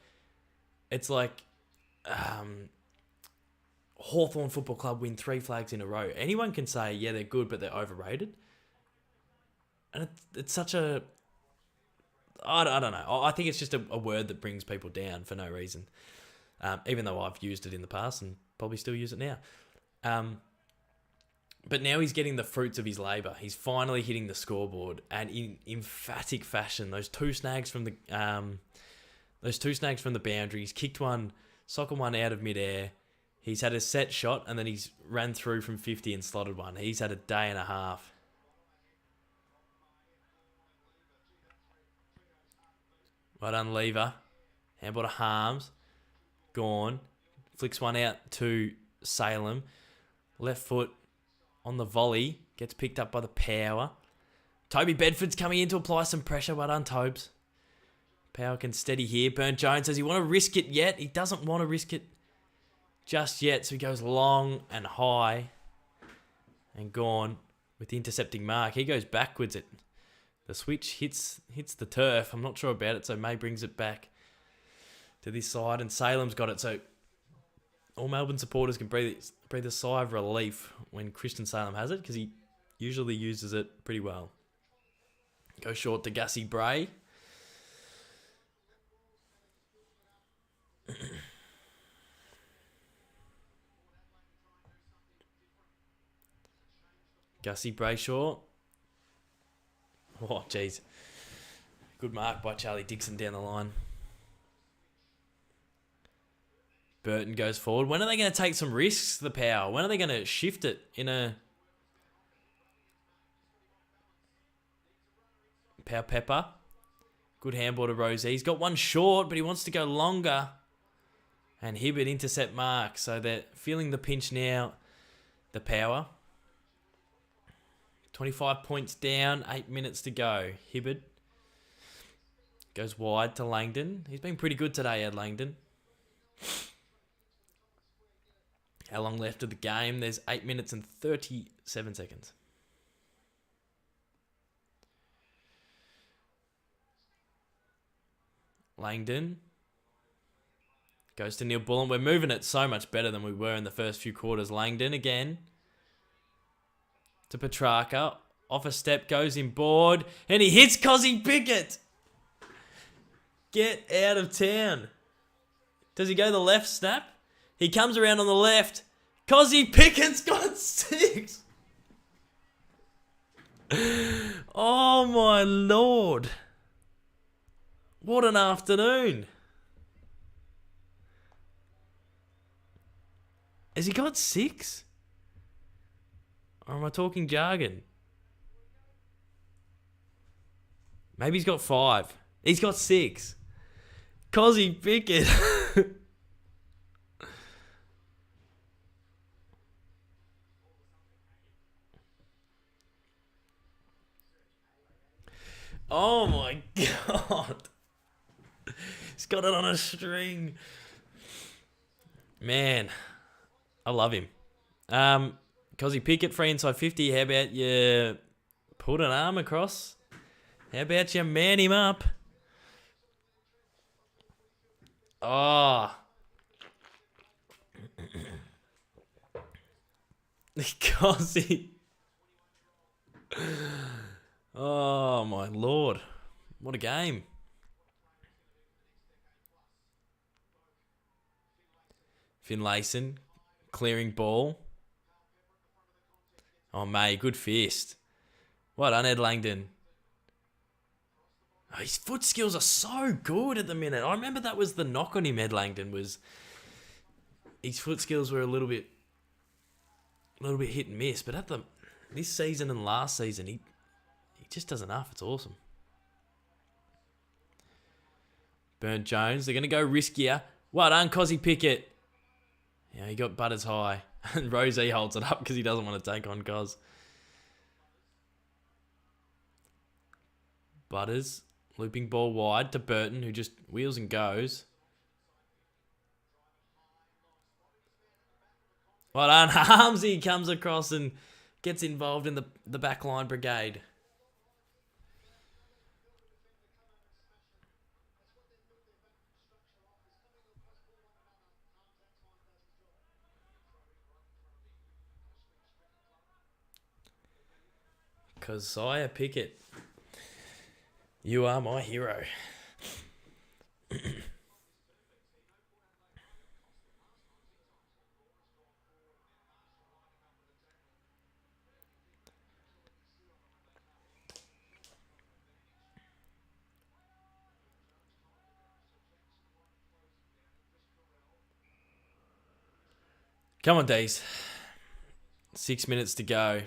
Hawthorn Football Club win 3 flags in a row. Anyone can say, yeah, they're good, but they're overrated. And it's such a... I don't know. I think it's just a word that brings people down for no reason. Even though I've used it in the past and probably still use it now. But now he's getting the fruits of his labour. He's finally hitting the scoreboard, and in emphatic fashion. Those two snags from the boundaries, kicked one, sockled one out of midair. He's had a set shot, and then he's ran through from 50 and slotted one. He's had a day and a half. Well done, Lever. Handball to Harms. Gone. Flicks one out to Salem. Left foot on the volley. Gets picked up by the power. Toby Bedford's coming in to apply some pressure. Well done, Tobes. Power can steady here. Burnt Jones, does he want to risk it yet? He doesn't want to risk it just yet. So he goes long and high and gone with the intercepting mark. He goes backwards. The switch hits the turf. I'm not sure about it, so May brings it back to this side, and Salem's got it. So all Melbourne supporters can breathe a sigh of relief when Christian Salem has it, because he usually uses it pretty well. Go short to Gussie Bray. Gussie Brayshaw. Oh, jeez. Good mark by Charlie Dixon down the line. Burton goes forward. When are they going to take some risks, the Power? When are they going to shift it in a... Power Pepper. Good handball to Rosie. He's got one short, but he wants to go longer. And Hibbert intercept mark. So they're feeling the pinch now, the Power. 25 points down, 8 minutes to go. Hibbert goes wide to Langdon. He's been pretty good today, Ed Langdon. How long left of the game? There's 8 minutes and 37 seconds. Langdon goes to Neil Bullen. We're moving it so much better than we were in the first few quarters. Langdon again to Petrarca. Off a step, goes in board, and he hits Cozzy Pickett. Get out of town. Does he go the left snap? He comes around on the left. Cozzy Pickett's got 6. Oh my lord. What an afternoon. Has he got 6? Or am I talking jargon? Maybe he's got 5. He's got 6. Cozzy Pickett. Oh my god. He's got it on a string. Man, I love him. Cozzy Pickett, free inside 50. How about you put an arm across? How about you man him up? Oh. Cozzy. Oh my lord. What a game. Finlayson clearing ball. Oh, May, good fist. Well done, Ed Langdon. Oh, his foot skills are so good at the minute. I remember that was the knock on him, Ed Langdon, was his foot skills were a little bit hit and miss. But this season and last season, he just does enough. It's awesome. Burnt Jones, they're going to go riskier. Well done, Cozzy Pickett. Yeah, he got Butters high. And Rosie holds it up because he doesn't want to take on Cos. Butters, looping ball wide to Burton, who just wheels and goes. Well done, Harmsy comes across and gets involved in the backline brigade. Keziah Pickett, you are my hero. Come on, Dees. 6 minutes to go.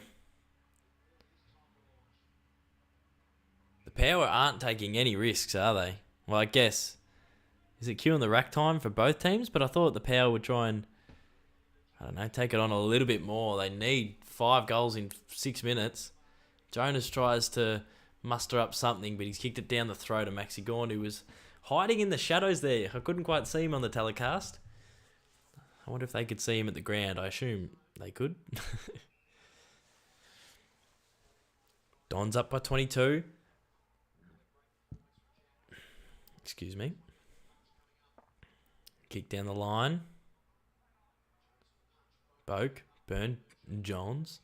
Power aren't taking any risks, are they? Well, I guess. Is it queuing the rack time for both teams? But I thought the Power would try and, I don't know, take it on a little bit more. They need 5 goals in 6 minutes. Jonas tries to muster up something, but he's kicked it down the throat of Maxi Gawn, who was hiding in the shadows there. I couldn't quite see him on the telecast. I wonder if they could see him at the ground. I assume they could. Don's up by 22. Excuse me. Kick down the line. Boak, Burn, Johns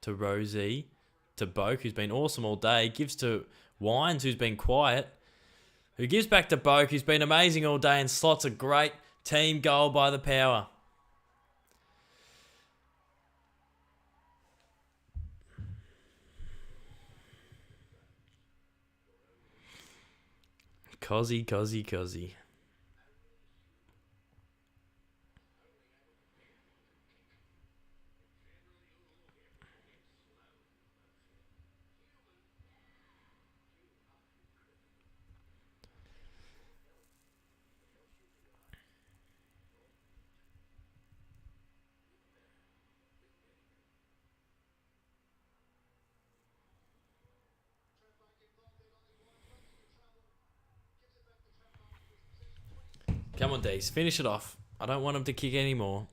to Rosie, to Boak, who's been awesome all day. Gives to Wines, who's been quiet. Who gives back to Boak, who's been amazing all day and slots a great team goal by the Power. Cozzy. Come on, Dees. Finish it off. I don't want him to kick anymore.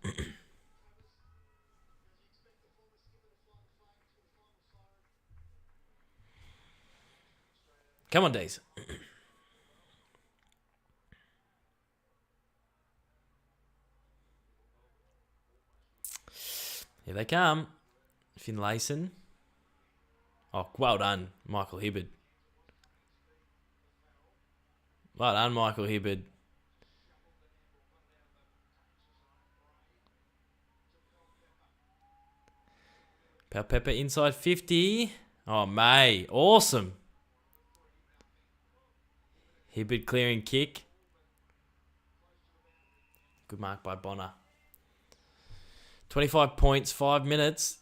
Come on, Dees. Here they come. Finlayson. Oh, well done, Michael Hibbard. Well done, Michael Hibbard. Pepper inside 50. Oh, May. Awesome. Hibbard clearing kick. Good mark by Bonner. 25 points, 5 minutes.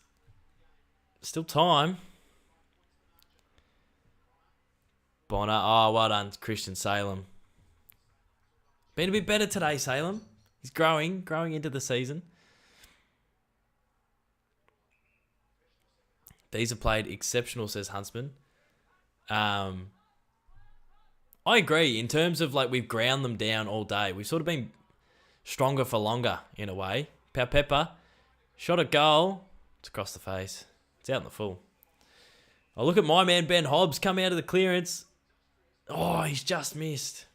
Still time. Bonner. Oh, well done, Christian Salem. Been a bit better today, Salem. He's growing into the season. These have played exceptional, says Huntsman. I agree. In terms of, like, we've ground them down all day. We've sort of been stronger for longer, in a way. Pepper. Shot a goal. It's across the face. It's out in the full. Oh, look at my man, Ben Hobbs, come out of the clearance. Oh, he's just missed.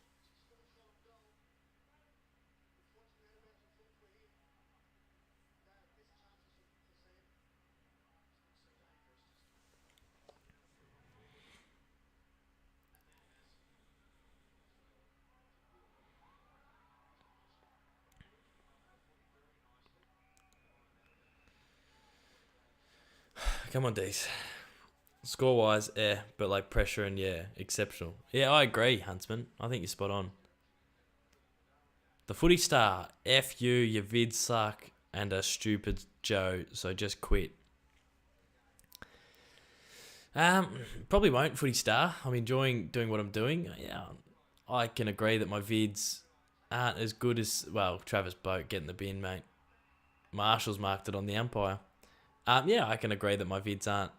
Come on, Dees. Score-wise, but like pressure and exceptional. Yeah, I agree, Huntsman. I think you're spot on. The Footy Star, F you, your vids suck, and a stupid Joe, so just quit. Probably won't, Footy Star. I'm enjoying doing what I'm doing. Yeah, I can agree that my vids aren't as good as, well, Travis Boat getting the bin, mate. Marshall's marked it on the umpire. I can agree that my vids aren't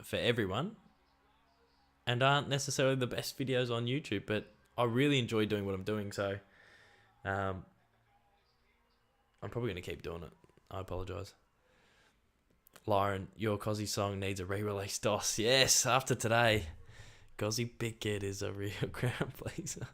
for everyone and aren't necessarily the best videos on YouTube, but I really enjoy doing what I'm doing, so I'm probably going to keep doing it. I apologise. Lauren, your Cozzy song needs a re-release, DOS. Yes, after today. Cozzy Pickett is a real crowd pleaser.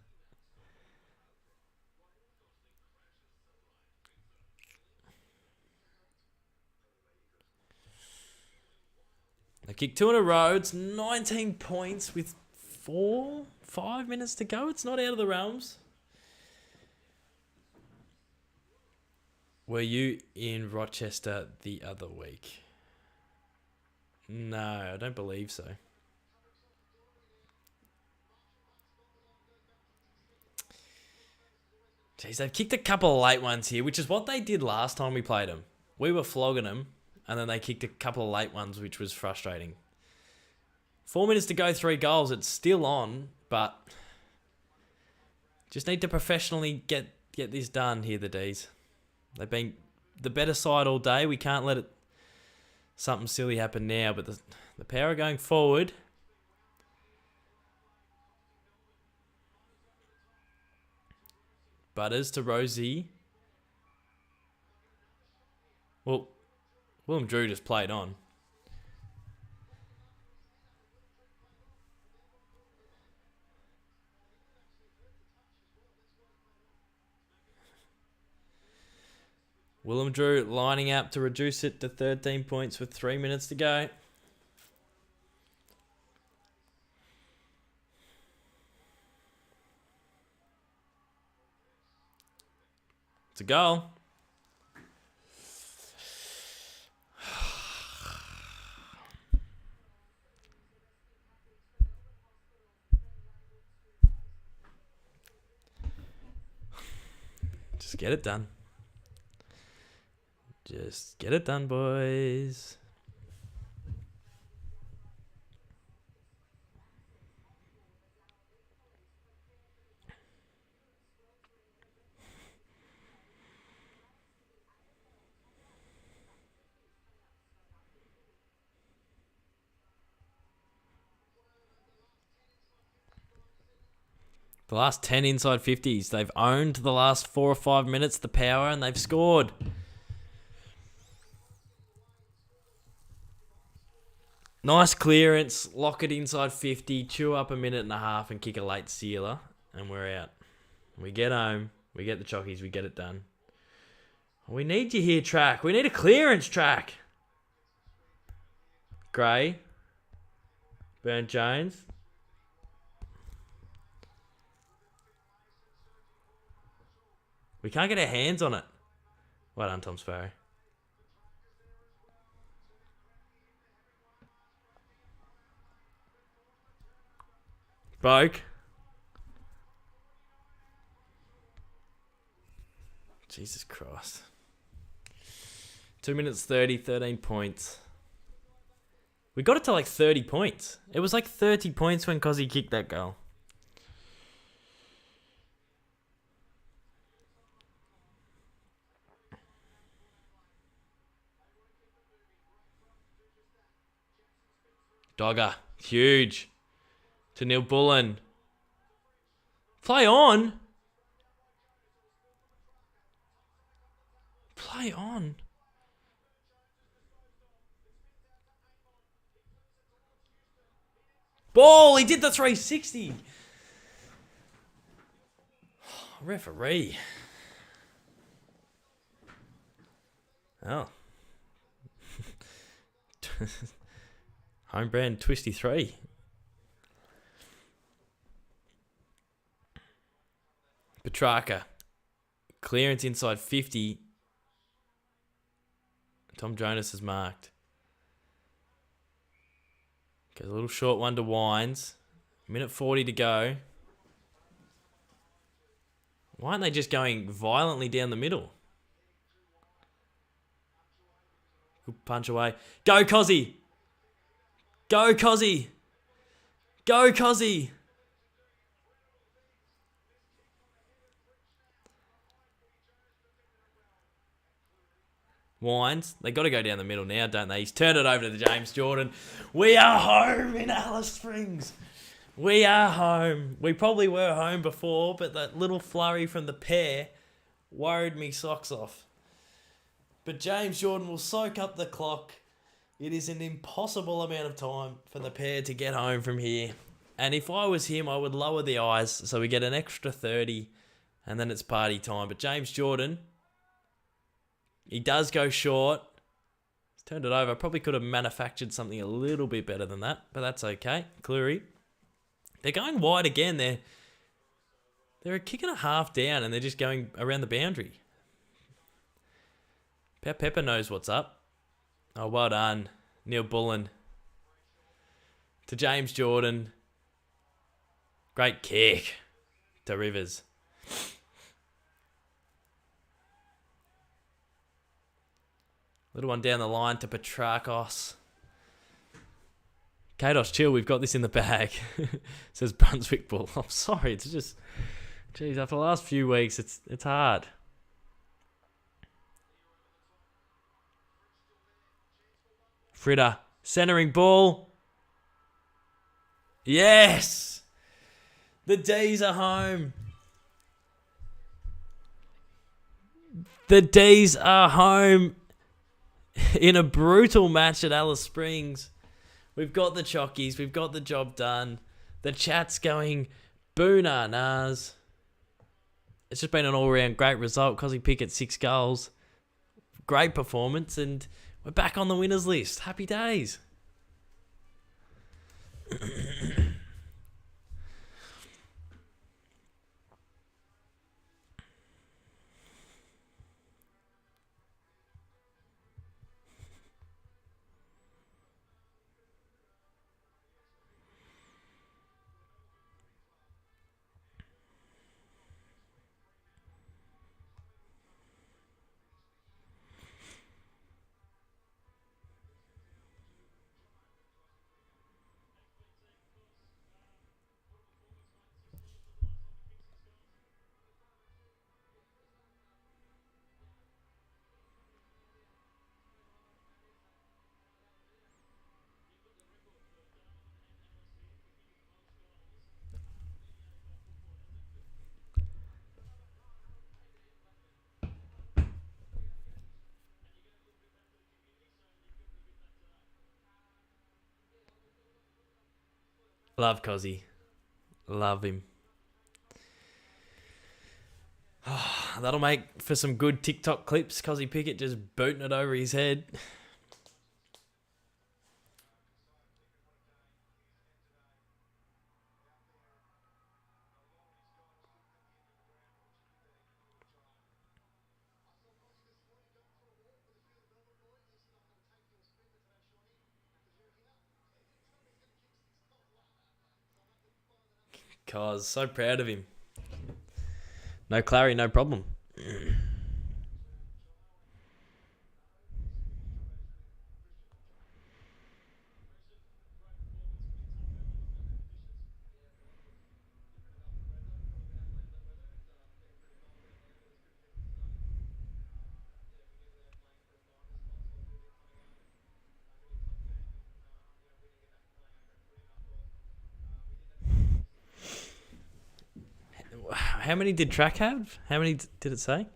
They kicked 2 in a row. It's 19 points with 5 minutes to go. It's not out of the realms. Were you in Rochester the other week? No, I don't believe so. Jeez, they've kicked a couple of late ones here, which is what they did last time we played them. We were flogging them. And then they kicked a couple of late ones, which was frustrating. 4 minutes to go, 3 goals. It's still on, but just need to professionally get this done here, the D's. They've been the better side all day. We can't let something silly happen now, but the Power going forward. Butters to Rosie. Well, Willem Drew just played on. Willem Drew lining up to reduce it to 13 points with 3 minutes to go. It's a goal. Just get it done. Just get it done, boys. The last 10 inside 50s, they've owned the last 4 or 5 minutes, the power, and they've scored. Nice clearance, lock it inside 50, chew up a minute and a half and kick a late sealer, and we're out. We get home, we get the chockies, we get it done. We need you here, track. We need a clearance, track. Gray. Burnt Jones. We can't get our hands on it. Well done, Tom Sparrow. Broke. Jesus Christ. 2 minutes 30, 13 points. We got it to like 30 points. It was like 30 points when Cozzy kicked that goal. Dogger. Huge. To Neil Bullen. Play on. Play on. Ball. He did the 360. Referee. Oh. Home brand Twisty 3. Petrarca. Clearance inside 50. Tom Jonas is marked. Goes a little short one to Wines. Minute 40 to go. Why aren't they just going violently down the middle? Good punch away. Go, Cozzy! Go, Cozzy! Go, Cozzy! Wines. They got to go down the middle now, don't they? He's turned it over to the James Jordan. We are home in Alice Springs. We are home. We probably were home before, but that little flurry from the pair worried me socks off. But James Jordan will soak up the clock. It is an impossible amount of time for the pair to get home from here. And if I was him, I would lower the eyes so we get an extra 30 and then it's party time. But James Jordan, he does go short. He's turned it over. Probably could have manufactured something a little bit better than that, but that's okay. Cleary. They're going wide again. They're a kick and a half down and they're just going around the boundary. Pepper knows what's up. Oh, well done. Neil Bullen. To James Jordan. Great kick. To Rivers. Little one down the line to Petrakos. Kados, chill. We've got this in the bag. Says Brunswick Bull. I'm sorry. It's just... Jeez, after the last few weeks, it's hard. Fritter. Centering ball. Yes! The Dees are home. The Dees are home in a brutal match at Alice Springs. We've got the chockies. We've got the job done. The chat's going boo-na-nas. It's just been an all-round great result. Cozzy Pickett, 6 goals. Great performance, and we're back on the winners list. Happy days. Love Cozzy. Love him. Oh, that'll make for some good TikTok clips. Cozzy Pickett just booting it over his head. Cos, so proud of him. No Clary, no problem. How many did track have? How many did it say?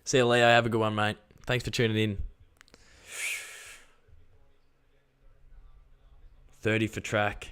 See you, Leo. Have a good one, mate. Thanks for tuning in. 30 for track.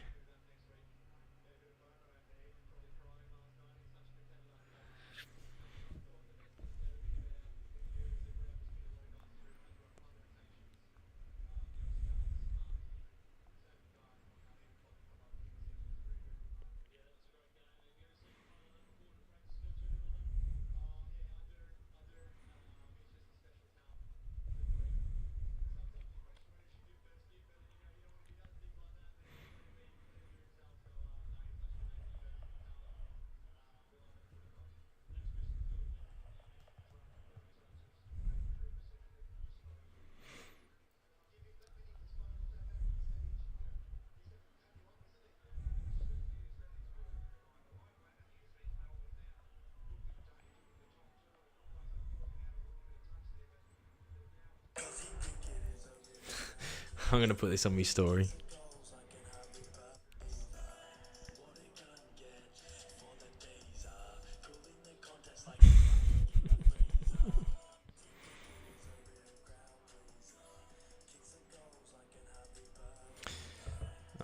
I'm going to put this on my story.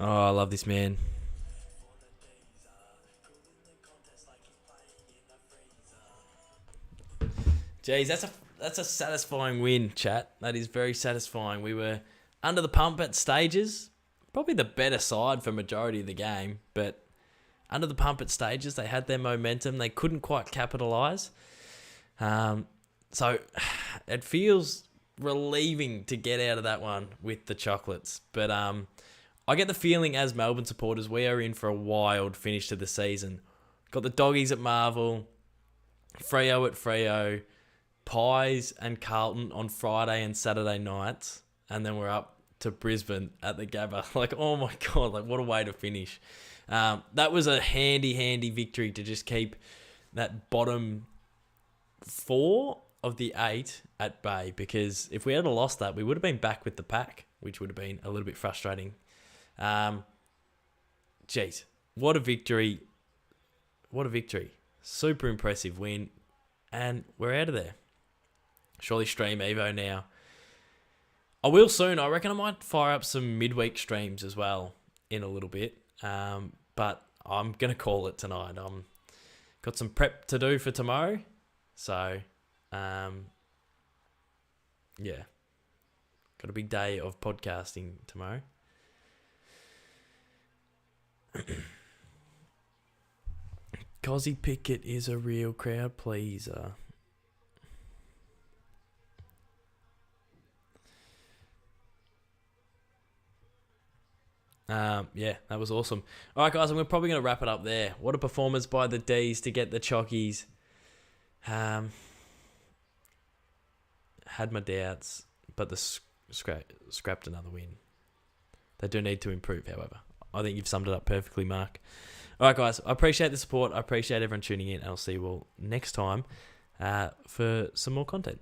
Oh, I love this man. Jeez, that's a satisfying win, chat. That is very satisfying. We were under the pump at stages. Probably the better side for majority of the game, but under the pump at stages, they had their momentum. They couldn't quite capitalise. So it feels relieving to get out of that one with the chocolates. But I get the feeling as Melbourne supporters, we are in for a wild finish to the season. Got the doggies at Marvel, Freo at Freo, Pies and Carlton on Friday and Saturday nights, and then we're up to Brisbane at the Gabba. Like, oh my God, like what a way to finish. That was a handy victory to just keep that bottom 4 of the 8 at bay, because if we had lost that, we would have been back with the pack, which would have been a little bit frustrating. Jeez, what a victory. What a victory. Super impressive win. and we're out of there. Surely stream Evo now. I will soon. I reckon I might fire up some midweek streams as well in a little bit. But I'm going to call it tonight. Got some prep to do for tomorrow. So, yeah. Got a big day of podcasting tomorrow. Cozzy Pickett is a real crowd pleaser. Yeah, that was awesome. All right, guys, I'm probably going to wrap it up there. What a performance by the Dees to get the Chockies. Had my doubts, but the scrapped another win. They do need to improve, however. I think you've summed it up perfectly, Mark. All right, guys, I appreciate the support. I appreciate everyone tuning in, and I'll see you all next time for some more content.